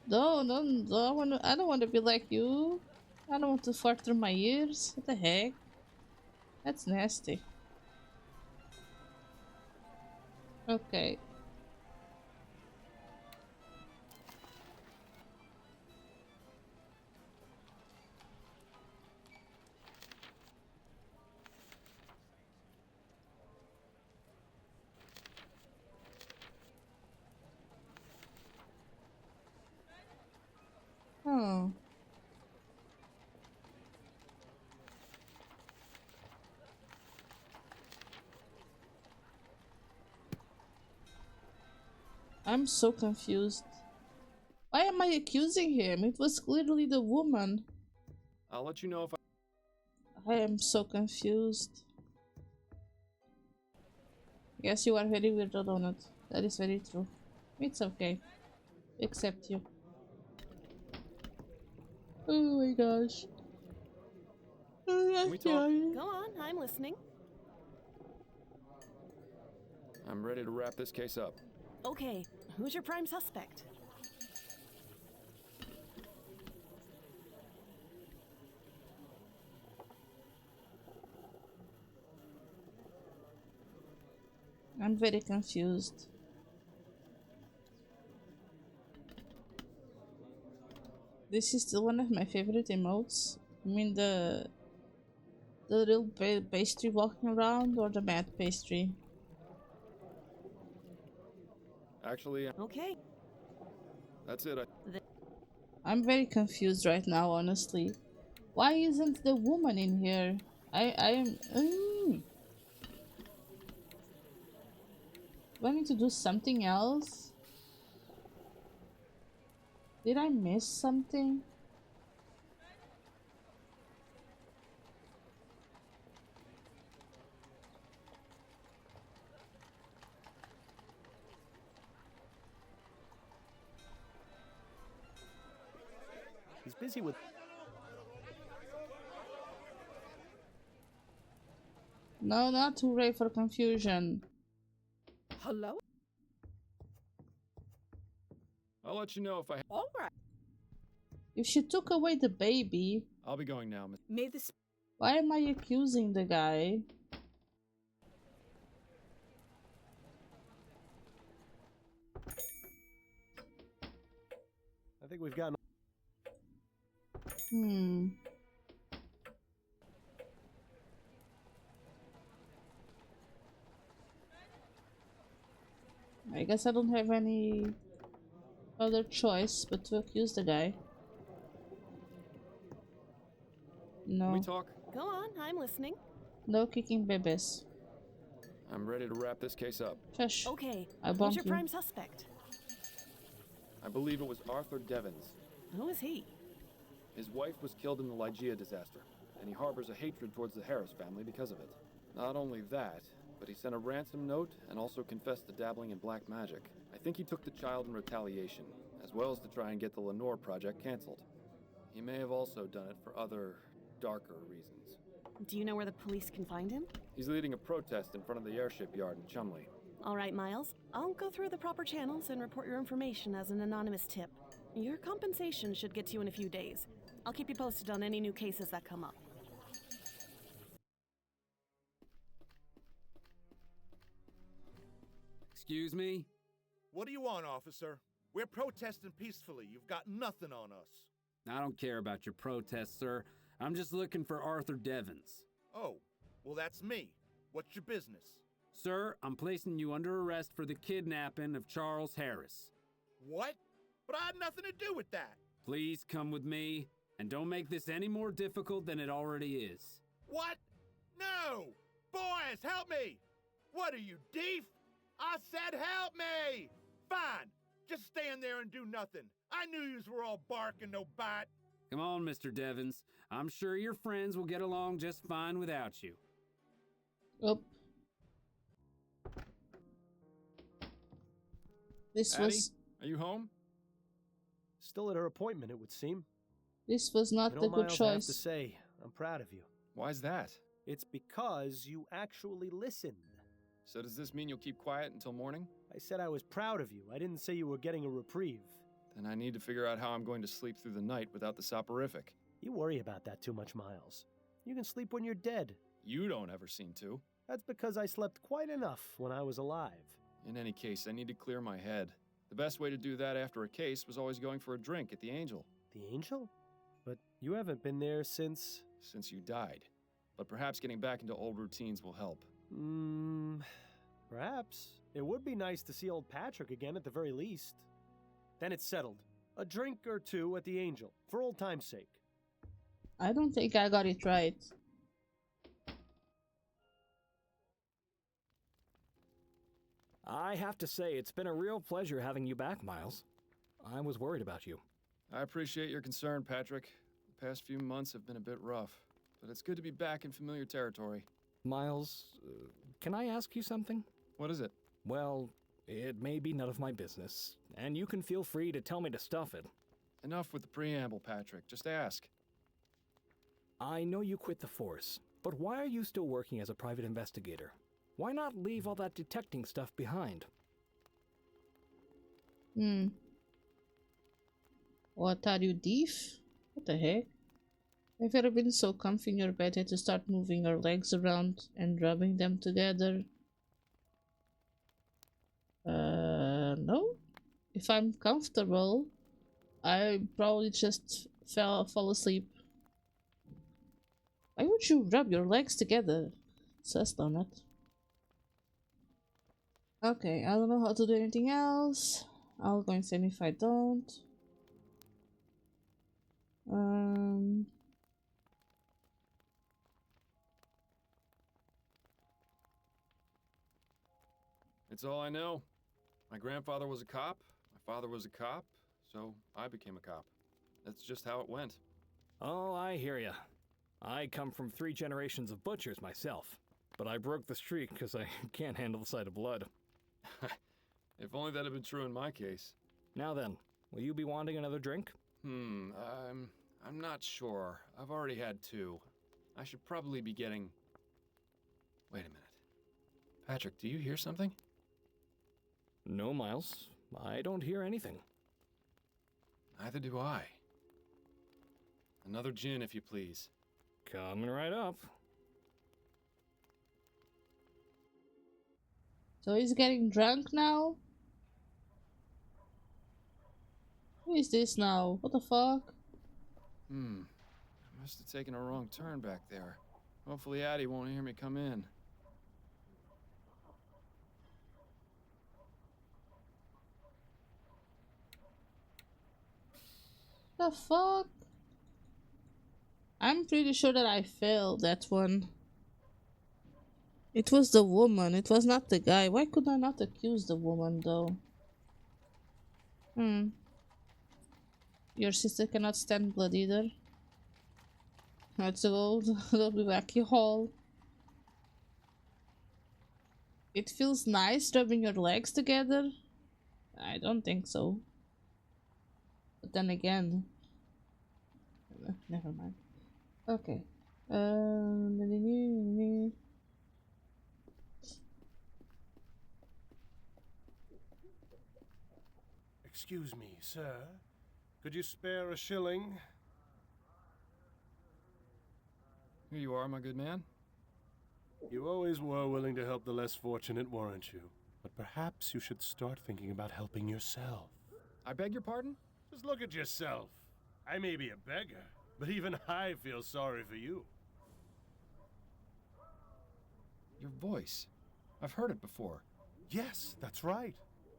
No, I don't want to be like you. I don't want to fart through my ears. What the heck? That's nasty. Okay. Huh. I'm so confused. Why am I accusing him? It was clearly the woman. I'll let you know if I am so confused. Yes, you are very weird, Donut. That is very true. It's okay. Accept you. Oh my gosh. Can we talk? Go on, I'm listening. I'm ready to wrap this case up. Okay, who's your prime suspect? I'm very confused. This is still one of my favorite emotes. I mean the little pastry walking around, or the matte pastry? Actually, okay. That's it. I'm very confused right now, honestly. Why isn't the woman in here? I am. Do I need to do something else? Did I miss something? He's busy with... No, not hooray for confusion. Hello? I'll let you know if I... All right. If she took away the baby... I'll be going now, Miss... May this... Why am I accusing the guy? I think we've gotten... I guess I don't have any other choice but to accuse the guy. No. Can we talk? Go on, I'm listening. No kicking babies. I'm ready to wrap this case up. Shush. Okay, I who's bonk your you. prime suspect? I believe it was Arthur Devons. Who is he? His wife was killed in the Lygia disaster, and he harbors a hatred towards the Harris family because of it. Not only that, but he sent a ransom note and also confessed to dabbling in black magic. I think he took the child in retaliation, as well as to try and get the Lenore project canceled. He may have also done it for other, darker reasons. Do you know where the police can find him? He's leading a protest in front of the airship yard in Chumley. All right, Miles. I'll go through the proper channels and report your information as an anonymous tip. Your compensation should get to you in a few days. I'll keep you posted on any new cases that come up. Excuse me? What do you want, officer? We're protesting peacefully. You've got nothing on us. I don't care about your protest, sir. I'm just looking for Arthur Devons. Oh, well, that's me. What's your business? Sir, I'm placing you under arrest for the kidnapping of Charles Harris. What? But I had nothing to do with that. Please come with me, and don't make this any more difficult than it already is. What? No! Boys, help me! What are you, deef? I said help me! Fine. Just stand there and do nothing. I knew yous were all bark and no bite. Come on, Mr. Devons. I'm sure your friends will get along just fine without you. Oh. This Addie, was... are you home? Still at her appointment, it would seem. This was not the good Miles, I have to choice. say, I'm proud of you. Why's that? It's because you actually listened. So does this mean you'll keep quiet until morning? I said I was proud of you. I didn't say you were getting a reprieve. Then I need to figure out how I'm going to sleep through the night without the soporific. You worry about that too much, Miles. You can sleep when you're dead. You don't ever seem to. That's because I slept quite enough when I was alive. In any case, I need to clear my head. The best way to do that after a case was always going for a drink at the Angel. The Angel? But you haven't been there since... Since you died. But perhaps getting back into old routines will help. Perhaps. It would be nice to see old Patrick again at the very least. Then it's settled. A drink or two at the Angel, for old time's sake. I don't think I got it right. I have to say, it's been a real pleasure having you back, Miles. I was worried about you. I appreciate your concern, Patrick. The past few months have been a bit rough, but it's good to be back in familiar territory. Miles, can I ask you something? What is it? Well, it may be none of my business, and you can feel free to tell me to stuff it. Enough with the preamble, Patrick. Just ask. I know you quit the force, but why are you still working as a private investigator? Why not leave all that detecting stuff behind? What are you, thief? What the heck? Have you ever been so comfy in your bed that you start moving your legs around and rubbing them together? No. If I'm comfortable, I probably just fall asleep. Why would you rub your legs together? Sus on it. Okay, I don't know how to do anything else. I'll go insane if I don't. It's all I know. My grandfather was a cop, my father was a cop, so I became a cop. That's just how it went. Oh, I hear ya. I come from 3 generations of butchers myself, but I broke the streak because I can't handle the sight of blood. If only that had been true in my case. Now then, will you be wanting another drink? I'm not sure. I've already had 2. I should probably be getting... Wait a minute. Patrick, do you hear something? No, Miles. I don't hear anything. Neither do I. Another gin, if you please. Coming right up. So he's getting drunk now? Who is this now? What the fuck? I must have taken a wrong turn back there. Hopefully Addie won't hear me come in. The fuck? I'm pretty sure that I failed that one. It was the woman, it was not the guy. Why could I not accuse the woman though? Your sister cannot stand blood either. Let's go to the wacky hall. It feels nice rubbing your legs together? I don't think so. But then again... Never mind. Okay. Excuse me, sir. Could you spare a shilling? Here you are, my good man. You always were willing to help the less fortunate, weren't you? But perhaps you should start thinking about helping yourself. I beg your pardon? Just look at yourself. I may be a beggar, but even I feel sorry for you. Your voice. I've heard it before. Yes, that's right.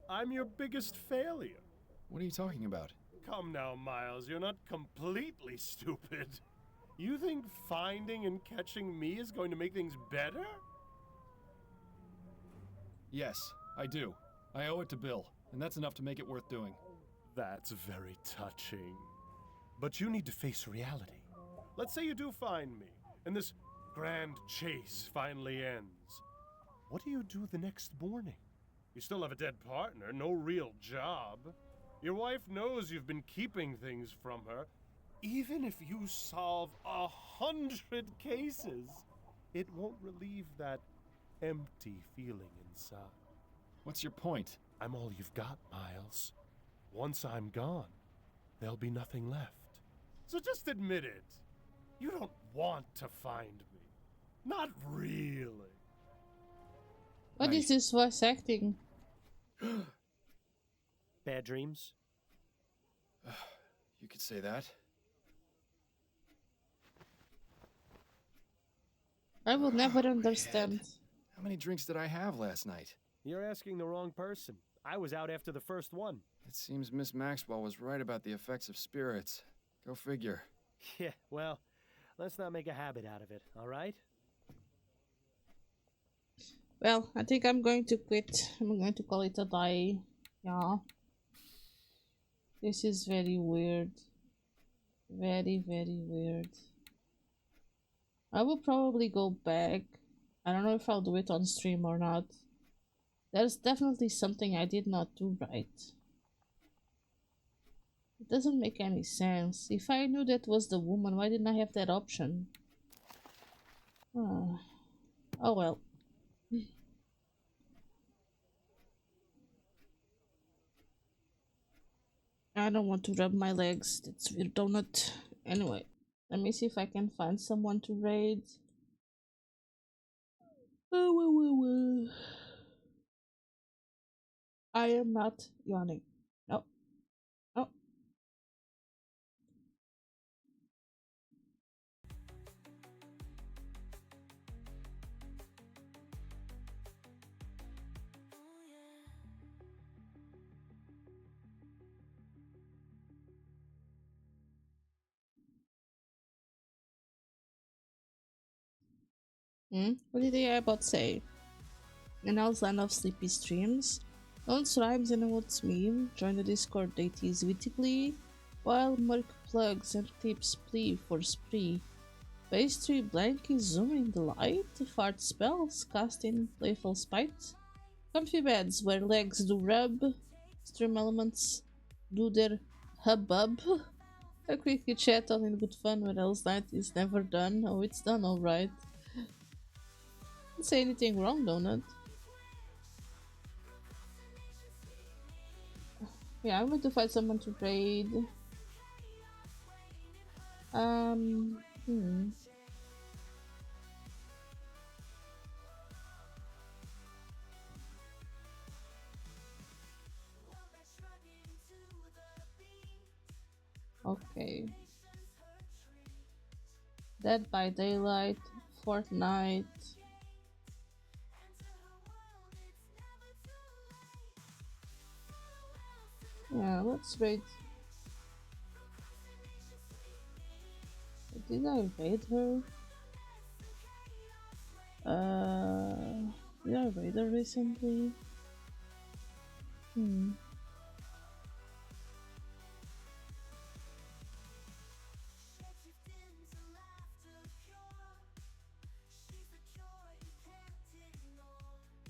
I'm your biggest failure. What are you talking about? Come now, Miles, you're not completely stupid. You think finding and catching me is going to make things better? Yes, I do. I owe it to Bill, and that's enough to make it worth doing. That's very touching. But you need to face reality. Let's say you do find me, and this grand chase finally ends. What do you do the next morning? You still have a dead partner, no real job. Your wife knows you've been keeping things from her. Even if you solve 100 cases, it won't relieve that empty feeling inside. What's your point? I'm all you've got, Miles. Once I'm gone, there'll be nothing left. So just admit it. You don't want to find me. Not really. What is this voice acting? Bad dreams? You could say that. I will never understand. How many drinks did I have last night? You're asking the wrong person. I was out after the first one. It seems Miss Maxwell was right about the effects of spirits. Go figure. Yeah, well, let's not make a habit out of it, alright? Well, I think I'm going to quit. I'm going to call it a day. Yeah. This is very weird. Very, very weird. I will probably go back. I don't know if I'll do it on stream or not. There's definitely something I did not do right. It doesn't make any sense. If I knew that was the woman, why didn't I have that option? Oh well. I don't want to rub my legs. That's weird donut. Anyway, let me see if I can find someone to raid. I am not yawning. No. No. What did the airbot say? In our land of sleepy streams, don't rhymes and what's meme, join the Discord deities wittingly, while Merc plugs and tips plea for spree. Pastry blank is zooming the light, fart spells, casting playful spite. Comfy beds where legs do rub, stream elements do their hubbub. A quick chat all in good fun where else night is never done. Oh, it's done alright. Didn't say anything wrong, Donut. Yeah, I'm going to find someone to raid. Okay. Dead by Daylight, Fortnite. Yeah, let's raid. Did I raid her? Did I raid her recently?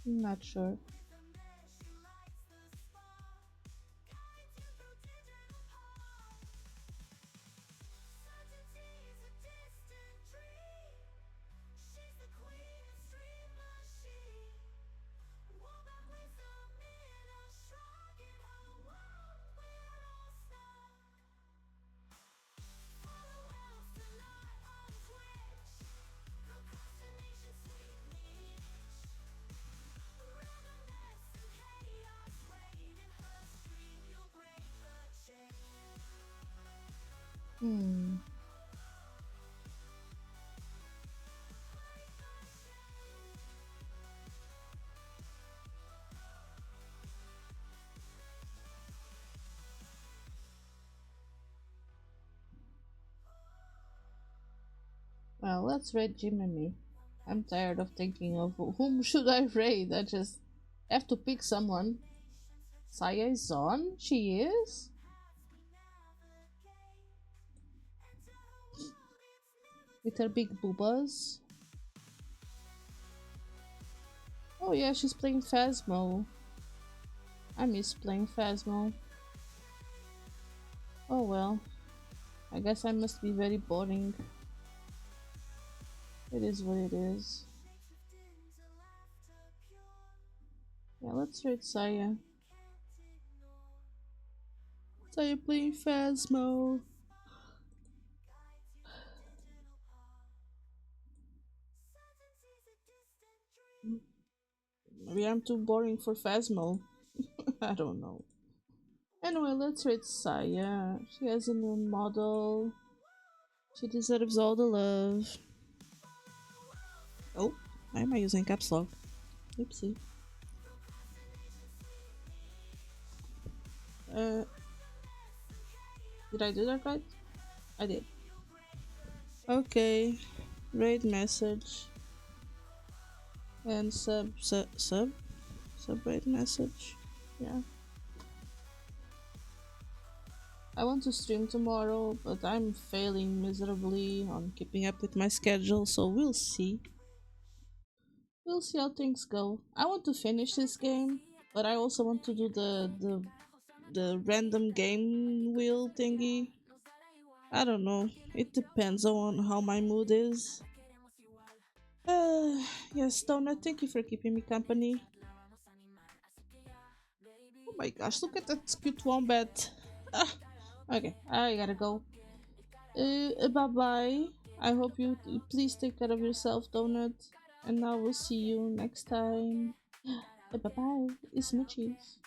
Not sure. Well, let's raid Jim and me. I'm tired of thinking of whom should I raid. I just have to pick someone. Saya is on? She is? With her big boobas. Oh yeah, she's playing Phasmo. I miss playing Phasmo. Oh well. I guess I must be very boring. It is what it is. Yeah, let's raid Saya. Saya playing Phasmo. Maybe I'm too boring for Phasmo. I don't know. Anyway, let's raid Saya. She has a new model. She deserves all the love. Oh, why am I using caps lock? Oopsie. Did I do that right? I did. Okay. Raid message. And sub raid message. Yeah. I want to stream tomorrow, but I'm failing miserably on keeping up with my schedule, so we'll see. We'll see how things go. I want to finish this game, but I also want to do the random game wheel thingy. I don't know. It depends on how my mood is. Yes, Donut, thank you for keeping me company. Oh my gosh, look at that cute wombat. Okay, I gotta go. Bye bye. I hope you please take care of yourself, Donut. And I will see you next time. Bye bye. It's Smoochies.